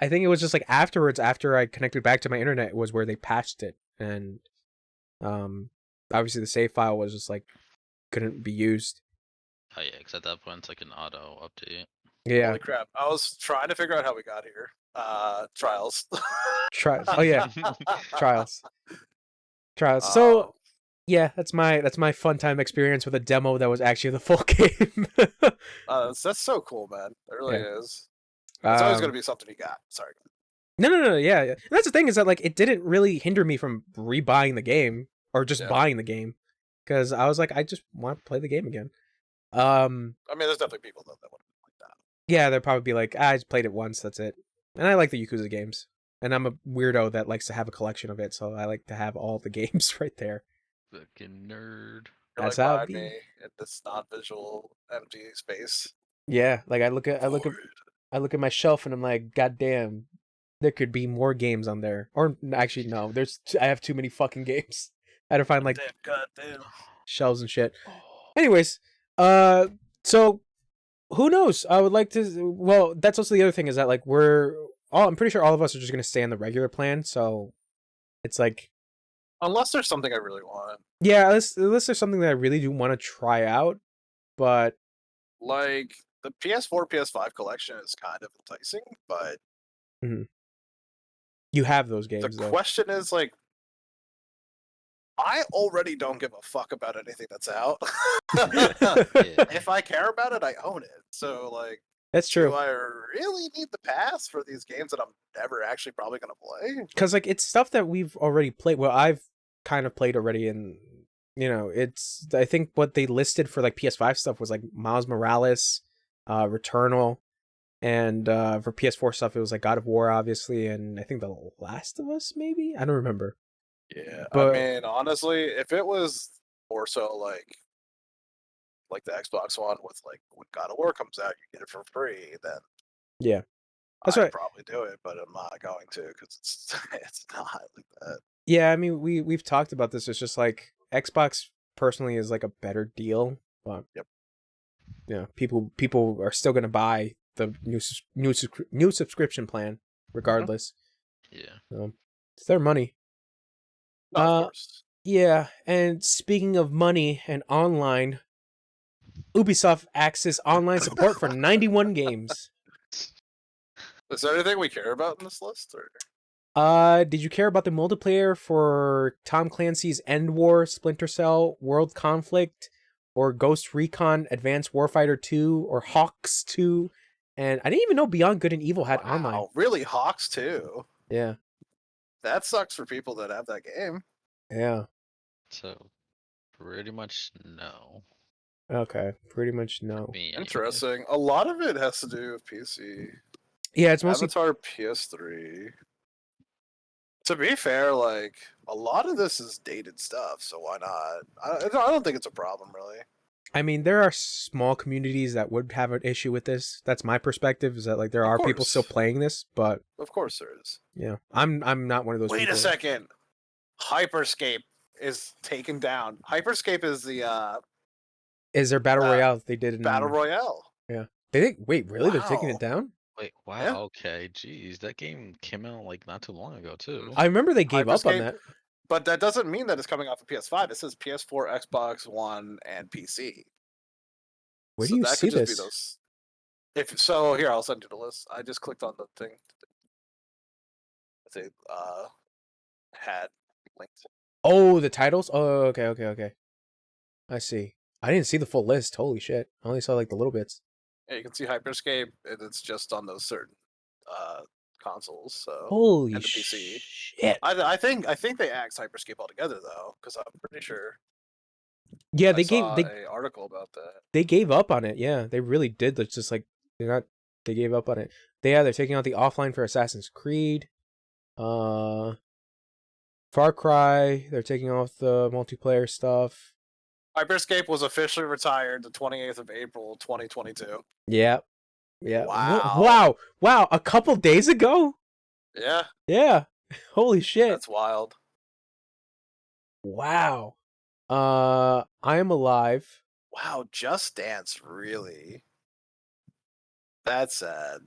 I think it was just like afterwards, after I connected back to my internet, was where they patched it, and obviously the save file was just like couldn't be used. Oh yeah, because at that point it's like an auto update. Yeah. Holy crap! I was trying to figure out how we got here. Trials. Trials. Oh yeah, trials. So yeah, that's my fun time experience with a demo that was actually the full game. That's so cool, man. It really is. It's always gonna be something you got. Sorry. No, yeah. And that's the thing, is that like it didn't really hinder me from rebuying the game or just buying the game, because I was like, I just want to play the game again. I mean, there's definitely people that would like that. Yeah, they'd probably be like, I just played it once, that's it. And I like the Yakuza games, and I'm a weirdo that likes to have a collection of it, so I like to have all the games right there. Fucking nerd. That's like, how me in this non-visual empty space. Yeah, like I look at my shelf and I'm like, God damn, there could be more games on there. Or actually, no, I have too many fucking games. I had to find like goddamn shelves and shit. Anyways, so who knows? I would like to. Well, that's also the other thing, is that like I'm pretty sure all of us are just gonna stay on the regular plan. So it's like, unless there's something I really want. Yeah, unless there's something that I really do want to try out, but like the PS4, PS5 collection is kind of enticing, but you have those games. The question is like, I already don't give a fuck about anything that's out. Yeah. If I care about it, I own it. So like, That's do true. I really need the pass for these games that I'm never actually probably gonna play? Because like it's stuff that we've already played. Well, I've kind of played already, and it's. I think what they listed for like PS5 stuff was like Miles Morales, Returnal, and for PS4 stuff it was like God of War, obviously, and I think The Last of Us, maybe. I don't remember. Yeah, I But mean, honestly, if it was more so like the Xbox One with like when God of War comes out, you get it for free, then yeah, that's I'd right. probably do it. But I'm not going to because it's it's not like that. Yeah, I mean we've talked about this. It's just like Xbox personally is like a better deal, but Yep. People are still gonna buy the new subscription plan regardless. Yeah. It's their money. No, of course. Yeah, and speaking of money and online, Ubisoft access online support for 91 games. Is there anything we care about in this list? Or Did you care about the multiplayer for Tom Clancy's End War, Splinter Cell, World Conflict, or Ghost Recon Advanced Warfighter 2, or Hawks 2? And I didn't even know Beyond Good and Evil had online. wow, really, Hawks too? Yeah. That sucks for people that have that game. Yeah. So pretty much no. Okay. Pretty much no. Me, anyways. Interesting. A lot of it has to do with PC. Yeah, it's mostly Avatar PS3. To be fair, like a lot of this is dated stuff, so why not? I don't think it's a problem really. I mean, there are small communities that would have an issue with this. That's my perspective, is that like there Of are people course. still playing this, but Of course there is. yeah, I'm not one of those Wait people. a second. Hyperscape is taken down. Hyperscape is the Is there battle royale they did in Battle Royale. Yeah. They think wait, really? They're taking Wow. it down? Wait, wow, Yeah. okay, jeez, that game came out like not too long ago too. I remember they gave up on Hyperscape- that. But that doesn't mean that it's coming off of PS5. It says PS4, Xbox One, and PC. Where So do you that see could just this? be those. If so, here I'll send you the list. I just clicked on the thing. That they had linked. Oh, the titles? Oh, okay. I see. I didn't see the full list. Holy shit. I only saw like the little bits. Yeah, you can see Hyperscape, and it's just on those certain consoles. So Holy and the PC. shit. I think they axed Hyperscape altogether though, because I'm pretty sure Yeah, I saw an article about that. they gave up on it. Yeah, they really did. It's just like they gave up on it. They're taking out the offline for Assassin's Creed. Far Cry, they're taking off the multiplayer stuff. Hyperscape was officially retired the 28th of April, 2022. Yeah. Yeah. Wow. Wow, a couple days ago? Yeah, Yeah. Holy shit. that's wild. Wow. I Am Alive. Wow, Just Dance, really? That's sad.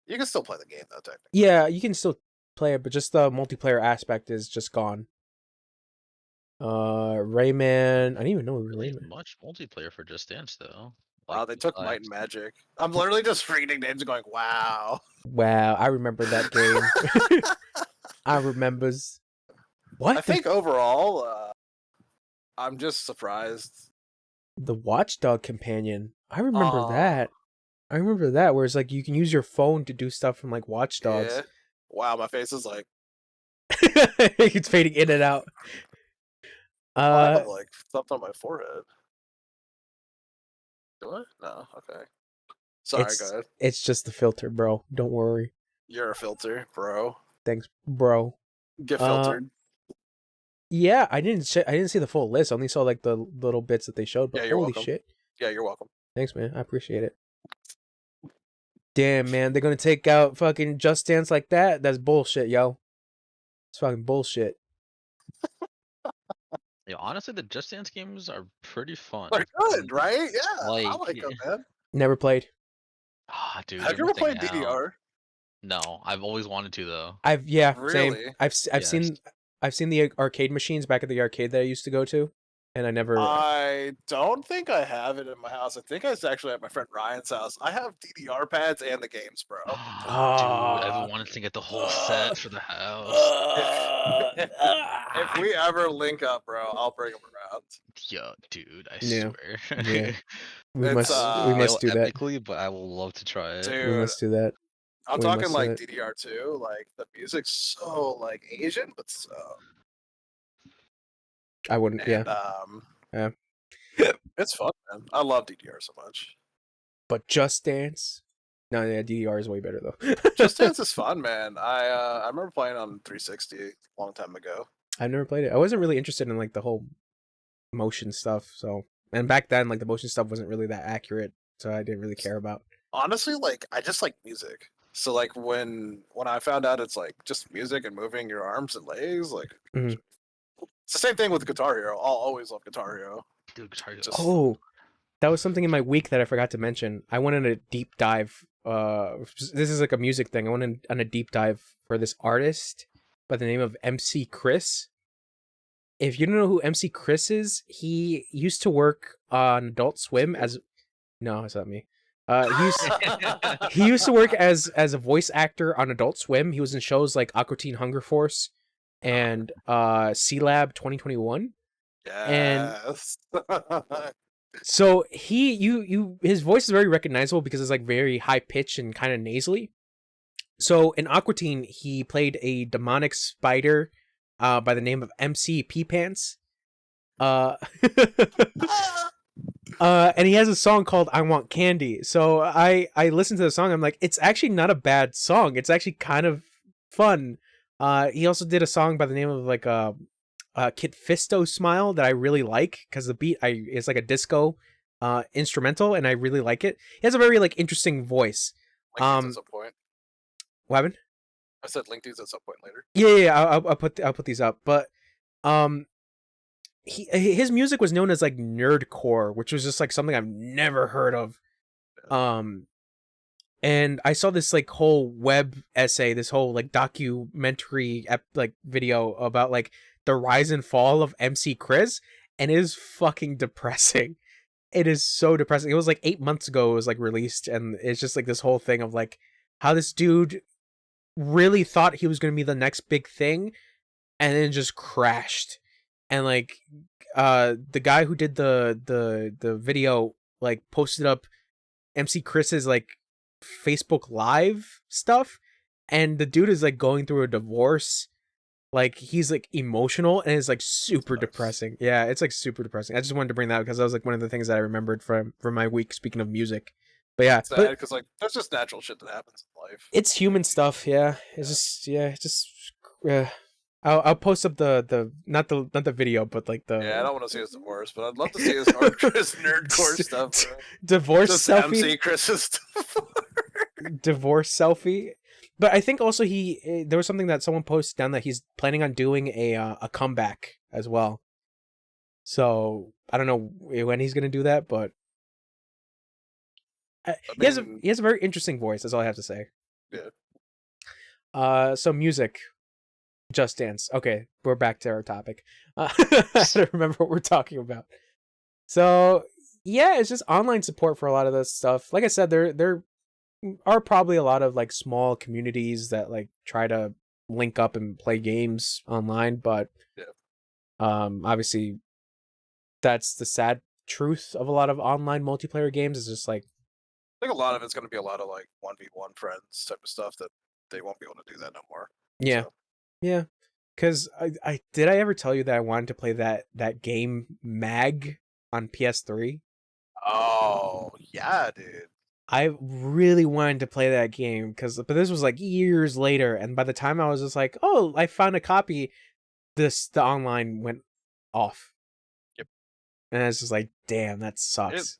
You can still play the game though, technically. Yeah, you can still play it, but just the multiplayer aspect is just gone. Rayman. I didn't even know it was Really Rayman. much multiplayer for Just Dance though. Wow, Like, they took Might and Magic. I'm literally just reading names and going, wow. Wow, I remember that game. I remembers. What? I think overall, I'm just surprised. The Watchdog companion. I remember that. I remember that, where it's like you can use your phone to do stuff from like Watch Dogs. Yeah. Wow, my face is like, It's fading in and out. I have like stuff on my forehead. Do I? No, okay. Sorry, go ahead. It's just the filter, bro. Don't worry. You're a filter, bro. Thanks, bro. Get filtered. Yeah, I didn't see the full list. I only saw like the little bits that they showed. But Yeah, you're holy welcome. shit! Yeah, you're welcome. Thanks, man. I appreciate it. Damn, man, they're gonna take out fucking Just Dance like that? That's bullshit, yo. It's fucking bullshit. Yeah, honestly, the Just Dance games are pretty fun. They're good, right? Yeah, I Like, like them, man. Never played. Ah, dude. Have you you're ever played missing out. DDR? No, I've always wanted to though. Same. Really? I've seen the arcade machines back at the arcade that I used to go to, and I never. I don't think I have it in my house. I think it's actually at my friend Ryan's house. I have DDR pads and the games, bro. Dude, I've been wanting to get the whole set for the house. If we ever link up, bro, I'll bring him around. Yo, dude, I Yeah. swear. Yeah. We It's, must. We Fail must do that. epically, but I will love to try it. We dude, must do that. I'm We talking must do like it. DDR2. Like the music's so like Asian, but so. I wouldn't. And Yeah. it's fun, man. I love DDR so much. But Just Dance. No, yeah, DDR is way better though. Just Dance is fun, man. I remember playing on 360 a long time ago. I've never played it. I wasn't really interested in like the whole motion stuff. So, and back then, like the motion stuff wasn't really that accurate, so I didn't really care about. Honestly, like I just like music. So like when I found out it's like just music and moving your arms and legs, like Mhm. it's the same thing with Guitar Hero. I'll always love Guitar Hero. Dude, Guitar Hero. Just- Oh, that was something in my week that I forgot to mention. I went on a deep dive. This is like a music thing. I went on a deep dive for this artist by the name of MC Chris. If you don't know who MC Chris is, he used to work on Adult Swim as. No, it's not me. He used to work as a voice actor on Adult Swim. He was in shows like Aqua Teen Hunger Force and C Lab 2021. yes. So his voice is very recognizable because it's like very high pitched and kind of nasally. So in Aqua Teen, he played a demonic spider by the name of MC P Pants. And he has a song called I Want Candy. So I listened to the song, I'm like, it's actually not a bad song. It's actually kind of fun. He also did a song by the name of like Kit Fisto Smile that I really like because the beat is like a disco instrumental and I really like it. He has a very like interesting voice. Link these at some point. What happened? I said link these at some point later. Yeah, I'll put these up. But his music was known as like nerdcore, which was just like something I've never heard of. And I saw this like whole web essay, this whole like documentary like video about like the rise and fall of MC Chris, and it is fucking depressing. It is so depressing. It was like 8 months ago it was like released, and it's just like this whole thing of like how this dude really thought he was gonna be the next big thing, and then just crashed. And like the guy who did the video like posted up MC Chris's like Facebook Live stuff, and the dude is like going through a divorce. Like he's like emotional and it's like super depressing. Yeah, it's like super depressing. I just wanted to bring that up because that was like one of the things that I remembered from my week. Speaking of music, but yeah, Sad because like that's just natural shit that happens in life. it's human stuff. Yeah, it's just yeah. I'll post up the not the video, but like the Yeah, I don't want to see his divorce, but I'd love to see his nerdcore stuff. Bro. divorce Just selfie. MC Chris's stuff. Divorce selfie. But I think also there was something that someone posted down that he's planning on doing a comeback as well. So I don't know when he's gonna do that, but he has a very interesting voice. That's all I have to say. Yeah. So music, Just Dance. Okay, we're back to our topic. I don't remember what we're talking about. So yeah, it's just online support for a lot of this stuff. Like I said, there are probably a lot of like small communities that like try to link up and play games online, but obviously that's the sad truth of a lot of online multiplayer games. Is just like I think a lot of it's going to be a lot of like 1v1 friends type of stuff that they won't be able to do that no more. yeah, So. yeah. Because I did I ever tell you that I wanted to play that game Mag on PS3? Oh yeah, dude. I really wanted to play that game but this was like years later, and by the time I was just like, oh, I found a copy, the online went off. Yep. And I was just like, damn, that sucks.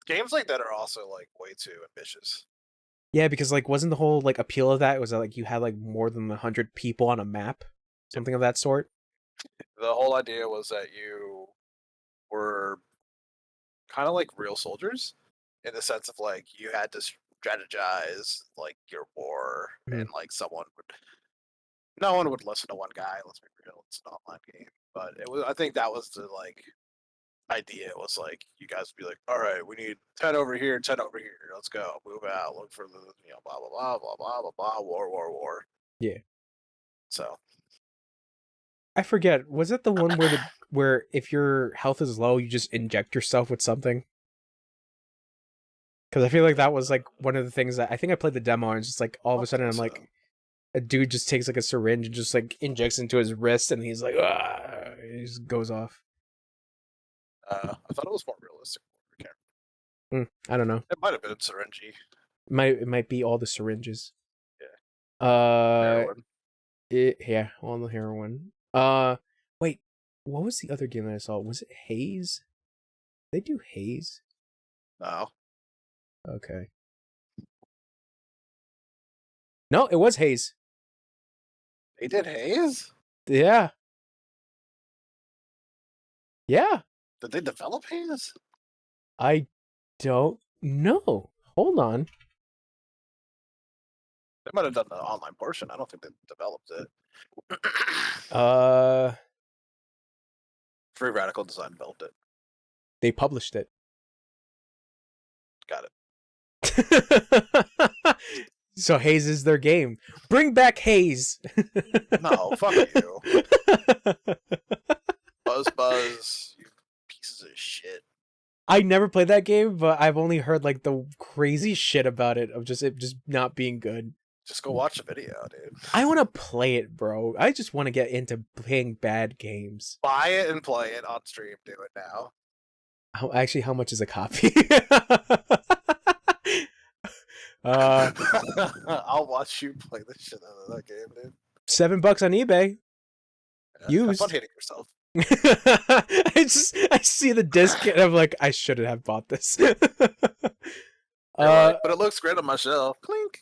Games like that are also like way too ambitious. Yeah, because like wasn't the whole like appeal of that was that like you had like more than 100 people on a map, something of that sort. The whole idea was that you were kind of like real soldiers, in the sense of like you had to strategize like your war, and like no one would listen to one guy. Let's be real, it's an online game, but it was. I think that was the like idea. It was like you guys would be like, all right, we need 10 over here, 10 over here. Let's go, move out, look for the blah blah blah blah blah blah blah, war. Yeah. So I forget. Was it the one where if your health is low, you just inject yourself with something? Because I feel like that was like one of the things that I think I played the demo and it's just like all of a sudden I'm like a dude just takes like a syringe and just like injects into his wrist and he's like he just goes off. I thought it was more realistic. I don't know. It might have been syringy. It might be all the syringes. Yeah. Heroin. Yeah, all the heroin. Wait, what was the other game that I saw? Was it Haze? They do Haze? No. Okay. No, it was Haze. They did Haze? Yeah. Yeah. Did they develop Haze? I don't know. Hold on. They might have done the online portion. I don't think they developed it. Free Radical Design developed it. They published it. Got it. So Haze is their game. Bring back Haze. No, fuck you. Buzz, you pieces of shit. I never played that game, but I've only heard like the crazy shit about it of just it just not being good. Just go watch the video, dude. I want to play it, bro. I just want to get into playing bad games. Buy it and play it on stream. Do it now. How much is a copy? I'll watch you play the shit out of that game, dude. $7 on eBay. Yeah, have Used. fun hating yourself. I see the disc and I'm like, I shouldn't have bought this. But it looks great on my shelf. Clink.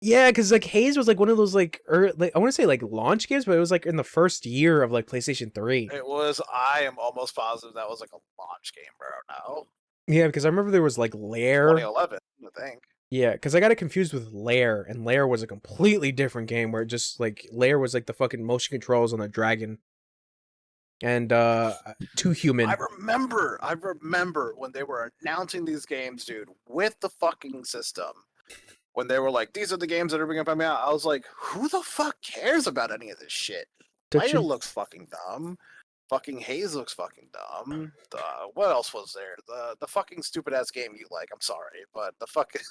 Yeah, because like Haze was like one of those like I want to say like launch games, but it was like in the first year of like PlayStation 3. It was. I am almost positive that was like a launch game, bro. No. Yeah, because I remember there was like Lair. 2011, I think. Yeah, because I got it confused with Lair, and Lair was a completely different game where it just like Lair was like the fucking motion controls on the dragon. And 2 Human. I remember when they were announcing these games, dude, with the fucking system. When they were like, these are the games that are bringing up out, I was like, who the fuck cares about any of this shit? Lair looks fucking dumb. Fucking Haze looks fucking dumb. What else was there? The fucking stupid ass game you like. I'm sorry, but the fucking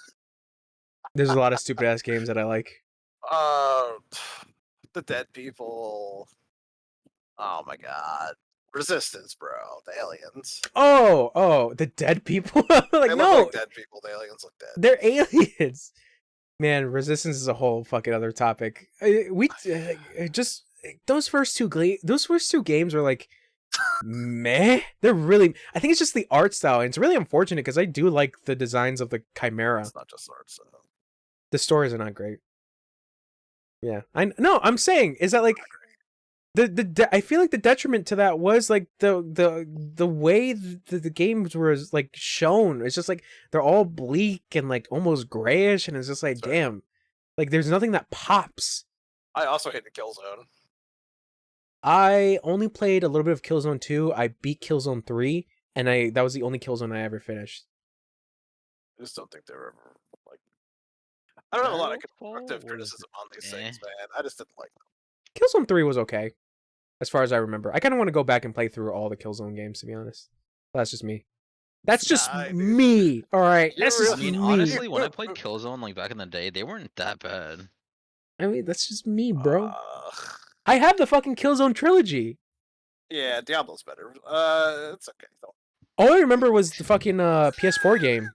There's a lot of stupid ass games that I like. The Dead People. Oh my god. Resistance, bro. The aliens. Oh, the dead people? Like, they no. look like dead people. The aliens look dead. They're aliens. Man, Resistance is a whole fucking other topic. We just those first two games were like meh. They're really. I think it's just the art style, and it's really unfortunate because I do like the designs of the Chimera. It's not just art style. The stories are not great. Yeah, I'm saying is that like I feel like the detriment to that was like the way the games were like shown. It's just like they're all bleak and like almost grayish, and it's just like damn, like there's nothing that pops. I also hated Killzone. I only played a little bit of Killzone 2. I beat Killzone 3, and that was the only Killzone I ever finished. I just don't think they were ever like. I don't have a lot of constructive criticism on these things, man. I just didn't like them. Killzone 3 was okay, as far as I remember. I kind of want to go back and play through all the Killzone games, to be honest. That's just me. That's just me. All right. That's just me. Honestly, when I played Killzone like back in the day, they weren't that bad. I mean, that's just me, bro. I have the fucking Killzone trilogy. Yeah, Diablo's better. It's okay though. All I remember was the fucking PS4 game.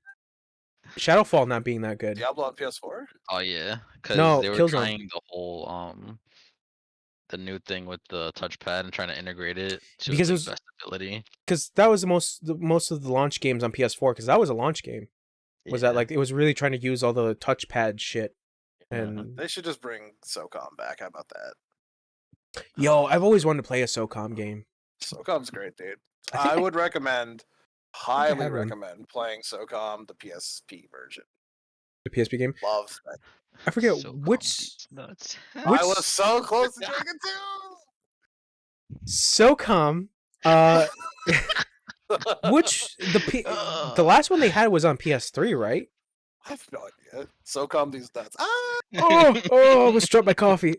Shadowfall not being that good. Diablo on PS4? Oh yeah, because they were trying the whole the new thing with the touchpad and trying to integrate it to because it was best ability. Because that was most of the launch games on PS4. Because that was a launch game. Was that like it was really trying to use all the touchpad shit? And they should just bring SOCOM back. How about that? Yo, I've always wanted to play a SOCOM game. SOCOM's great, dude. I would highly recommend playing SOCOM, the PSP version. The PSP game? Love that. I forget which. I was so close to Dragon 2. SOCOM. Which the last one they had was on PS3, right? I have no idea. SOCOM these nuts. Ah! Oh, I almost dropped my coffee.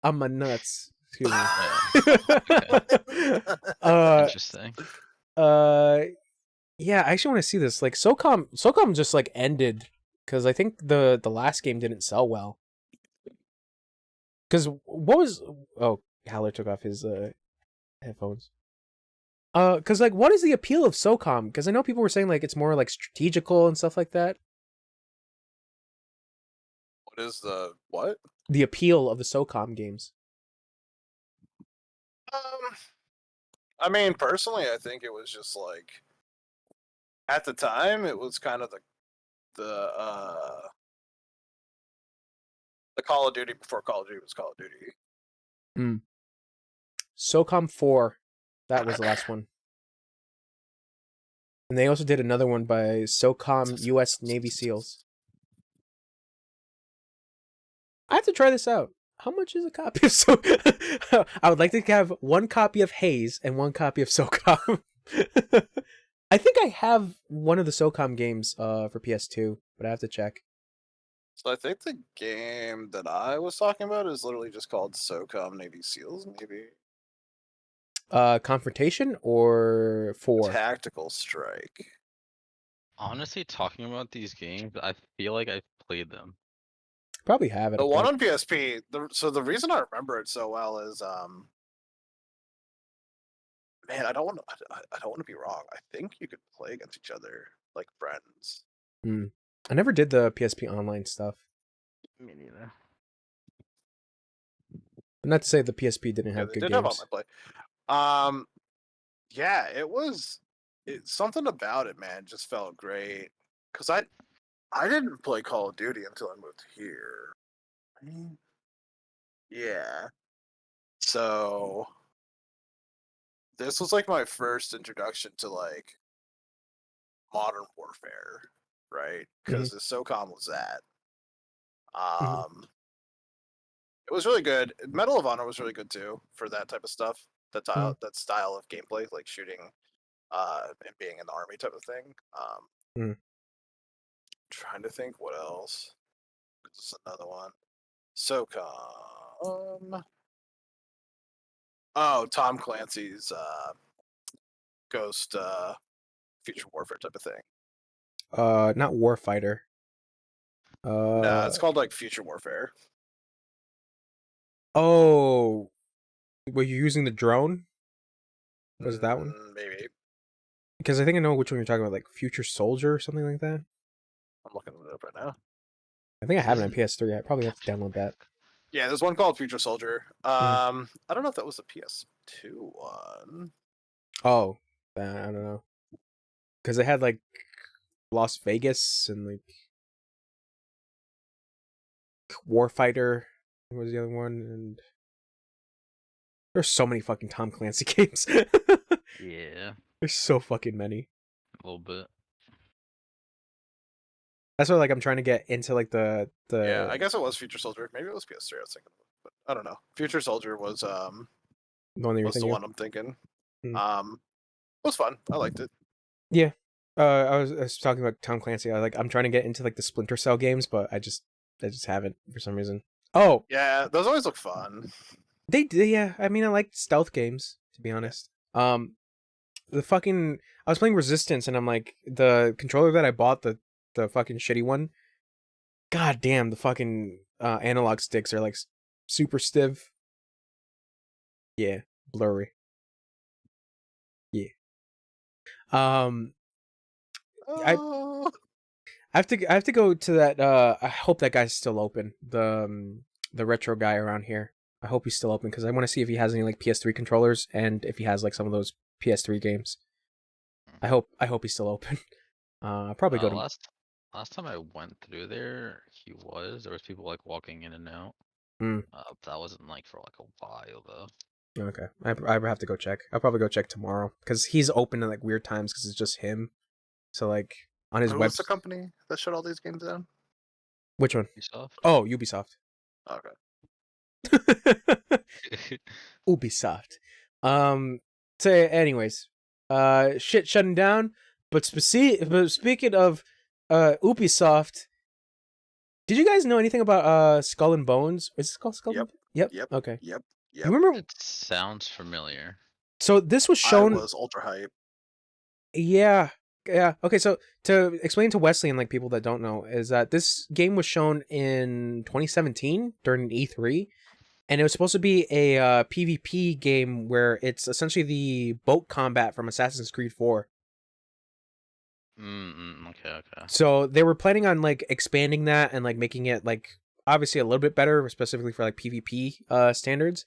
On my nuts. Excuse me. Interesting. Yeah, I actually want to see this. Like SOCOM just like ended because I think the last game didn't sell well. Because what was Haler took off his headphones. Because like what is the appeal of SOCOM? Because I know people were saying like it's more like strategical and stuff like that. What is the what? The appeal of the SOCOM games. I mean, personally, I think it was just like at the time it was kind of the Call of Duty before Call of Duty was Call of Duty. SOCOM 4, that was the last one. And they also did another one by SOCOM U.S. Navy SEALs. I have to try this out. How much is a copy of SOCOM? I would like to have one copy of Haze and one copy of SOCOM. I think I have one of the SOCOM games for PS2, but I have to check. So I think the game that I was talking about is literally just called SOCOM Navy SEALs, maybe. Confrontation or 4? Tactical Strike. Honestly, talking about these games, I feel like I've played them. Probably have it. The one on PSP. So the reason I remember it so well is man, I don't want to be wrong. I think you could play against each other like friends. I never did the PSP online stuff. Me neither. But not to say the PSP didn't have good games. Have online play. Yeah, something about it, man, just felt great. Cause I didn't play Call of Duty until I moved here. Yeah. So this was like my first introduction to like modern warfare, right? Because the SOCOM was that. It was really good. Medal of Honor was really good too for that type of stuff. That style of gameplay, like shooting, and being in the army type of thing. Trying to think what else. This is another one. SOCOM. Oh, Tom Clancy's Ghost Future Warfare type of thing. Not Warfighter. No, it's called like Future Warfare. Oh, were you using the drone? Was it that one? Maybe. Because I think I know which one you're talking about, like Future Soldier or something like that. I'm looking it up right now. I think I have it on PS3. I probably have to download that. Yeah, there's one called Future Soldier. I don't know if that was a PS2 one. Oh, I don't know. Because it had like Las Vegas and like Warfighter was the other one, and there's so many fucking Tom Clancy games. Yeah. There's so fucking many. A little bit. That's why like I'm trying to get into like the Yeah, I guess it was Future Soldier. Maybe it was PS3 I was thinking of, but I don't know. Future Soldier was the one that you're thinking. The one I'm thinking. It was fun. I liked it. Yeah. I was talking about Tom Clancy. I'm trying to get into like the Splinter Cell games, but I just haven't for some reason. Oh. Yeah, those always look fun. They do, yeah. I mean, I like stealth games, to be honest. I was playing Resistance, and I'm like, the controller that I bought, the fucking shitty one, god damn, the fucking analog sticks are like super stiff. Yeah, blurry. Yeah. I have to go to that. I hope that guy's still open. The retro guy around here. I hope he's still open because I want to see if he has any like PS3 controllers and if he has like some of those PS3 games. I hope he's still open. I'll probably go to last time I went through there was people like walking in and out. That wasn't like for like a while though. Okay, I have to go check. I'll probably go check tomorrow because he's open at like weird times because it's just him. So like on his website. What's the company that shut all these games down? Which one? Ubisoft. Oh, Ubisoft. Okay. Ubisoft. So anyways, shit shutting down. But speaking of Ubisoft, did you guys know anything about Skull and Bones? Is it called Skull? Yep. Yep. Yep. Okay. Yep. Yep. You remember? It sounds familiar. So this was I shown. was ultra hype. Yeah. Yeah. Okay, so to explain to Wesley and like people that don't know is that this game was shown in 2017 during E3, and it was supposed to be a PvP game where it's essentially the boat combat from Assassin's Creed 4. Okay. So they were planning on like expanding that and like making it like obviously a little bit better, specifically for like PvP standards.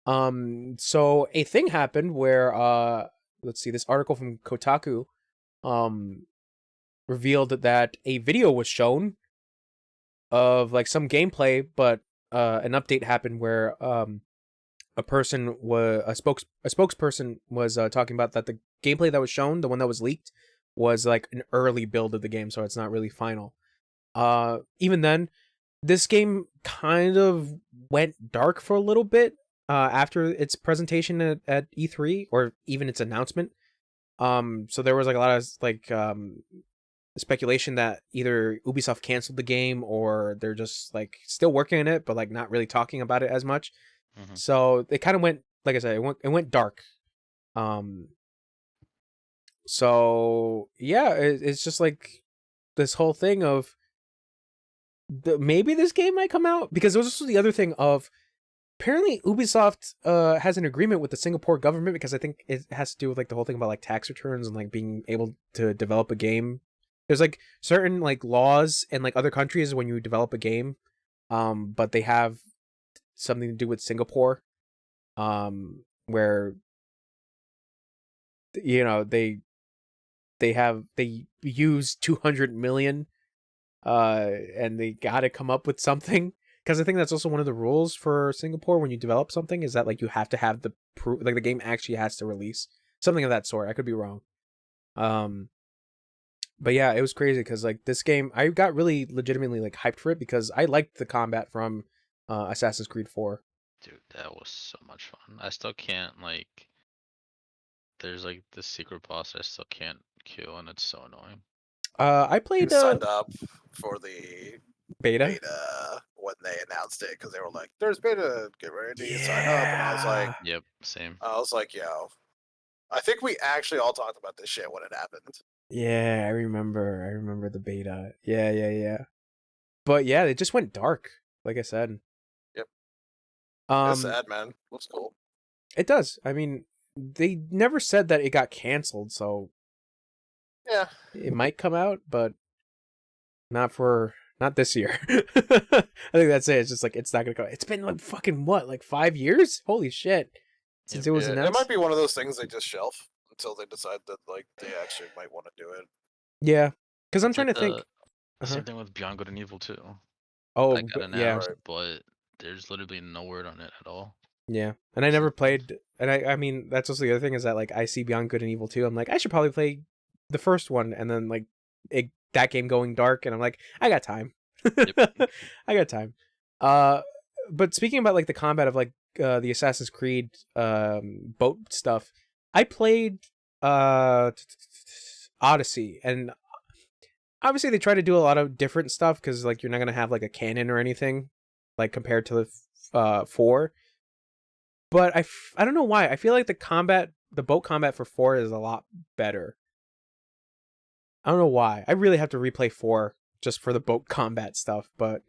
So a thing happened where let's see, this article from Kotaku um revealed that a video was shown of like some gameplay, but an update happened where a person was a spokesperson was talking about that the gameplay that was shown, the one that was leaked, was like an early build of the game, so it's not really final. Even then, this game kind of went dark for a little bit after its presentation at E3 or even its announcement. So there was like a lot of like speculation that either Ubisoft canceled the game or they're just like still working on it, but like not really talking about it as much. Mm-hmm. So it kind of went, like I said, it went dark. So yeah, it's just like this whole thing of maybe this game might come out, because there was also the other thing of apparently Ubisoft has an agreement with the Singapore government, because I think it has to do with like the whole thing about like tax returns and like being able to develop a game. There's like certain like laws in like other countries when you develop a game, but they have something to do with Singapore, where you know they use 200 million, and they got to come up with something, because I think that's also one of the rules for Singapore when you develop something is that like you have to have the proof, like the game actually has to release something of that sort. I could be wrong. But yeah, it was crazy because like this game, I got really legitimately like hyped for it because I liked the combat from Assassin's Creed 4. Dude, that was so much fun. I still can't like. There's like this secret boss I still can't kill, and it's so annoying. I I played signed up for the beta. beta when they announced it because they were like, "There's beta, get ready to sign up," and I was like, Yep, same. "Yo, I think we actually all talked about this shit when it happened." Yeah, I remember the beta. Yeah. But yeah, it just went dark, like I said. Yep. Um, It's sad, man. Looks cool. it does. I mean, they never said that it got canceled, so Yeah. it might come out, but not this year. I think that's it. It's just like it's not gonna come. It's been like fucking what, like 5 years? Holy shit! Since it was Yeah, it announced. might be one of those things they just shelf until they decide that like they actually might want to do it. Yeah, because I'm It's trying like to think. Same thing with Beyond Good and Evil too. Oh, That got yeah, announced, but there's literally no word on it at all. yeah. And I never played. And I mean, that's also the other thing is that like I see Beyond Good and Evil 2. I'm like, I should probably play the first one, and then like that game going dark, and I'm like, I got time. I got time. But speaking about like the combat of like the Assassin's Creed boat stuff, I played Odyssey, and obviously they try to do a lot of different stuff because like you're not gonna have like a cannon or anything like compared to the 4. But I don't know why I feel like the boat combat for 4 is a lot better. I don't know why. I really have to replay 4 just for the boat combat stuff, but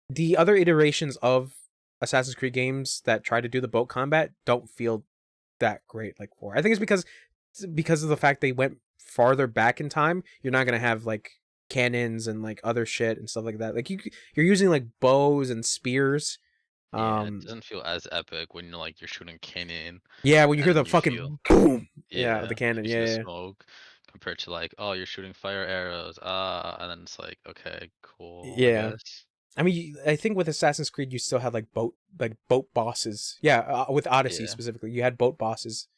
the other iterations of Assassin's Creed games that try to do the boat combat don't feel that great like 4. I think it's because of the fact they went farther back in time. You're not gonna have like cannons and like other shit and stuff like that. Like you're using like bows and spears. Yeah, it doesn't feel as epic when you're shooting cannon. Yeah, when you hear and the you fucking feel, boom. yeah, Yeah, the cannon. you see the Yeah. smoke compared to like, oh, you're shooting fire arrows, and then it's like, okay, cool, I Yeah. guess. I mean, I think with Assassin's Creed, you still had like boat bosses. Yeah, with Odyssey Yeah. specifically, you had boat bosses.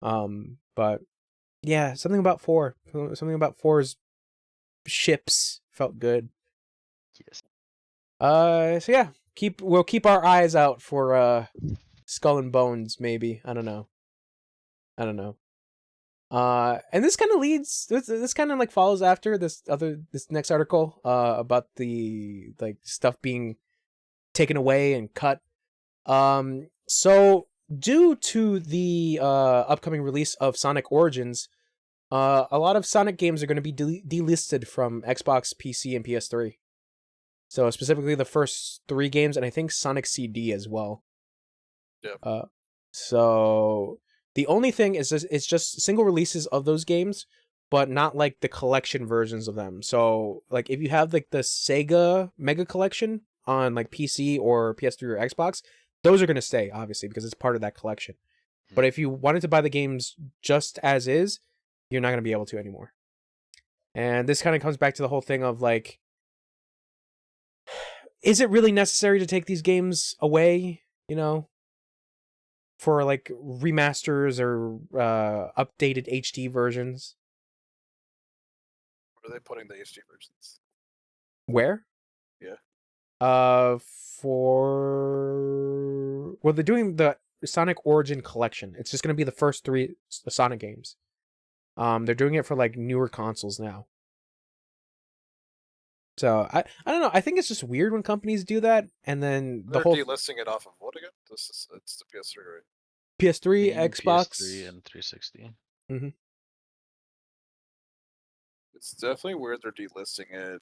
But yeah, something about 4's ships felt good. Yes. So yeah, we'll keep our eyes out for Skull and Bones. Maybe I don't know. And this kind of leads. This kind of like follows after this next article. About the like stuff being taken away and cut. So, due to the upcoming release of Sonic Origins, a lot of Sonic games are going to be delisted from Xbox, PC, and PS3. So, specifically the first 3 games, and I think Sonic CD as well. Yep. So the only thing is it's just single releases of those games, but not like the collection versions of them. So like if you have like the Sega Mega Collection on like PC or PS3 or Xbox, those are going to stay obviously because it's part of that collection. But if you wanted to buy the games just as is, you're not going to be able to anymore. And this kind of comes back to the whole thing of like, is it really necessary to take these games away, you know, for like remasters or updated HD versions? Where are they putting the HD versions? Where? Yeah. For well, they're doing the Sonic Origin collection. It's just gonna be the first 3 Sonic games. They're doing it for like newer consoles now. So I don't know. I think it's just weird when companies do that, and then the They're whole delisting it off of what again? It's the PS3, right? PS3, Steam, Xbox. PS3, and 360. It's definitely weird they're delisting it.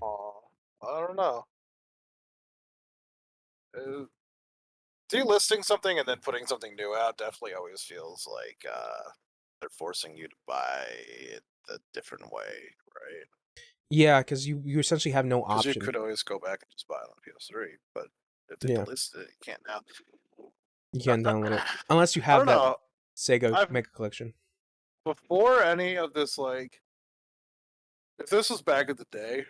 I don't know. Delisting something and then putting something new out definitely always feels like they're forcing you to buy it a different way, right? Yeah, because you essentially have no Because you option. could always go back and just buy it on PS3, but if they Yeah. delist it, you can't now. You can't download it unless you I have don't that know. Sega I've Mega Collection. before any of this, like, if this was back in the day,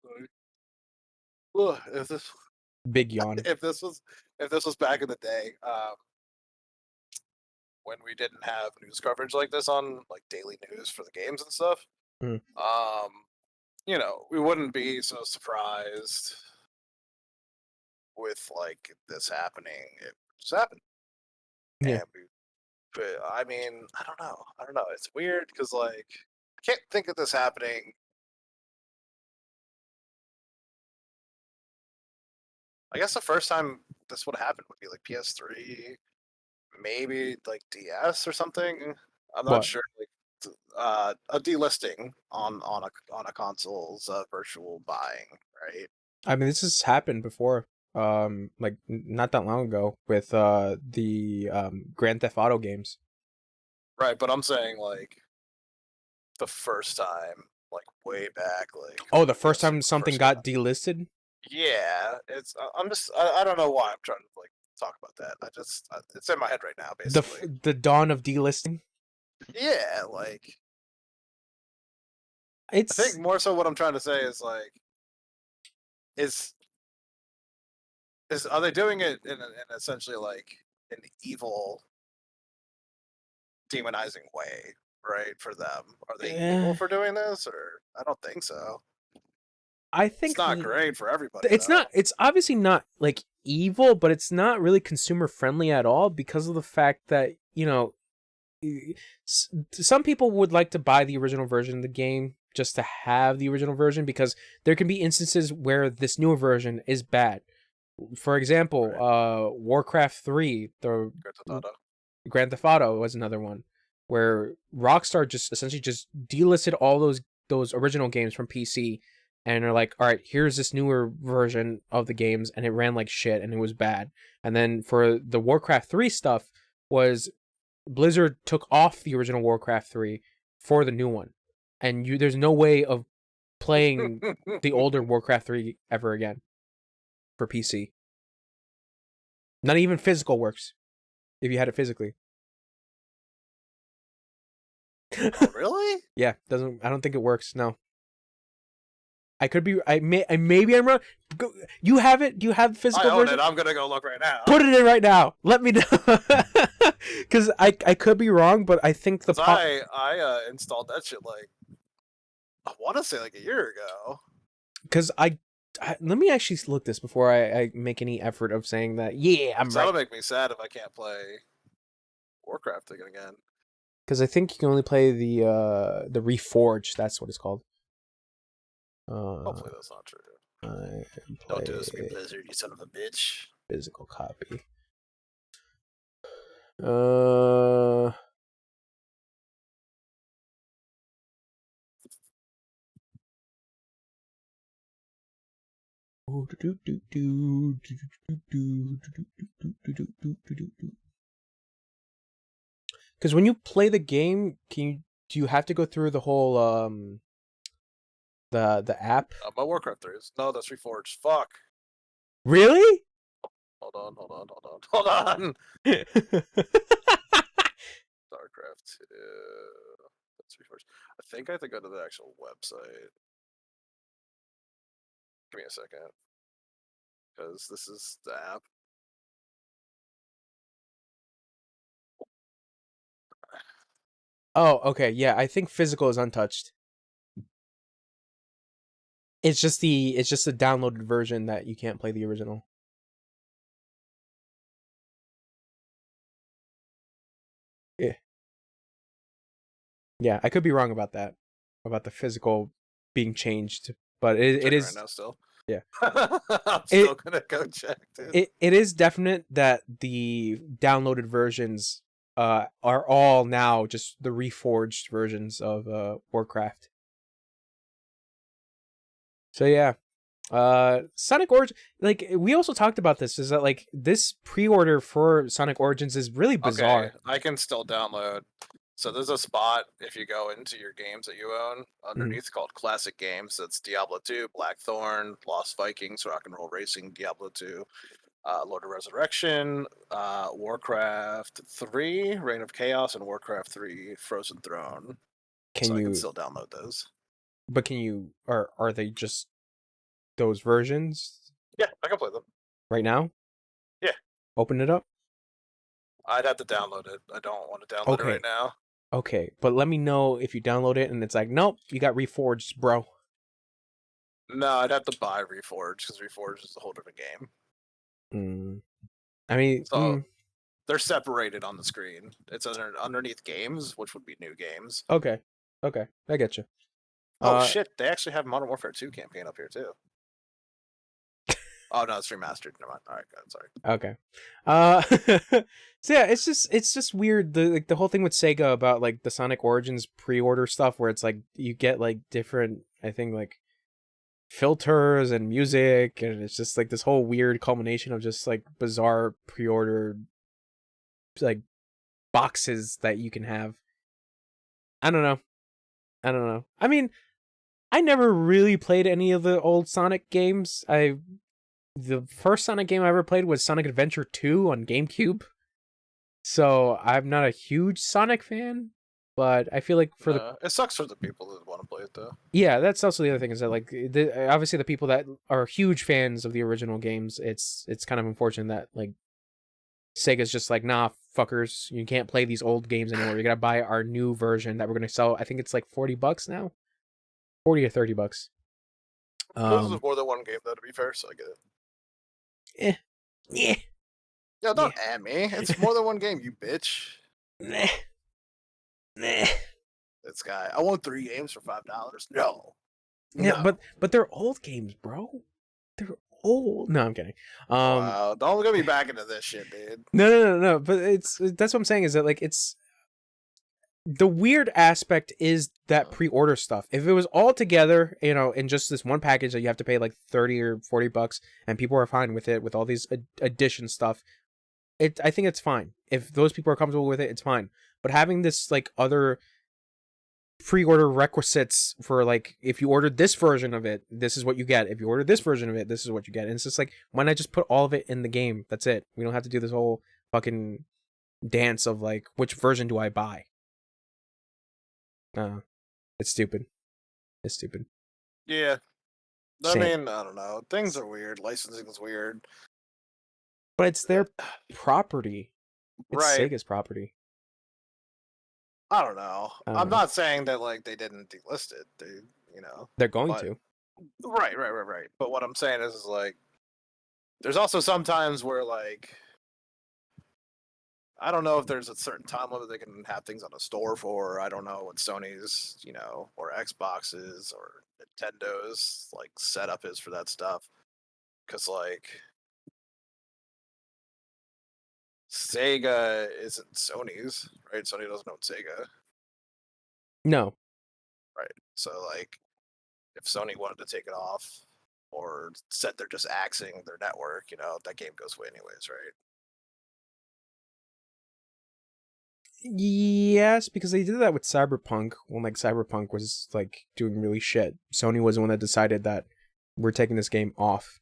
like, ugh, Big yawn. if this was back in the day, when we didn't have news coverage like this on like daily news for the games and stuff, Mm. you know, we wouldn't be so surprised with like this happening. It just happened, Yeah. and but I mean, I don't know. I don't know. It's weird because like I can't think of this happening. I guess the first time this would happen would be like PS3, maybe like DS or something. I'm not What? sure. Like a delisting on a console's virtual buying, right? I mean, this has happened before. Like not that long ago with the Grand Theft Auto games. Right, but I'm saying like the first time, like way back, like Oh, the first PS3 time something first came got out. delisted. Yeah, it's I'm just I don't know why I'm trying to like talk about that. It's in my head right now, basically. The dawn of delisting. Yeah, like I think It's more so what I'm trying to say is like is are they doing it in essentially like an evil demonizing way, right? For them, are they evil eh, for doing this, or I don't think so. I It's think not great for everybody it's though. not. It's obviously not like evil, but it's not really consumer friendly at all because of the fact that some people would like to buy the original version of the game just to have the original version because there can be instances where this newer version is bad. For example, Right. Warcraft 3, the Grand Theft Auto. Grand Theft Auto was another one where Rockstar just essentially just delisted all those original games from PC and are like, all right, here's this newer version of the games, and it ran like shit and it was bad. And then for the Warcraft 3 stuff was Blizzard took off the original Warcraft 3 for the new one. And there's no way of playing the older Warcraft 3 ever again for PC. Not even physical works if you had it physically. Oh, really? Yeah, doesn't. I don't think it works. No, I could be. Maybe I'm wrong. You have it. Do you have the I physical own version? it. I'm gonna go look right now. Put it in right now. Let me know. Because I could be wrong, but I think the 'Cause I installed that shit like I want to say like a year ago. because let me actually look this before I make any effort of saying that. Yeah, I'm So that'll right. make me sad if I can't play Warcraft again. Because I think you can only play the Reforged. That's what it's called. Hopefully that's not true. Don't do this to me, Blizzard, you son of a bitch. Physical copy. Because when you play the game, do you have to go through the whole the app? My Warcraft 3 is no, that's Reforged. Fuck. Really? Hold on. StarCraft 2. That's Reforged. I think I have to go to the actual website. Give me a second. Because this is the app. Oh, okay. Yeah, I think physical is untouched. It's just the downloaded version that you can't play the original. Yeah. Yeah, I could be wrong about that. About the physical being changed, but it is right now still. Yeah. I'm still gonna go check, dude. It is definite that the downloaded versions are all now just the reforged versions of Warcraft. So yeah. Sonic Origins, like we also talked about this, is that like this pre-order for Sonic Origins is really bizarre. Okay, I can still download. So there's a spot if you go into your games that you own underneath called Classic Games. That's Diablo 2, Blackthorn, Lost Vikings, Rock and Roll Racing, Diablo 2, Lord of Resurrection, Warcraft 3, Reign of Chaos, and Warcraft 3, Frozen Throne. I can still download those. But can you, are they just those versions? Yeah, I can play them. Right now? Yeah. Open it up? I'd have to download it. I don't want to download it right now. Okay, but let me know if you download it and it's like, nope, you got Reforged, bro. No, I'd have to buy Reforged because Reforged is a whole different game. I mean, so they're separated on the screen. It's underneath games, which would be new games. Okay, I get you. Oh shit! They actually have Modern Warfare 2 campaign up here too. Oh no, it's remastered. Never mind. All right, good. Sorry. Okay. So yeah, it's just weird. The whole thing with Sega about like the Sonic Origins pre-order stuff, where it's like you get like different, I think like filters and music, and it's just like this whole weird culmination of just like bizarre pre-order like boxes that you can have. I don't know. I mean, I never really played any of the old Sonic games. The first Sonic game I ever played was Sonic Adventure 2 on GameCube. So I'm not a huge Sonic fan, but I feel like it sucks for the people that want to play it though. Yeah, that's also the other thing, is that like obviously the people that are huge fans of the original games, it's kind of unfortunate that like Sega's just like, nah, fuckers, you can't play these old games anymore. You gotta buy our new version that we're gonna sell. I think it's like $40 now, 40 or $30. This is more than one game though, to be fair, so I get it. Yeah. Yeah, don't add me. It's more than one game, you bitch. Nah. This guy. I want 3 games for $5. No. Yeah, but they're old games, bro. They're old. No, I'm kidding. Wow, don't get me back into this shit, dude. No. But that's what I'm saying, is that like it's the weird aspect is that pre-order stuff. If it was all together, you know, in just this one package that you have to pay like $30 or $40, and people are fine with it, with all these addition stuff, I think it's fine. If those people are comfortable with it, it's fine. But having this like other pre-order requisites for like, if you ordered this version of it, this is what you get. If you order this version of it, this is what you get. And it's just like, why not just put all of it in the game? That's it. We don't have to do this whole fucking dance of like, which version do I buy? It's stupid. Yeah. I mean, I don't know. Things are weird. Licensing is weird. But it's their property. It's right. Sega's property. I don't know. I'm not saying that like they didn't delist it. They, you know, they're going to. Right. But what I'm saying is like, there's also sometimes where like I don't know if there's a certain time limit they can have things on the store for. I don't know what Sony's, or Xbox's or Nintendo's like setup is for that stuff. Because like Sega isn't Sony's, right? Sony doesn't own Sega, No. right? So like, if Sony wanted to take it off or said they're just axing their network, that game goes away anyways, right? Yes, because they did that with Cyberpunk when like Cyberpunk was like doing really shit. Sony was the one that decided that we're taking this game off.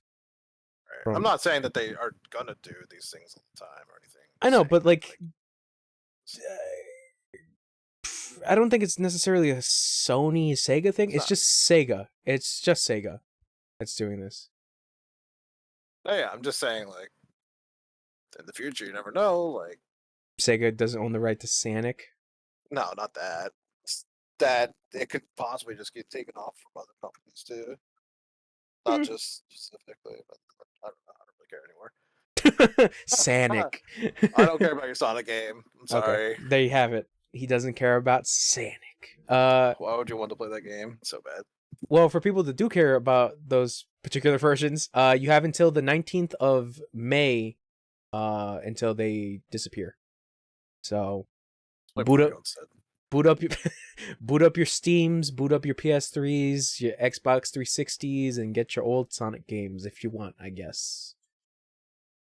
Right. I'm not saying that they are gonna do these things all the time or anything. I know, saying but that, like, I don't think it's necessarily a Sony Sega thing. It's just Sega. It's just Sega that's doing this. oh, yeah, I'm just saying, like, in the future, you never know. Like, Sega doesn't own the right to Sonic. no, not that. It's that it could possibly just get taken off from other companies too, not just specifically. But I don't know. I don't really care anymore. Sonic. I don't care about your Sonic game. I'm sorry. Okay, there you have it. He doesn't care about Sonic. Why would you want to play that game? It's so bad. Well, for people that do care about those particular versions, you have until the 19th of May until they disappear. So boot up your boot up your Steams, boot up your PS3s, your Xbox 360s, and get your old Sonic games if you want, I guess.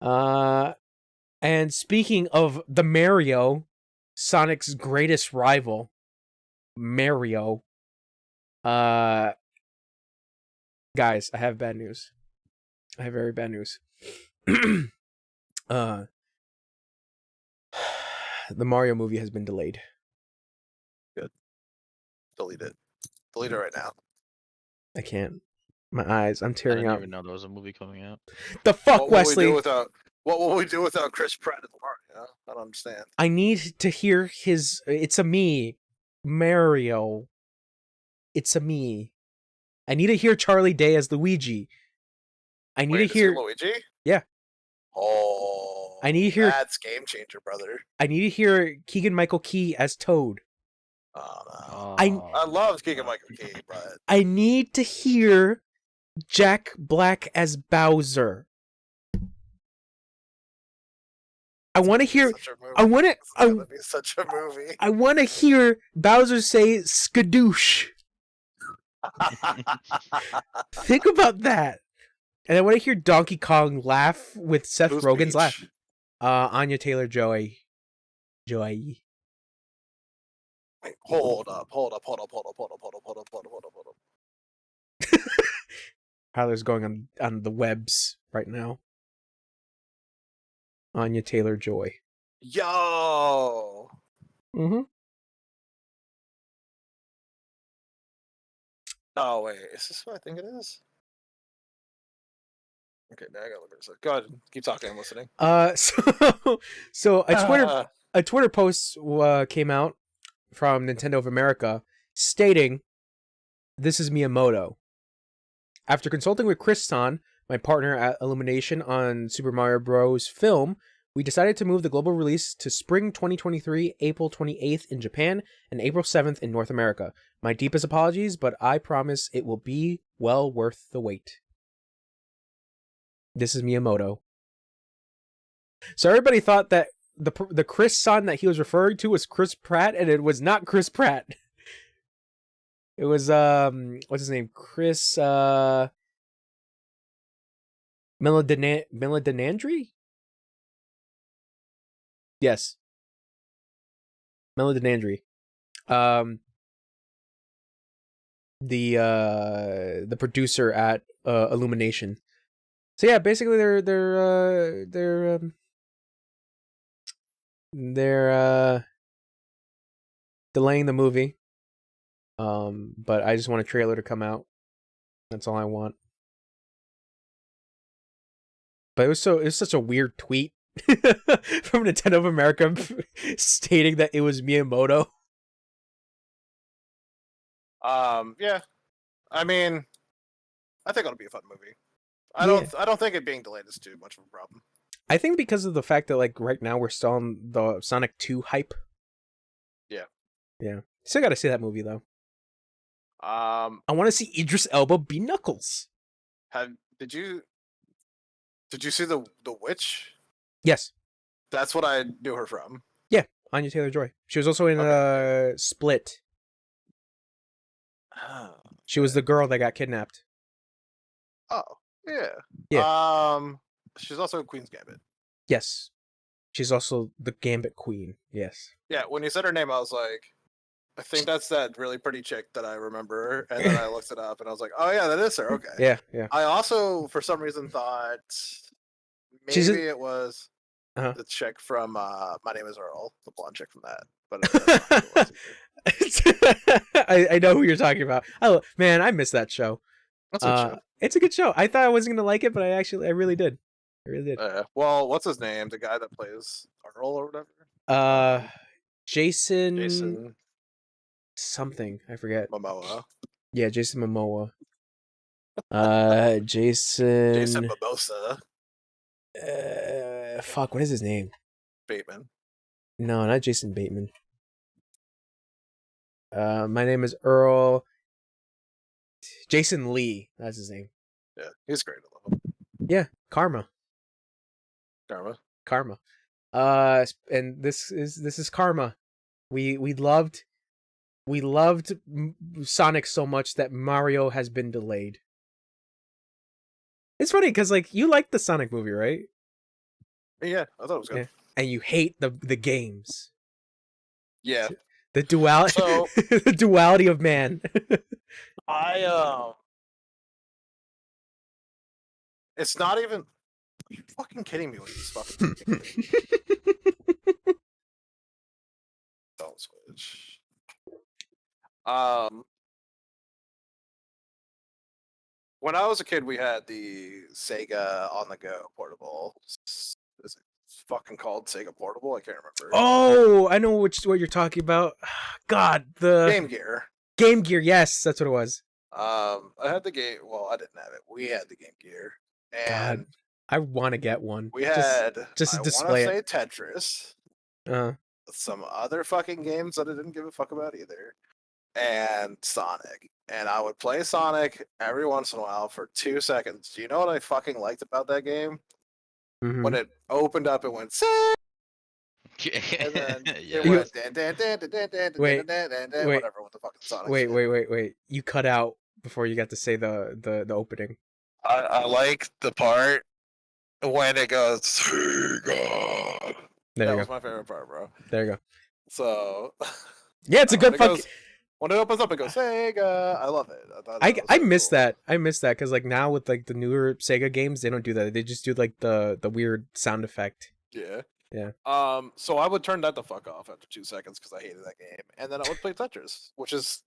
And speaking of the Mario, Sonic's greatest rival, Mario. Guys, I have bad news. I have very bad news. The Mario movie has been delayed. Good. Delete it. Delete it right now. I can't. My eyes. I'm I tearing didn't up. even know there was a movie coming out. The fuck, What Wesley? what will we do without Chris Pratt at the Mario? I don't understand. I need to hear his. It's a me, Mario. It's a me. I need to hear Charlie Day as Luigi. I need Wait, to hear Luigi. Yeah. Oh, I need to hear. That's game changer, brother. I need to hear Keegan Michael Key as Toad. Oh no. I love Keegan Michael Key, but I need to hear Jack Black as Bowser. I want to hear. I want to. It's gonna be such a movie. I want to hear Bowser say "skadoosh." Think about that. And I want to hear Donkey Kong laugh with Seth Who's Rogen's Peach? laugh. Anya Taylor-Joy. Joy. Wait, hold up. Haler's going on the webs right now. Anya Taylor-Joy. Yo. Mm-hmm. Oh wait, is this what I think it is? Okay, now I gotta look at this. Go ahead, keep talking. I'm listening. So a Twitter post came out from Nintendo of America stating, "This is Miyamoto. After consulting with Chris San, my partner at Illumination on Super Mario Bros. Film, we decided to move the global release to spring 2023, April 28th in Japan, and April 7th in North America. My deepest apologies, but I promise it will be well worth the wait. This is Miyamoto." So everybody thought that the Chris San that he was referring to was Chris Pratt, and it was not Chris Pratt. It was what's his name? Chris Meledandri? Yes. Meledandri. The producer at Illumination. So yeah, basically they're delaying the movie. But I just want a trailer to come out. That's all I want. But it was such a weird tweet from Nintendo of America stating that it was Miyamoto. Yeah. I mean, I think it'll be a fun movie. I don't think it being delayed is too much of a problem. I think because of the fact that like right now we're still on the Sonic 2 hype. Yeah. Yeah. Still got to see that movie though. I I want to see Idris Elba be Knuckles. did you see the witch? Yes. That's what I knew her from. Yeah. Anya Taylor-Joy. She was also in Okay. Split. Oh, She was the girl that got kidnapped. oh, yeah. Yeah. She's also in Queen's Gambit. Yes. She's also the Gambit Queen. Yes. Yeah, when you said her name, I was like, I think that's that really pretty chick that I remember. And then I looked it up and I was like, oh, yeah, that is her. Okay. Yeah, yeah. I also, for some reason, thought maybe it was the chick from My Name is Earl, the blonde chick from that. But that's not who it was either. I know who you're talking about. Oh man, I miss that show. That's a good show. It's a good show. I thought I wasn't gonna like it, but I really did. I really did. Well, what's his name? The guy that plays Earl or whatever. Jason something. I forget. Momoa. Yeah, Jason Momoa. Jason Mimosa. Fuck, what is his name? Bateman. No, not Jason Bateman. My name is Earl. Jason Lee. That's his name. Yeah, he's great. I love him. Yeah, Karma. Karma. And this is Karma. We loved Sonic so much that Mario has been delayed. It's funny because like you liked the Sonic movie, right? Yeah, I thought it was good. Yeah. And you hate the games. Yeah. The duality So, the duality of man. It's not even. Are you fucking kidding me with this fucking Don't switch. When I was a kid, we had the Sega on the go portable. Is it fucking called Sega Portable? I can't remember. Oh, I know what you're talking about. God, the Game Gear. Game Gear, yes, that's what it was. I had the game. Well, I didn't have it. We had the Game Gear, and God, I want to get one. we had just to I display want it. to say Tetris. Some other fucking games that I didn't give a fuck about either, and Sonic. And I would play Sonic every once in a while for 2 seconds. Do you know what I fucking liked about that game? Mm-hmm. When it opened up, it went and then it went whatever with the fucking Sonic. Wait. You cut out before you got to say the opening. I like the part when it goes Sega. That was my favorite part, bro. There you go. So yeah, it's a good fucking. When it opens up, it goes Sega. I love it. I miss that. I miss that because like now with like the newer Sega games, they don't do that. They just do like the weird sound effect. Yeah. Yeah. So I would turn that the fuck off after 2 seconds because I hated that game, and then I would play Tetris, which is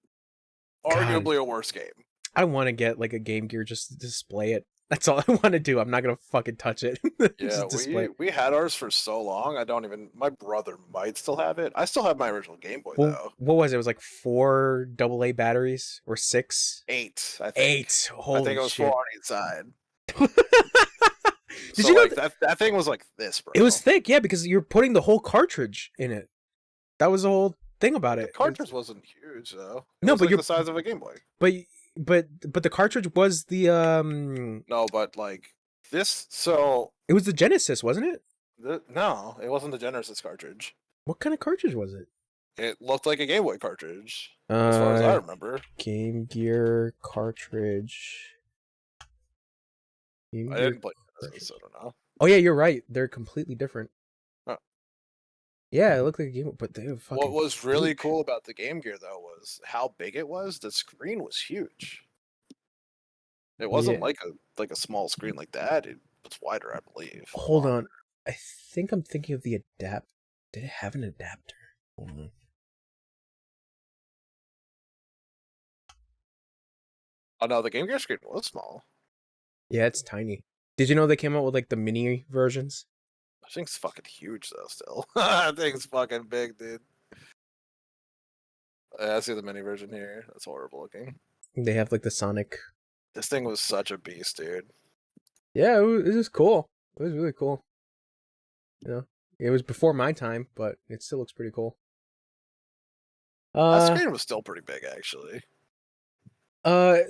arguably a worse game. I want to get like a Game Gear just to display it. That's all I want to do. I'm not gonna fucking touch it. Yeah, we had ours for so long. I don't even. My brother might still have it. I still have my original Game Boy though. What was it? It was like 4 AA batteries or 6? 8. I think. 8. Holy I think it was shit. 4 on each side. Did you know that thing was like this, bro? It was thick, yeah, because you're putting the whole cartridge in it. That was the whole thing about it. The cartridge wasn't huge though. No, but you're the size of a Game Boy. But the cartridge was the No, but like this. So it was the Genesis, wasn't it? No, it wasn't the Genesis cartridge. What kind of cartridge was it? It looked like a Game Boy cartridge, as far as I remember. Game Gear cartridge. I didn't play Genesis, so I don't know. Oh yeah, you're right. They're completely different. Huh. Yeah, it looked like a Game Boy, but they were fucking. What was really cool about the Game Gear though was how big it was. The screen was huge. It wasn't like a small screen like that. It was wider, I believe. Hold on, I think I'm thinking of the adapt. Did it have an adapter? Hold on. Oh no, the Game Gear screen was small. Yeah, it's tiny. Did you know they came out with like the mini versions? I think it's fucking huge though. Still, I think it's fucking big, dude. I see the mini version here. That's horrible looking. They have like the Sonic. This thing was such a beast, dude. Yeah, it was cool. It was really cool. You know, it was before my time, but it still looks pretty cool. That screen was still pretty big, actually.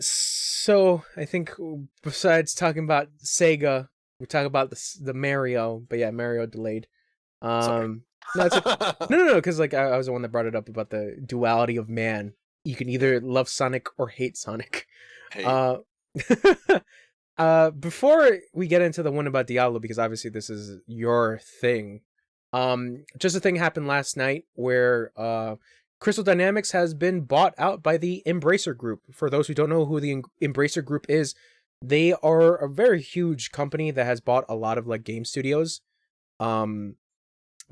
So I think besides talking about Sega, we talk about the Mario, but yeah, Mario delayed. Sorry. No, it's no, because like I was the one that brought it up about the duality of man. You can either love Sonic or hate Sonic. Hate. Before we get into the one about Diablo, because obviously this is your thing. Just a thing happened last night where Crystal Dynamics has been bought out by the Embracer Group. For those who don't know who the Embracer Group is, they are a very huge company that has bought a lot of like game studios.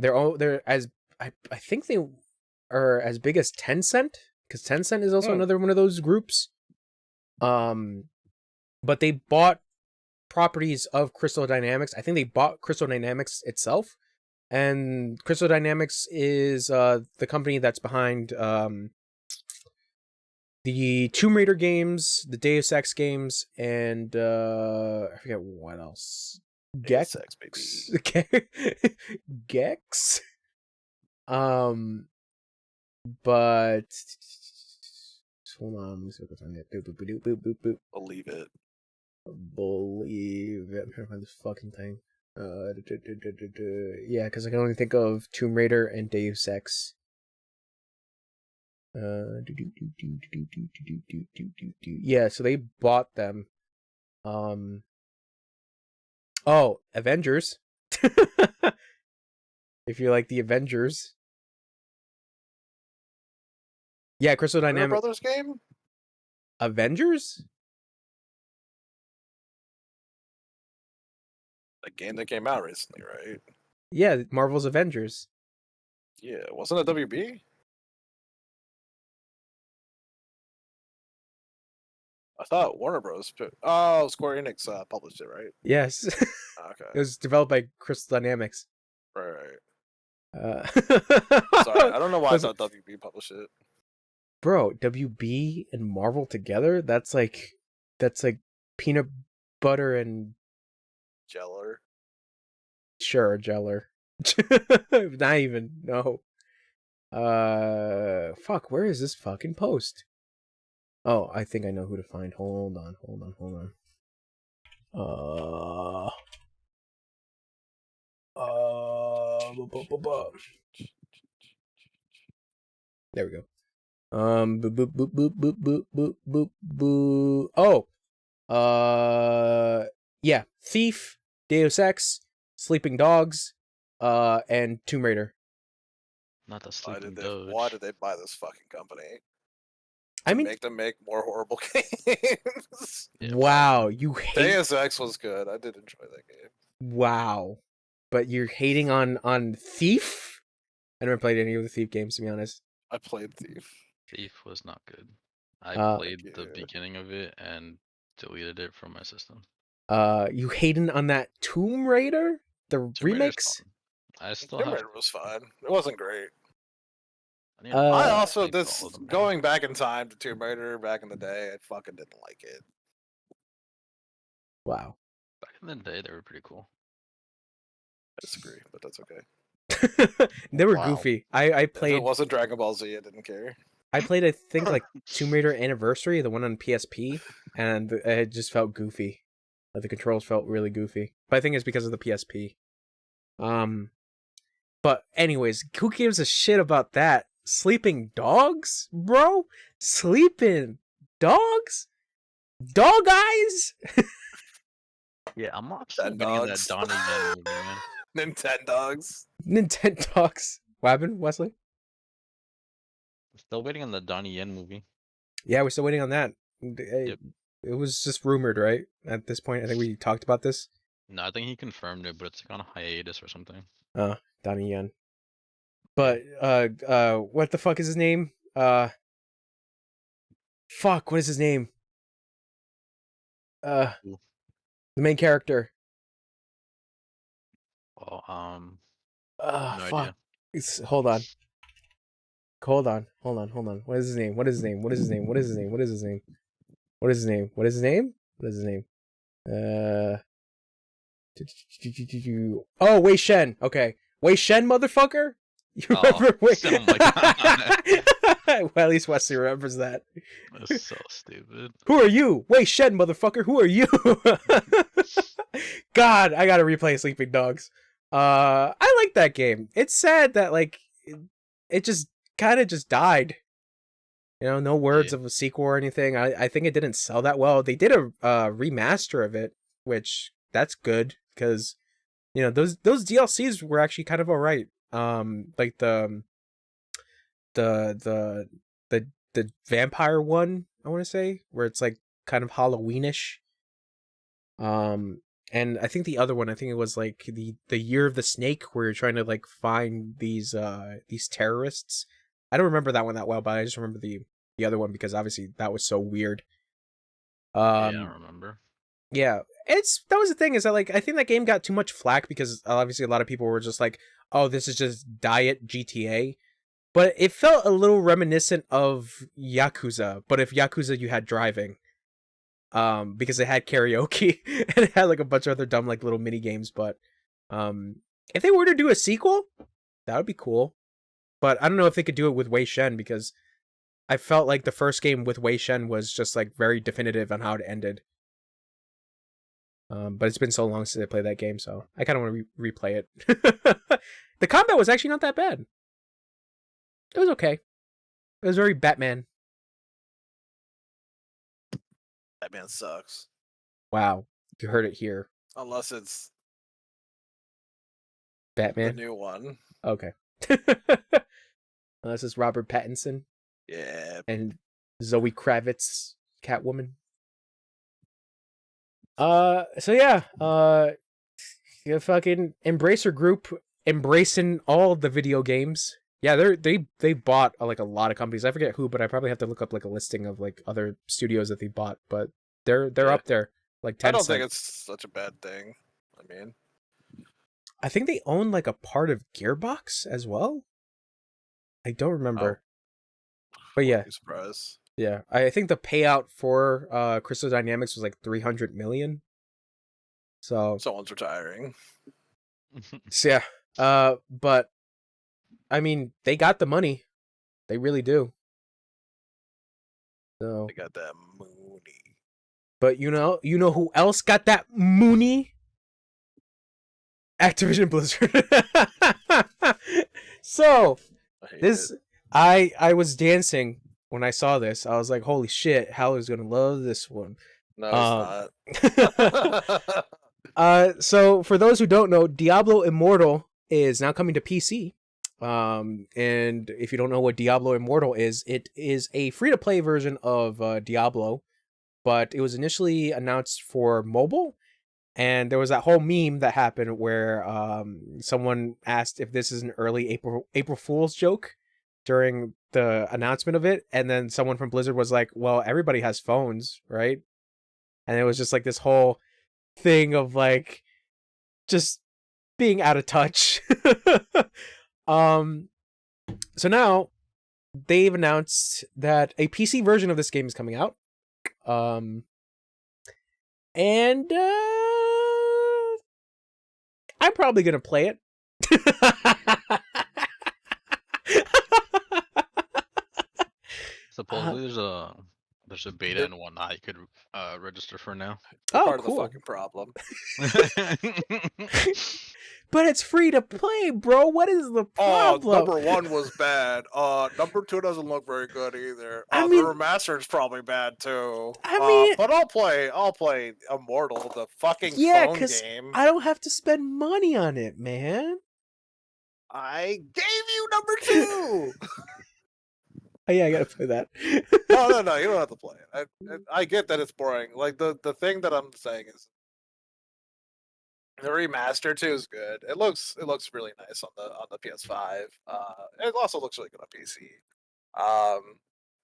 They're as I think they are as big as Tencent, because Tencent is also another one of those groups. But they bought properties of Crystal Dynamics. I think they bought Crystal Dynamics itself. And Crystal Dynamics is the company that's behind the Tomb Raider games, the Deus Ex games, and I forget what else. Deus Ex, baby. Gex. But hold on, let me see what I'm boop. Believe it. Believe it. I'm trying to find this fucking thing. Yeah, because I can only think of Tomb Raider and Deus Ex. Yeah, so they bought them. Oh, Avengers. If you like the Avengers. Yeah, Crystal Warner Dynamics. Brothers game? Avengers? A game that came out recently, right? Yeah, Marvel's Avengers. Yeah, wasn't it WB? I thought Warner Bros. Oh, Square Enix published it, right? Yes. Okay. It was developed by Crystal Dynamics. Right. Uh, Sorry, I don't know why I thought WB published it. Bro, WB and Marvel together? That's like peanut butter and Jeller. sure, Jeller. Not even, no. Fuck, where is this fucking post? Oh, I think I know who to find. Hold on. There we go. Boop, boop, boop, boop, boop, boop, boop, boop, boop. Oh, yeah, Thief, Deus Ex, Sleeping Dogs, and Tomb Raider. Not the Why sleeping why did they buy this fucking company? I mean, Make them make more horrible games. Yeah, wow, you hate Deus Ex was good. I did enjoy that game. wow, but you're hating on Thief. I never played any of the Thief games, to be honest. I played Thief. Thief was not good. I played the Yeah. beginning of it and deleted it from my system. You hating on that Tomb Raider, the Tomb Raider's remix? fun. I still Tomb have. Raider was fun. It wasn't great. I I also played this all of them. going back in time to Tomb Raider back in the day, I fucking didn't like it. Wow. Back in the day, they were pretty cool. I disagree, but that's okay. They were Wow. goofy. I If played it wasn't Dragon Ball Z, I didn't care. I think like Tomb Raider Anniversary, the one on PSP, and it just felt goofy. Like the controls felt really goofy. But I think it's because of the PSP. But anyways, who gives a shit about that? Sleeping dogs, bro? Sleeping dogs? Dog eyes? Yeah, I'm still waiting on that Dogs. Donnie Yen movie, man. Nintendogs. Nintendo dogs. What happened, Wesley? Still waiting on the Donnie Yen movie. Yeah, we're still waiting on that. Yep. It was just rumored, right? At this point, I think we talked about this. No, I think he confirmed it, but it's like on a hiatus or something. Donnie Yen. But what the fuck is his name? Fuck, what is his name? The main character. Oh, No no fuck. idea. Hold on. What is his name? Oh, Wei Shen. Okay. Wei Shen, motherfucker? You remember Wei Oh my god. Well, at least Wesley remembers that. That's so stupid. Who are you? Wei Shen, motherfucker. Who are you? God, I gotta replay Sleeping Dogs. I like that game. It's sad that, like, it just kind of just died. You know, no words of a sequel or anything. I think it didn't sell that well. They did a remaster of it, which that's good because you know those DLCs were actually kind of alright. Like the vampire one, I want to say, where it's like kind of Halloweenish. And I think the other one, I think it was like the Year of the Snake, where you're trying to like find these terrorists. I don't remember that one that well, but I just remember the other one because obviously that was so weird. Yeah, I don't remember. Yeah, that was the thing, is that like I think that game got too much flack because obviously a lot of people were just like, oh, this is just diet GTA. But it felt a little reminiscent of Yakuza, but if Yakuza you had driving. Because it had karaoke and it had like a bunch of other dumb like little mini games, but if they were to do a sequel, that would be cool. But I don't know if they could do it with Wei Shen because I felt like the first game with Wei Shen was just like very definitive on how it ended. But it's been so long since I played that game, so I kind of want to replay it. The combat was actually not that bad. It was okay. It was very Batman. Batman sucks. Wow, you heard it here. Unless it's Batman. the new one. Okay. Unless it's Robert Pattinson. Yeah. And Zoe Kravitz, Catwoman. So yeah, the fucking Embracer Group embracing all the video games. Yeah, they bought like a lot of companies. I forget who, but I probably have to look up like a listing of like other studios that they bought. But they're up there, like 10. I don't think it's such a bad thing. I mean, I think they own like a part of Gearbox as well. I don't remember. But yeah, surprise. Yeah, I think the payout for Crystal Dynamics was like 300 million. So someone's retiring. So yeah, but I mean, they got the money. They really do. So They got that money. But you know who else got that money? Activision Blizzard. So I was dancing when I saw this. I was like, holy shit, Haler's gonna love this one. No, it's not. So for those who don't know, Diablo Immortal is now coming to PC. And if you don't know what Diablo Immortal is, it is a free-to-play version of Diablo, but it was initially announced for mobile. And there was that whole meme that happened where someone asked if this is an early April Fool's joke during the announcement of it, and then someone from Blizzard was like, well, everybody has phones, right? And it was just like this whole thing of like just being out of touch. So now they've announced that a PC version of this game is coming out. And I'm probably gonna play it. Supposedly there's a beta and whatnot you could register for now. Part cool. of the fucking problem. But it's free to play, bro. What is the problem? Number one was bad. Number two doesn't look very good either. I mean, the remaster is probably bad too. I mean, but I'll play Immortal, the fucking phone game. I don't have to spend money on it, man. I gave you number two. Oh yeah, I gotta play that. No, you don't have to play it. I get that it's boring. Like the thing that I'm saying is the remaster too is good. It looks really nice on the PS5. It also looks really good on PC.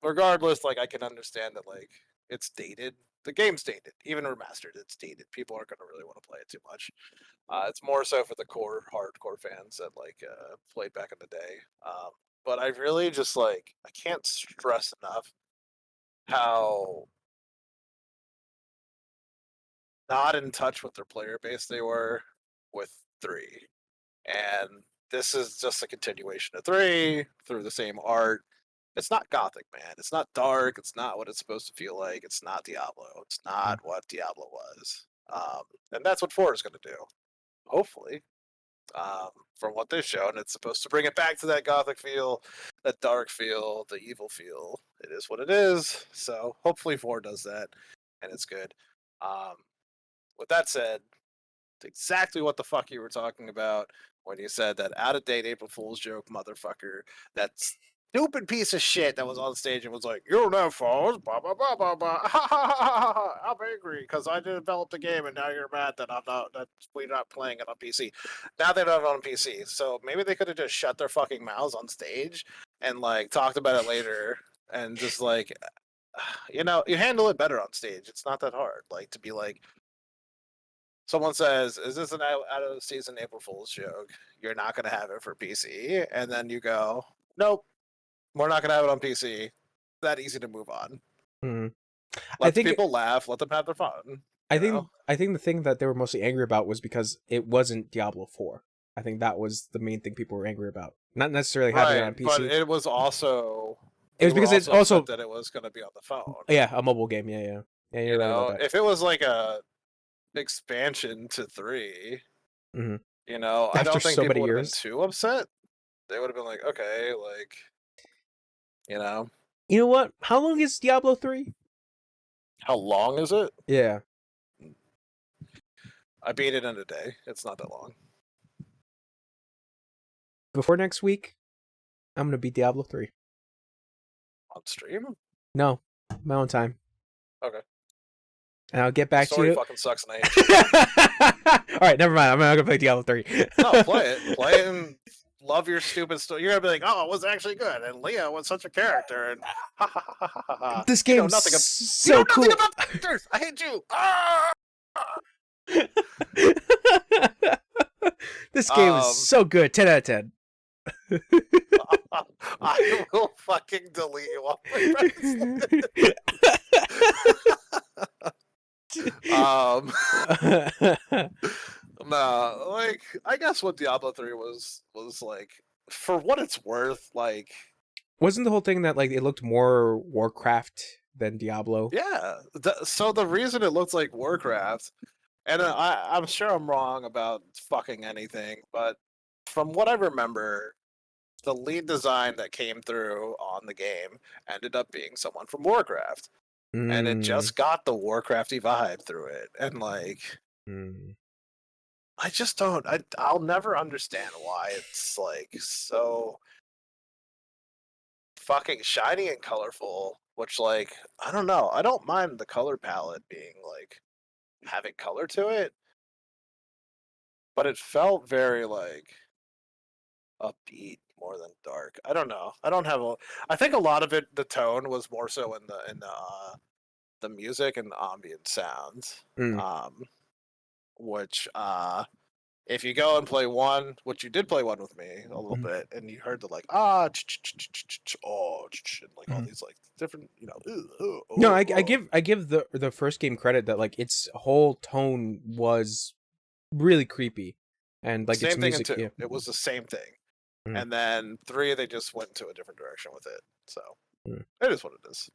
Regardless, like I can understand that like it's dated. The game's dated, even remastered. It's dated. People aren't gonna really want to play it too much. It's more so for the hardcore fans that like played back in the day. But I really just like I can't stress enough how not in touch with their player base they were with 3. And this is just a continuation of 3 through the same art. It's not gothic, man. It's not dark. It's not what it's supposed to feel like. It's not Diablo. It's not what Diablo was. And that's what 4 is going to do. Hopefully. From what they've shown, it's supposed to bring it back to that gothic feel, that dark feel, the evil feel. It is what it is. So hopefully 4 does that, and it's good. With that said, it's exactly what the fuck you were talking about when you said that out-of-date April Fool's joke motherfucker, that stupid piece of shit that was on stage and was like, "You don't have phones, blah blah blah blah blah." I'm angry because I developed the game and now you're mad that we're not playing it on PC. Now they're not on PC, so maybe they could have just shut their fucking mouths on stage and like talked about it later and just like, you handle it better on stage. It's not that hard. Like to be like. Someone says, "Is this an out of season April Fool's joke? You're not going to have it for PC," and then you go, "Nope, we're not going to have it on PC." That easy to move on. Mm. Let people laugh. Let them have their fun. I think the thing that they were mostly angry about was because it wasn't Diablo 4. I think that was the main thing people were angry about. Not necessarily having it on PC. But it was also. It was because it's also that it was going to be on the phone. Yeah, a mobile game. Yeah. You're right about that. If it was like a expansion to 3, mm-hmm. I don't think people would have been too upset. They would have been like, okay, like, You know what? How long is Diablo 3? How long is it? Yeah. I beat it in a day. It's not that long. Before next week, I'm gonna beat Diablo 3. On stream? No, my own time. Okay. And I'll get back to you. The story fucking sucks and I hate you. All right, never mind. I'm not gonna play Diablo 3. No, play it. Play it and love your stupid story. You're gonna be like, "Oh, it was actually good," and Leah was such a character, and ha ha ha ha ha ha. This game's so cool. Nothing about characters. I hate you. Ah! This game is so good. 10 out of 10. I will fucking delete you off my friends. No, like I guess what Diablo 3 was like, for what it's worth, like wasn't the whole thing that like it looked more Warcraft than Diablo? Yeah. So the reason it looks like Warcraft, and I'm sure I'm wrong about fucking anything, but from what I remember, the lead design that came through on the game ended up being someone from Warcraft. And it just got the Warcrafty vibe through it. And like I just don't I'll never understand why it's like so fucking shiny and colorful, which like I don't know. I don't mind the color palette being like having color to it. But it felt very like upbeat more than dark. I don't know. I think a lot of it, the tone was more so in the music and the ambient sounds. Which if you go and play one, which you did play one with me a little bit, and you heard the like and like all these like different, No, I give the first game credit that like its whole tone was really creepy, and like same its thing music. It was the same thing. And then 3, they just went into a different direction with it. So it is what it is.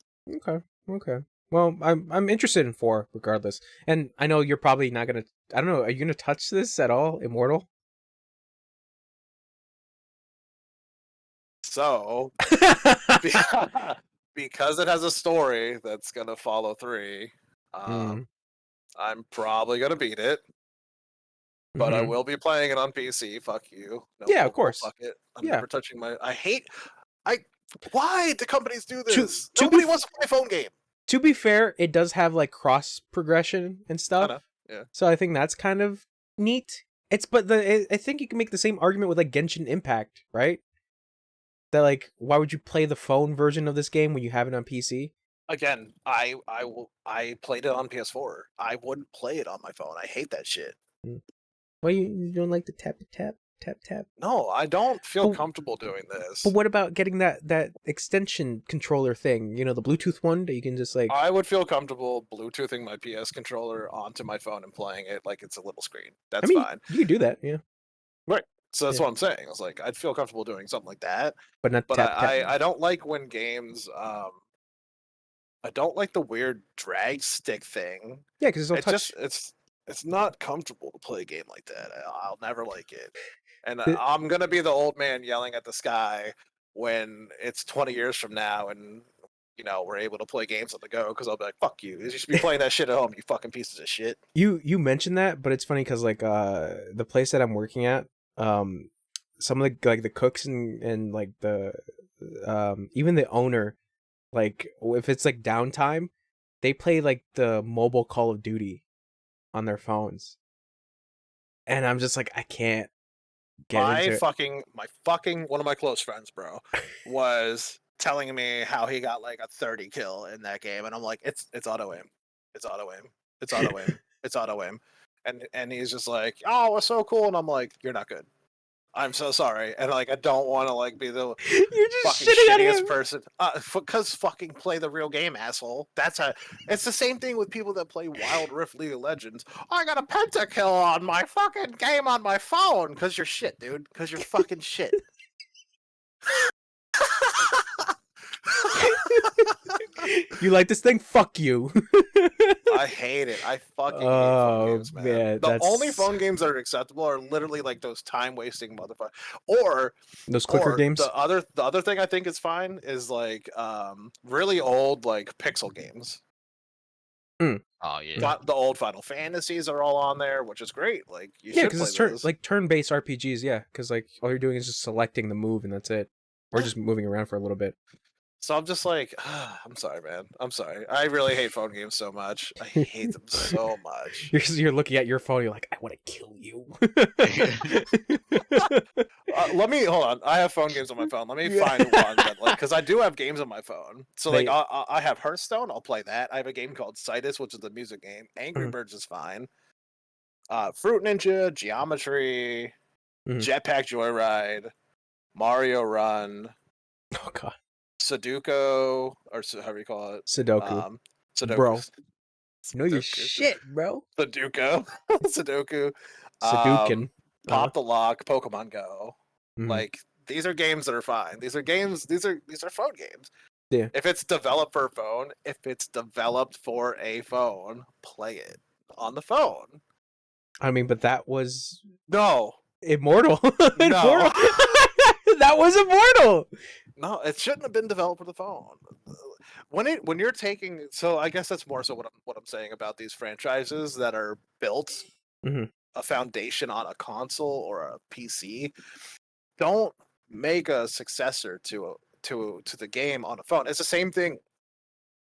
Okay. Well, I'm interested in 4 regardless, and I know you're probably not gonna. I don't know. Are you gonna touch this at all, Immortal? So, because it has a story that's gonna follow 3, I'm probably gonna beat it. But I will be playing it on PC. Fuck you. No, of course. Fuck it. I'm never touching my. Why do companies do this? Nobody wants to play a phone game. To be fair, it does have like cross progression and stuff. I know. Yeah. So I think that's kind of neat. I think you can make the same argument with like Genshin Impact, right? That like, why would you play the phone version of this game when you have it on PC? Again, I played it on PS4. I wouldn't play it on my phone. I hate that shit. Well, you don't like the tap? Tap tap. No, I don't feel But- comfortable doing this. But what about getting that extension controller thing? You know, the Bluetooth one that you can just like. I would feel comfortable Bluetoothing my PS controller onto my phone and playing it like it's a little screen. That's I mean, fine. you can do that, yeah. So that's Yeah. what I'm saying. I was like, I'd feel comfortable doing something like that. But not But tap tap. I don't like when games. I don't like the weird drag stick thing. Yeah, because It it'll touch. just it's not comfortable to play a game like that. I'll never like it. And The- I'm gonna be the old man yelling at the sky when it's 20 years from now and we're able to play games on the go because I'll be like, fuck you. You should be playing that shit at home, you fucking pieces of shit. You mentioned that, but it's funny because like the place that I'm working at, some of the cooks and like the even the owner, like if it's like downtime, they play like the mobile Call of Duty on their phones, and I'm just like, I can't get into it. My fucking one of my close friends, bro, was telling me how he got like a 30 kill in that game, and I'm like, it's auto aim, it's auto aim, it's auto aim, it's auto aim, and he's just like, oh, it's so cool, and I'm like, you're not good. I'm so sorry, and like I don't want to like be the You're just fucking shitting on shittiest him. person. Because fucking play the real game, asshole. It's the same thing with people that play Wild Rift League of Legends. I got a pentakill on my fucking game on my phone. Because you're shit, dude. Because you're fucking shit. You like this thing? Fuck you. I hate it. I fucking hate Oh, phone games, man. man, The only that's- phone games that are acceptable are literally like those time-wasting motherfuckers. Or Those clicker games. the other thing I think is fine is like really old like pixel games. Oh yeah. The old Final Fantasies are all on there, which is great. Like you Yeah, should because play it's those. turn-based RPGs. Yeah, because like all you're doing is just selecting the move and that's it, or just moving around for a little bit. So I'm just like, I'm sorry, man. I'm sorry. I really hate phone games so much. I hate them so much. You're looking at your phone. You're like, I want to kill you. Let me hold on. I have phone games on my phone. Let me Yeah. find one that like because I do have games on my phone. So like They- I have Hearthstone. I'll play that. I have a game called Citus, which is the music game. Angry Mhm. Birds is fine. Fruit Ninja, Geometry, Mhm. Jetpack Joyride, Mario Run, Oh god, Sudoku, or however you call it. Sudoku. Sudoku. Bro. Know your Sudoku. shit, bro. Sudoku. Sudoku. Sudoku. Pop the Lock, Pokemon Go. Mhm. Like these are games that are fine. These are games. These are phone games. Yeah. If it's developed for a phone, if it's developed for a phone, play it on the phone. I mean, but that was No, Immortal. No. Immortal. That was Immortal. no, it shouldn't have been developed for the phone. When you're taking, so I guess that's more so what I'm saying about these franchises that are built Mhm. a foundation on a console or a PC. Don't make a successor to the game on a phone. It's the same thing.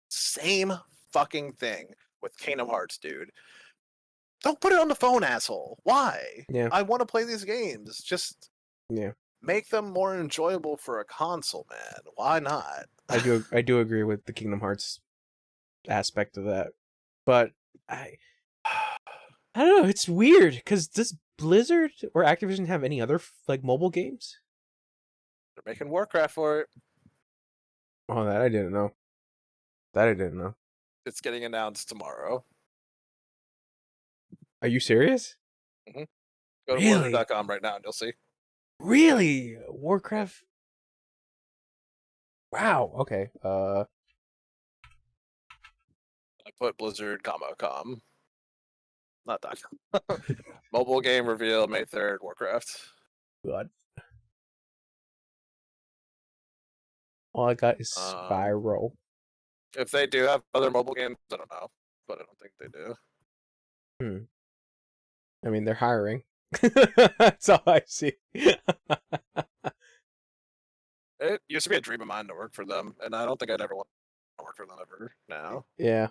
Same fucking thing with Kingdom Hearts, dude. Don't put it on the phone, asshole. Why? Yeah. I want to play these games. Just Yeah. make them more enjoyable for a console, man. Why not? I do agree with the Kingdom Hearts aspect of that, but I don't know. It's weird because does Blizzard or Activision have any other like mobile games? They're making Warcraft for it. Oh, that I didn't know. That I didn't know. It's getting announced tomorrow. Are you serious? Go to Really? Blizzard.com right now and you'll see. Really? Warcraft? Wow. Okay. I put Blizzard, com. Not that. Mobile game reveal May 3rd, Warcraft. God. All I got is Um, Spyro. If they do have other mobile games, I don't know. But I don't think they do. I mean, they're hiring. That's all I see. It used to be a dream of mine to work for them, and I don't think I'd ever want to work for them ever now. Yeah.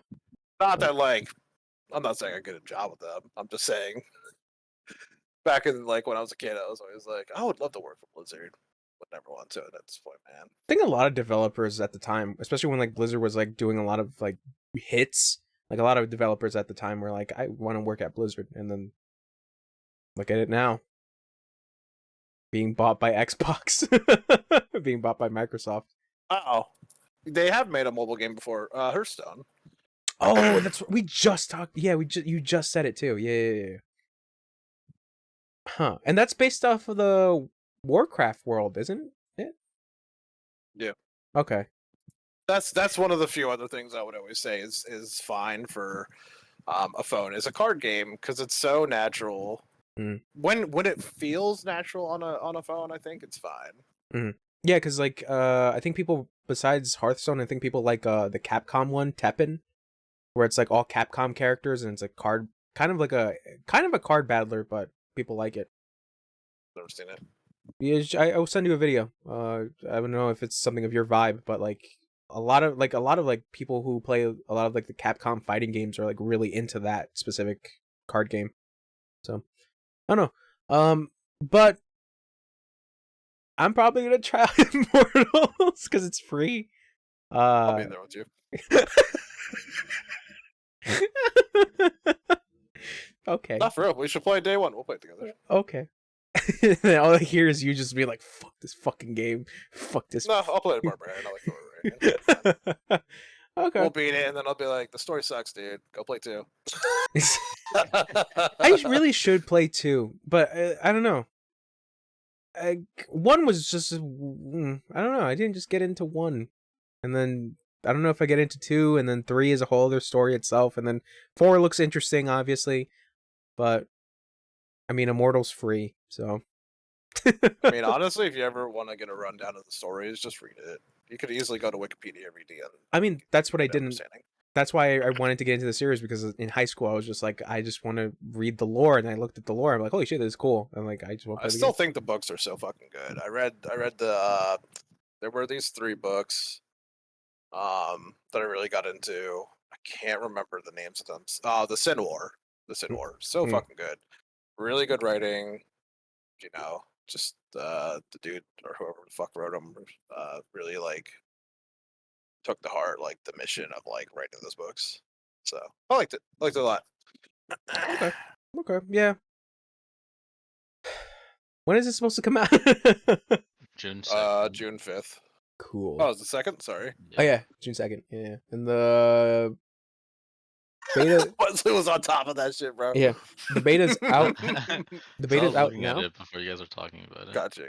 Not that, like, I'm not saying I get a job with them. I'm just saying, back in, like, when I was a kid, I was always like, I would love to work for Blizzard. Would never want to at this point, man. I think a lot of developers at the time, especially when like Blizzard was like doing a lot of like hits, like a lot of developers at the time were like, I want to work at Blizzard, and then look at it now. being bought by Xbox, being bought by Microsoft. Oh, they have made a mobile game before. Hearthstone. Oh, we just talked. Yeah, you just said it too. Yeah. Huh? And that's based off of the Warcraft world, isn't it? Yeah. Okay. That's one of the few other things I would always say is fine for a phone is a card game because it's so natural. Mm. When it feels natural on a phone, I think it's fine. Mm. Yeah, because like I think people besides Hearthstone, I think people like the Capcom one, Tekken, where it's like all Capcom characters and it's a card, kind of a card battler, but people like it. Never seen it. Yeah, I will send you a video. I don't know if it's something of your vibe, but like a lot of like people who play a lot of like the Capcom fighting games are like really into that specific card game. So I don't know. But I'm probably gonna try Immortals because it's free. I'll be in there with you. Okay. Not for real. We should play day one. We'll play it together. Okay. And all I hear is you just be like, "Fuck this fucking game. Fuck this." No, I'll play it Barbarian. I like Barbarian. Okay. We'll beat it, and then I'll be like, "The story sucks, dude. Go play 2." I really should play 2, but I don't know. 1 was just I don't know. I didn't just get into 1, and then I don't know if I get into 2, and then 3 is a whole other story itself, and then 4 looks interesting, obviously, but I mean, Immortal's free, so. I mean, honestly, if you ever want to get a rundown of the stories, just read it. You could easily go to Wikipedia every day. I mean, that's what I didn't. Understanding. That's why I wanted to get into the series, because in high school I was just like, I just want to read the lore, and I looked at the lore. I'm like, holy shit, this is cool. And like, I just want. I still think the books are so fucking good. I read the there were these 3 books that I really got into. I can't remember the names of them. The Sin War. The Sin War. So fucking good. Really good writing. You know, just the dude or whoever the fuck wrote them really like took to heart like the mission of like writing those books. So I liked it. I liked it a lot. Okay. Yeah. When is it supposed to come out? June 2nd. June 5th. Cool. Oh, it's the 2nd? Sorry. Oh yeah, June 2nd. Yeah. And the beta Wesley was on top of that shit, bro. Yeah. The beta's out. The beta's out looking now. at it before you guys are talking about it. Gotcha.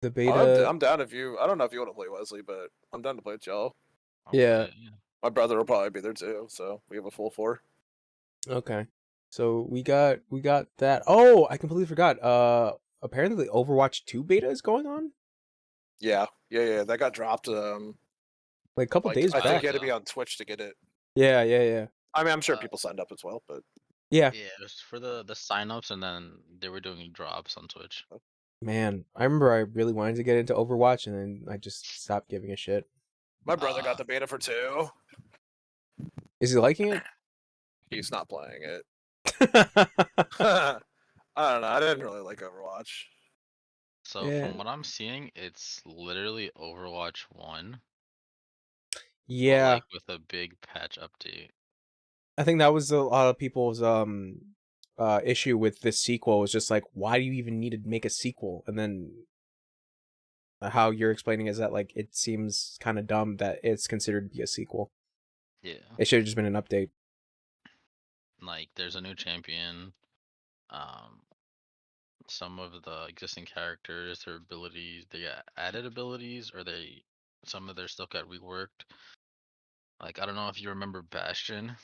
The beta. I'm down if you. I don't know if you want to play Wesley, but I'm down to play with y'all. Yeah. My brother will probably be there too, so we have a full 4. Okay. So we got that. Oh, I completely forgot. Apparently the Overwatch 2 beta is going on. Yeah. That got dropped. Like a couple days I back. think you had to be on Twitch to get it. Yeah. I mean, I'm sure people signed up as well, but Yeah. Yeah, it was for the signups, and then they were doing drops on Twitch. Man, I remember I really wanted to get into Overwatch, and then I just stopped giving a shit. my brother got the beta for 2. Is he liking it? He's not playing it. I don't know. I didn't really like Overwatch. So Yeah. from what I'm seeing, it's literally Overwatch 1. Yeah. Like with a big patch update. I think that was a lot of people's issue with this sequel, was just like, why do you even need to make a sequel? And then how you're explaining is that like it seems kind of dumb that it's considered to be a sequel. Yeah. It should have just been an update. Like there's a new champion. Some of the existing characters, their abilities, they got added abilities, or some of their stuff got reworked. Like I don't know if you remember Bastion,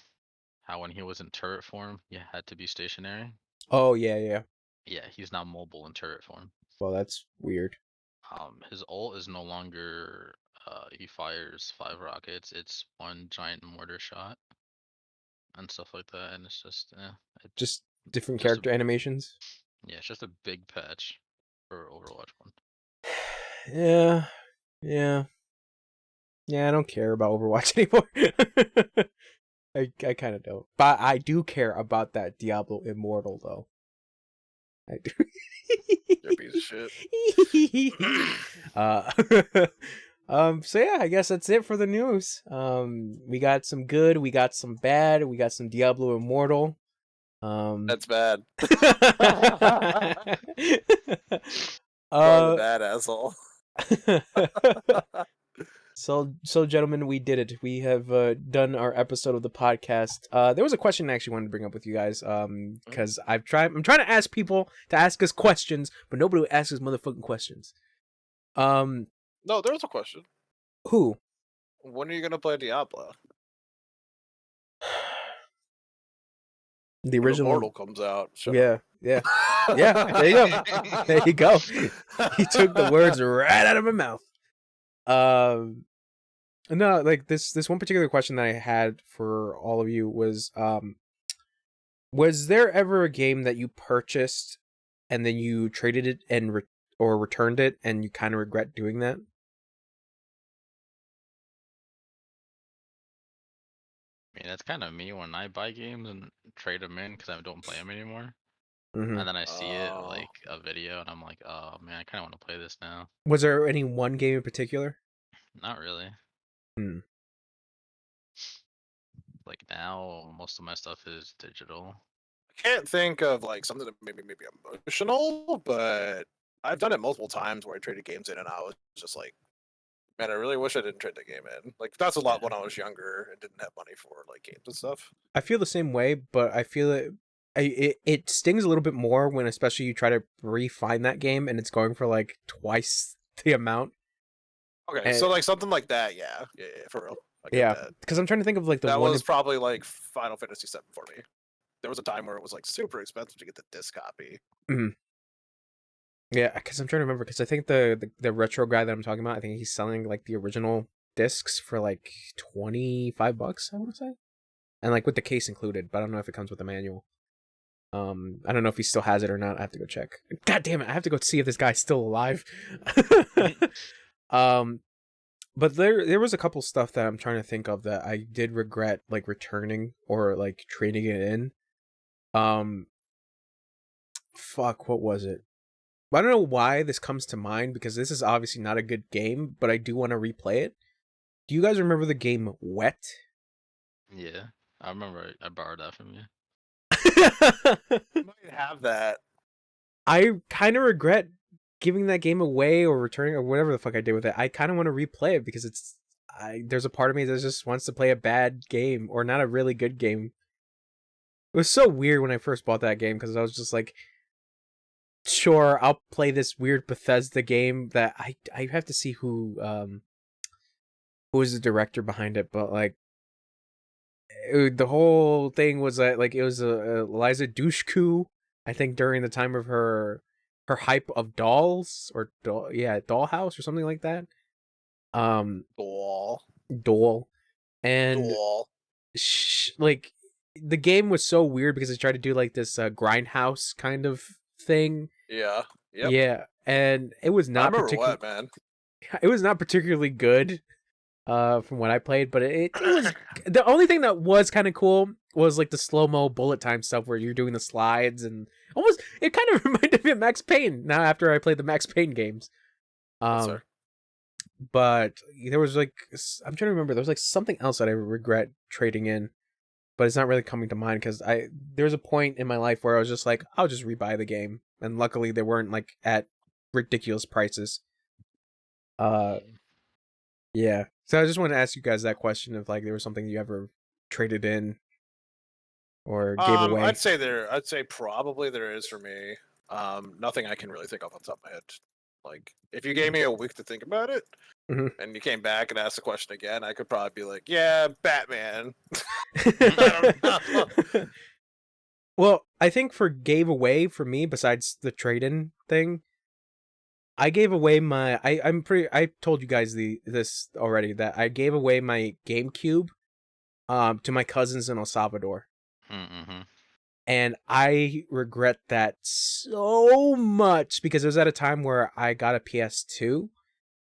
how when he was in turret form, he had to be stationary. Oh yeah. Yeah, he's now mobile in turret form. Well, that's weird. His ult is no longer he fires 5 rockets. It's 1 giant mortar shot and stuff like that, and it's just Just different character animations. Yeah, it's just a big patch for Overwatch 1. Yeah. I don't care about Overwatch anymore. I kind of don't, but I do care about that Diablo Immortal though. I do. You're a piece of shit. So yeah, I guess that's it for the news. We got some good, we got some bad, we got some Diablo Immortal. That's bad. uh, bad asshole. so gentlemen, we did it. We have done our episode of the podcast. There was a question I actually wanted to bring up with you guys. Because I'm trying to ask people to ask us questions, but nobody will ask us motherfucking questions. No, there was a question. Who? When are you gonna play Diablo? The When original Immortal comes out. Shut yeah. There you go. There you go. He took the words right out of my mouth. No, like this one particular question that I had for all of you was there ever a game that you purchased and then you traded it and or returned it and you kind of regret doing that? I mean, that's kind of me when I buy games and trade them in because I don't play them anymore. Mm-hmm. And then I see it Oh. like a video, and I'm like, oh man, I kind of want to play this now. Was there any one game in particular? Not really. Hmm. Like now, most of my stuff is digital. I can't think of like something that maybe emotional, but I've done it multiple times where I traded games in and I was just like, man, I really wish I didn't trade the game in. Like that's a lot when I was younger and didn't have money for like games and stuff. I feel the same way, but I feel it stings a little bit more when especially you try to refine that game and it's going for like twice the amount. Okay, so like something like that, yeah, for real. I get that. Because I'm trying to think of like that one was probably like Final Fantasy VII for me. There was a time where it was like super expensive to get the disc copy. Mhm. Yeah, because I'm trying to remember. Because I think the retro guy that I'm talking about, I think he's selling like the original discs for like $25. I want to say, and like with the case included. But I don't know if it comes with the manual. I don't know if he still has it or not. I have to go check. God damn it! I have to go see if this guy's still alive. But there was a couple stuff that I'm trying to think of that I did regret like returning or like trading it in. Fuck, what was it? I don't know why this comes to mind because this is obviously not a good game, but I do want to replay it. Do you guys remember the game Wet? Yeah, I remember I borrowed that from you. You might have that. I kind of regret giving that game away or returning or whatever the fuck I did with it. I kind of want to replay it because there's a part of me that just wants to play a bad game or not a really good game. It was so weird when I first bought that game because I was just like, sure, I'll play this weird Bethesda game that I have to see who is the director behind it, but like the whole thing was that like it was a Eliza Dushku, I think during the time of her hype of Dolls or Dollhouse or something like that. Doll and like the game was so weird because it tried to do like this grindhouse kind of thing. Yeah. Yep. Yeah, and it was not particularly man. It was not particularly good from what I played, but it was the only thing that was kind of cool was like the slow-mo bullet time stuff where you're doing the slides and almost it kind of reminded me of Max Payne now after I played the Max Payne games. But there was like I'm trying to remember there was like something else that I regret trading in, but it's not really coming to mind because there was a point in my life where I was just like I'll just rebuy the game, and luckily they weren't like at ridiculous prices. Yeah. So I just wanted to ask you guys that question if like there was something you ever traded in or gave away. I'd say probably there is for me. Nothing I can really think of on top of my head. Like if you gave me a week to think about it and you came back and asked the question again, I could probably be like, yeah, Batman. I don't know. Well, I think for gave away for me, besides the trade-in thing, I gave away my I told you guys this already that I gave away my GameCube to my cousins in El Salvador. Mm-hmm. And I regret that so much because it was at a time where I got a PS2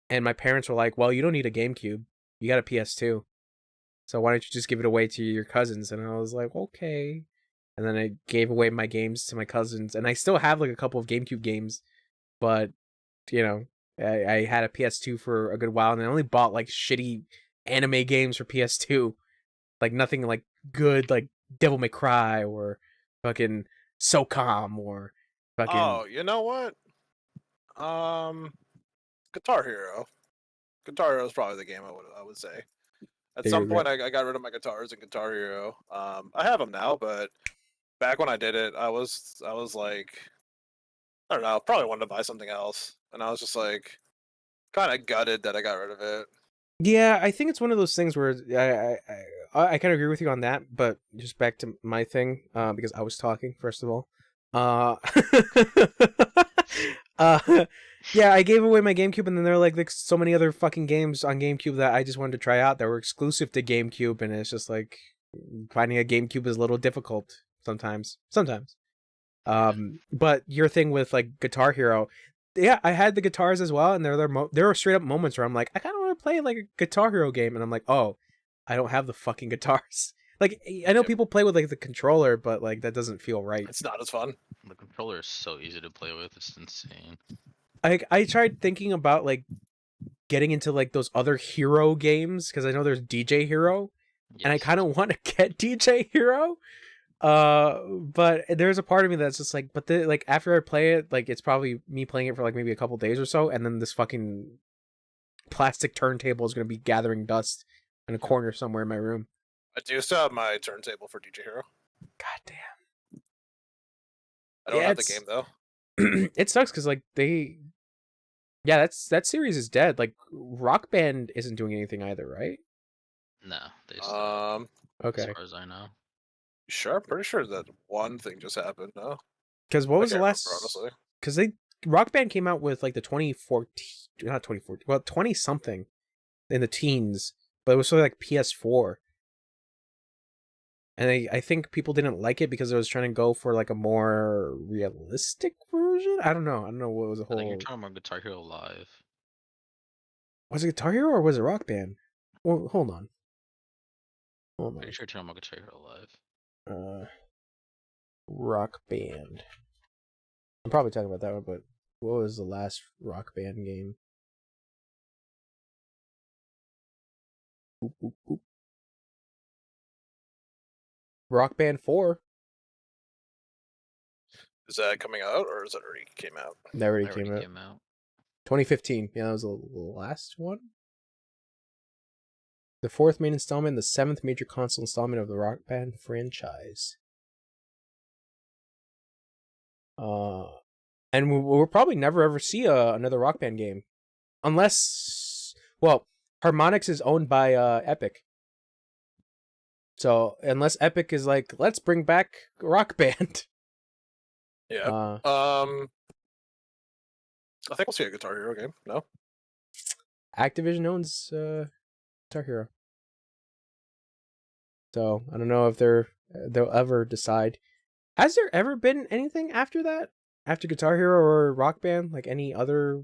and my parents were like, "Well, you don't need a GameCube. You got a PS2. So why don't you just give it away to your cousins?" And I was like, "Okay." And then I gave away my games to my cousins and I still have like a couple of GameCube games, but you know, I had a PS2 for a good while, and I only bought like shitty anime games for PS2, like nothing like good, like Devil May Cry or fucking SOCOM or fucking. Oh, you know what? Guitar Hero. Guitar Hero is probably the game I would say. At some point, I got rid of my guitars in Guitar Hero. I have them now, but back when I did it, I was like, I don't know, probably wanted to buy something else, and I was just like, kind of gutted that I got rid of it. Yeah, I think it's one of those things where I kind of agree with you on that, but just back to my thing, because I was talking first of all. Uh, uh, yeah, I gave away my GameCube, and then there were like so many other fucking games on GameCube that I just wanted to try out that were exclusive to GameCube, and it's just like finding a GameCube is a little difficult sometimes. But your thing with like Guitar Hero, yeah, I had the guitars as well, and there were straight up moments where I'm like, I kind of want to play like a Guitar Hero game, and I'm like, oh, I don't have the fucking guitars. Like, I know people play with like the controller, but like that doesn't feel right. It's not as fun. The controller is so easy to play with; it's insane. I tried thinking about like getting into like those other hero games because I know there's DJ Hero, and I kind of want to get DJ Hero. But there's a part of me that's just like, but like after I play it, like it's probably me playing it for like maybe a couple days or so, and then this fucking plastic turntable is gonna be gathering dust in a corner somewhere in my room. I do still have my turntable for DJ Hero. God damn. I don't have the game though. It sucks because like that series is dead. Like Rock Band isn't doing anything either, right? No, they stopped. Okay. As far as I know. Sure, I'm pretty sure that one thing just happened. No. Because what was the last? Honestly. Because Rock Band came out with like the 2014, not 2014, well 20 something in the teens, but it was sort of like PS4. And I think people didn't like it because it was trying to go for like a more realistic version. I don't know what was the whole. I think you're talking about Guitar Hero Live. Was it Guitar Hero or was it Rock Band? Well, hold on. Pretty sure you're talking about Guitar Hero Live. Rock Band. I'm probably talking about that one, but what was the last Rock Band game? Boop, boop, boop. Rock Band 4. Is that coming out or is it already came out? That already came out. 2015. Yeah, that was the last one. The 4th main installment, the 7th major console installment of the Rock Band franchise. And we'll probably never ever see another Rock Band game, unless, well, Harmonix is owned by Epic. So unless Epic is like, let's bring back Rock Band. Yeah. I think we'll see a Guitar Hero game. No. Activision owns Guitar Hero. So I don't know if they'll ever decide. Has there ever been anything after that? After Guitar Hero or Rock Band? Like any other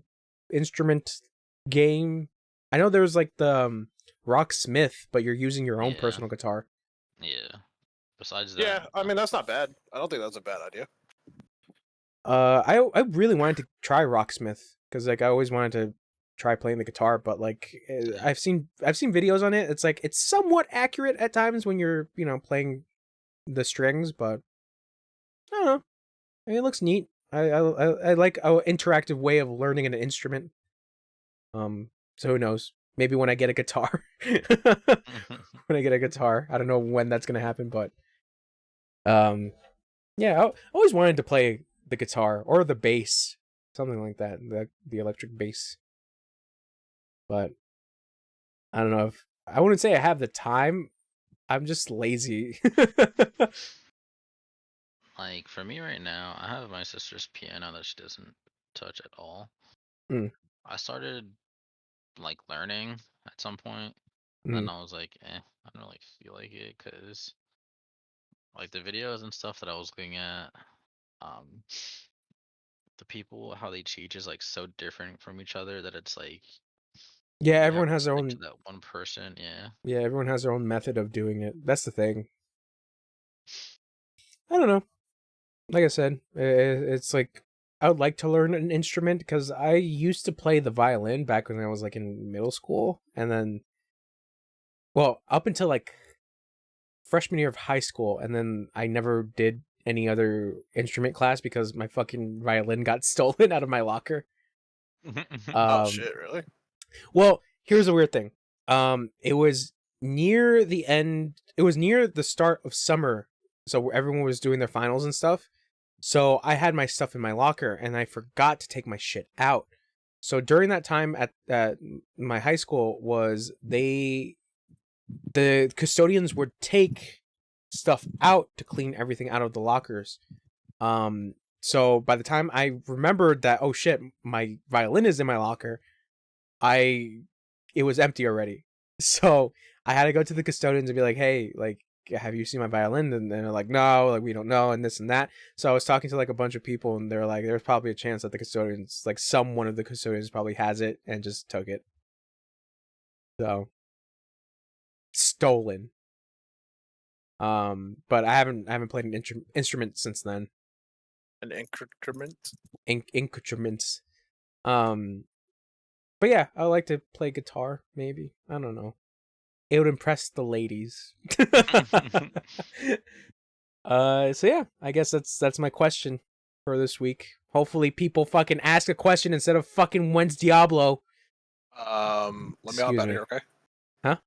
instrument game? I know there was like the Rocksmith, but you're using your own personal guitar. Yeah. Besides that. Yeah, I mean, that's not bad. I don't think that's a bad idea. I really wanted to try Rocksmith because like I always wanted to try playing the guitar, but like I've seen videos on it. It's like it's somewhat accurate at times when you're playing the strings, but I don't know. I mean, it looks neat. I like an interactive way of learning an instrument. So who knows? Maybe when I get a guitar, I don't know when that's gonna happen, but yeah, I always wanted to play the guitar or the bass, something like that, the electric bass. But I don't know if I wouldn't say I have the time. I'm just lazy. Like for me right now, I have my sister's piano that she doesn't touch at all. I started like learning at some point, and I was like, I don't really feel like it because like the videos and stuff that I was looking at, the people how they teach is like so different from each other that it's like yeah, everyone has their own to that one person. Yeah, everyone has their own method of doing it. That's the thing. I don't know. Like I said, it's like I would like to learn an instrument because I used to play the violin back when I was like in middle school, and then, well, up until like freshman year of high school, and then I never did any other instrument class because my fucking violin got stolen out of my locker. Oh shit! Really? Well, here's a weird thing. It was near the end. It was near the start of summer, so everyone was doing their finals and stuff. So I had my stuff in my locker, and I forgot to take my shit out. So during that time at my high school, the custodians would take stuff out to clean everything out of the lockers. So by the time I remembered that, oh shit, my violin is in my locker, it was empty already. So I had to go to the custodians and be like, hey, like, have you seen my violin? And they're like, no, like, we don't know, and this and that. So I was talking to like a bunch of people, and they're like, there's probably a chance that the custodians, like one of the custodians probably has it and just took it. So stolen. But I haven't played an instrument since then. An increment? Increments. But yeah, I would like to play guitar, maybe. I don't know. It would impress the ladies. So yeah, I guess that's my question for this week. Hopefully people fucking ask a question instead of fucking when's Diablo. Let me hop out of here, okay? Huh?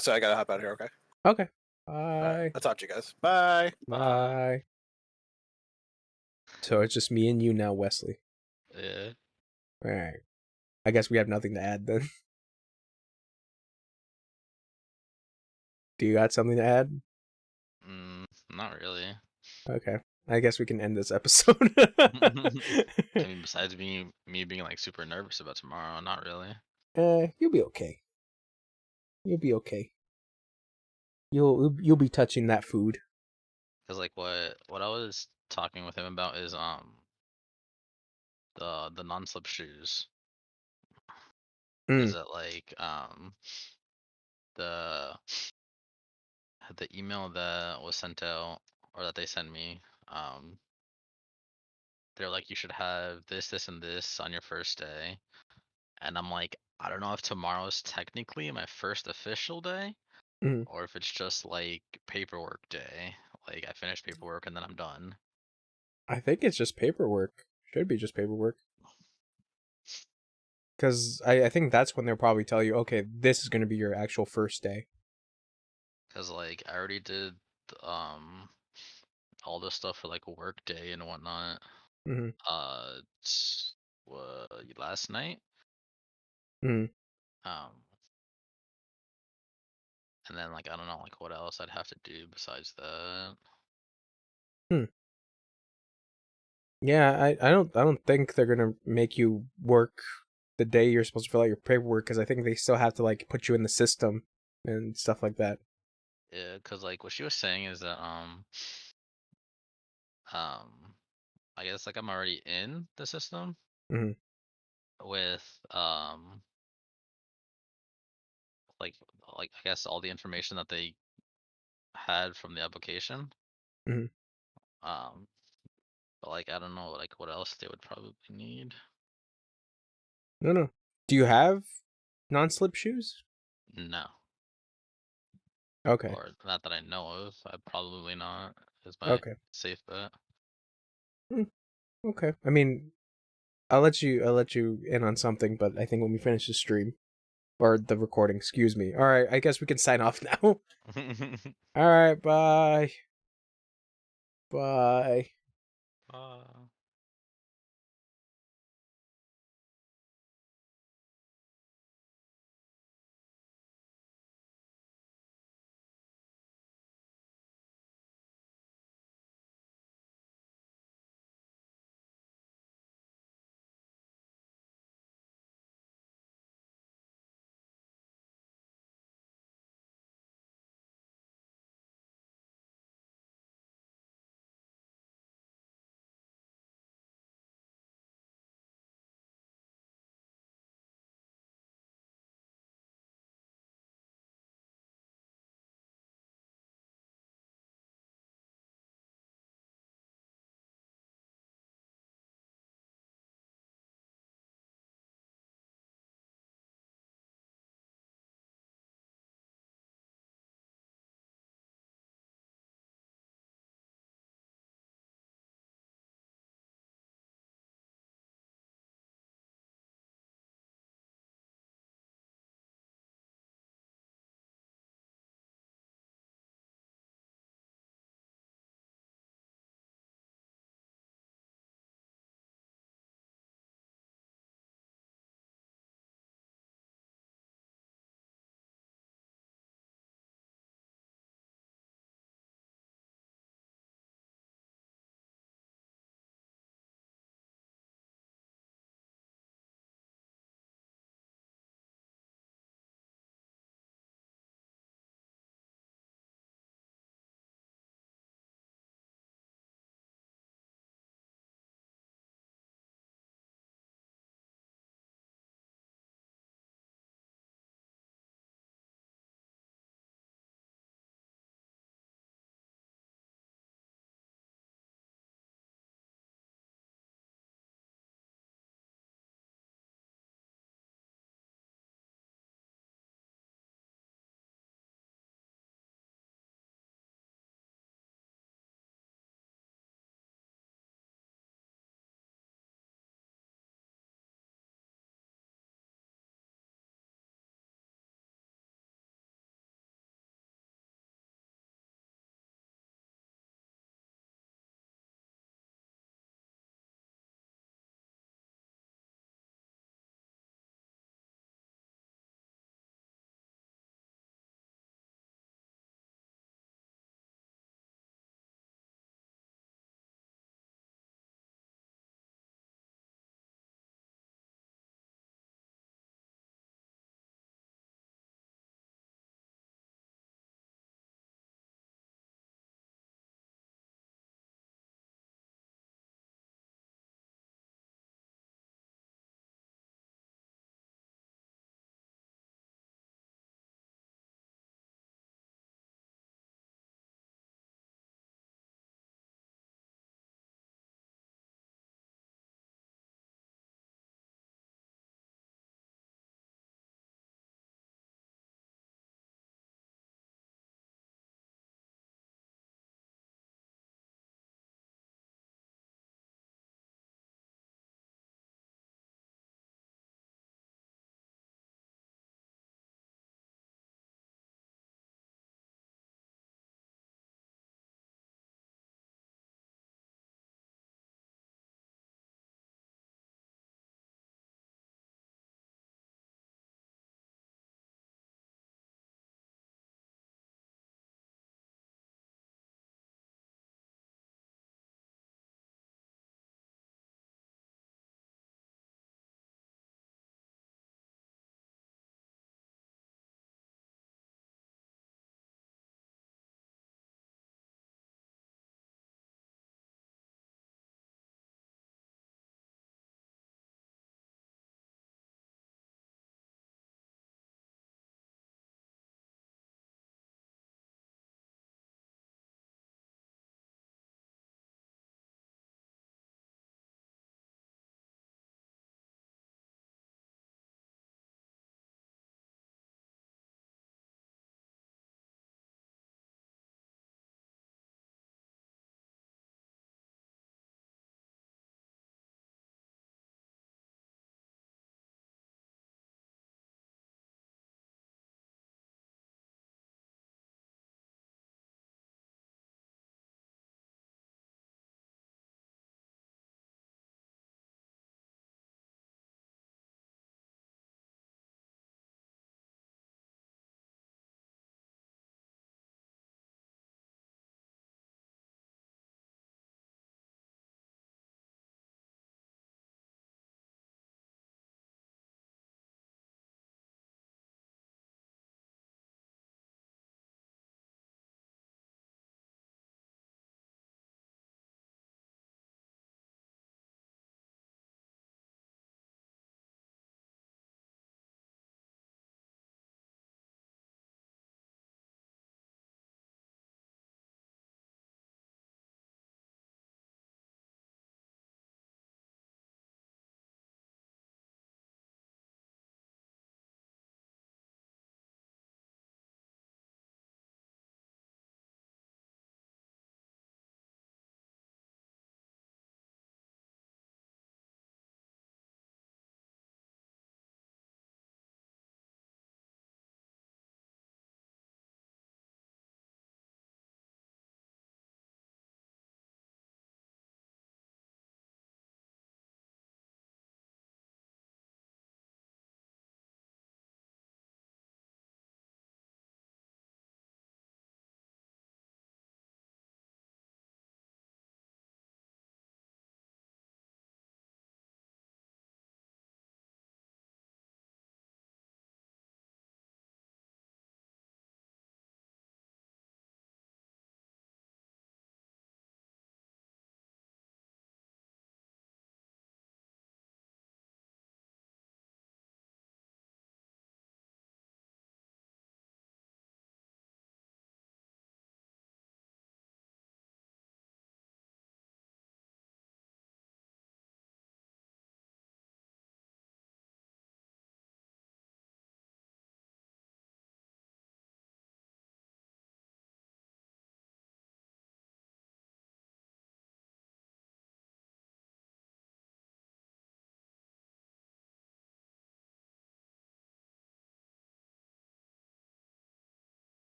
So I gotta hop out of here, okay? Okay. Bye. Right, I'll talk to you guys. Bye. Bye. So it's just me and you now, Wesley. Yeah. Alright. I guess we have nothing to add then. Do you got something to add? Not really. Okay. I guess we can end this episode. I mean, besides me being like super nervous about tomorrow, not really. You'll be okay. You'll be okay. You'll be touching that food. Cause like what I was talking with him about is the non-slip shoes. Is that like the email that was sent out, or that they sent me, they're like, you should have this and this on your first day, and I'm like, I don't know if tomorrow's technically my first official day, or if it's just like paperwork day. Like I finish paperwork and then I'm done. I think it's just paperwork. Should be just paperwork. Because I think that's when they'll probably tell you, okay, this is going to be your actual first day. Because like I already did all this stuff for like a work day and whatnot. Last night. And then like I don't know like what else I'd have to do besides that. Yeah, I don't think they're gonna make you work the day you're supposed to fill out your paperwork, because I think they still have to like put you in the system and stuff like that. Yeah, because like what she was saying is that I guess like I'm already in the system with like I guess all the information that they had from the application. But like I don't know like what else they would probably need. No. Do you have non-slip shoes? No. Okay. Or not that I know of. Probably not. Is my safe bet. Okay. I mean, I'll let you in on something, but I think when we finish the stream or the recording, excuse me. All right, I guess we can sign off now. All right, bye. Bye. Bye.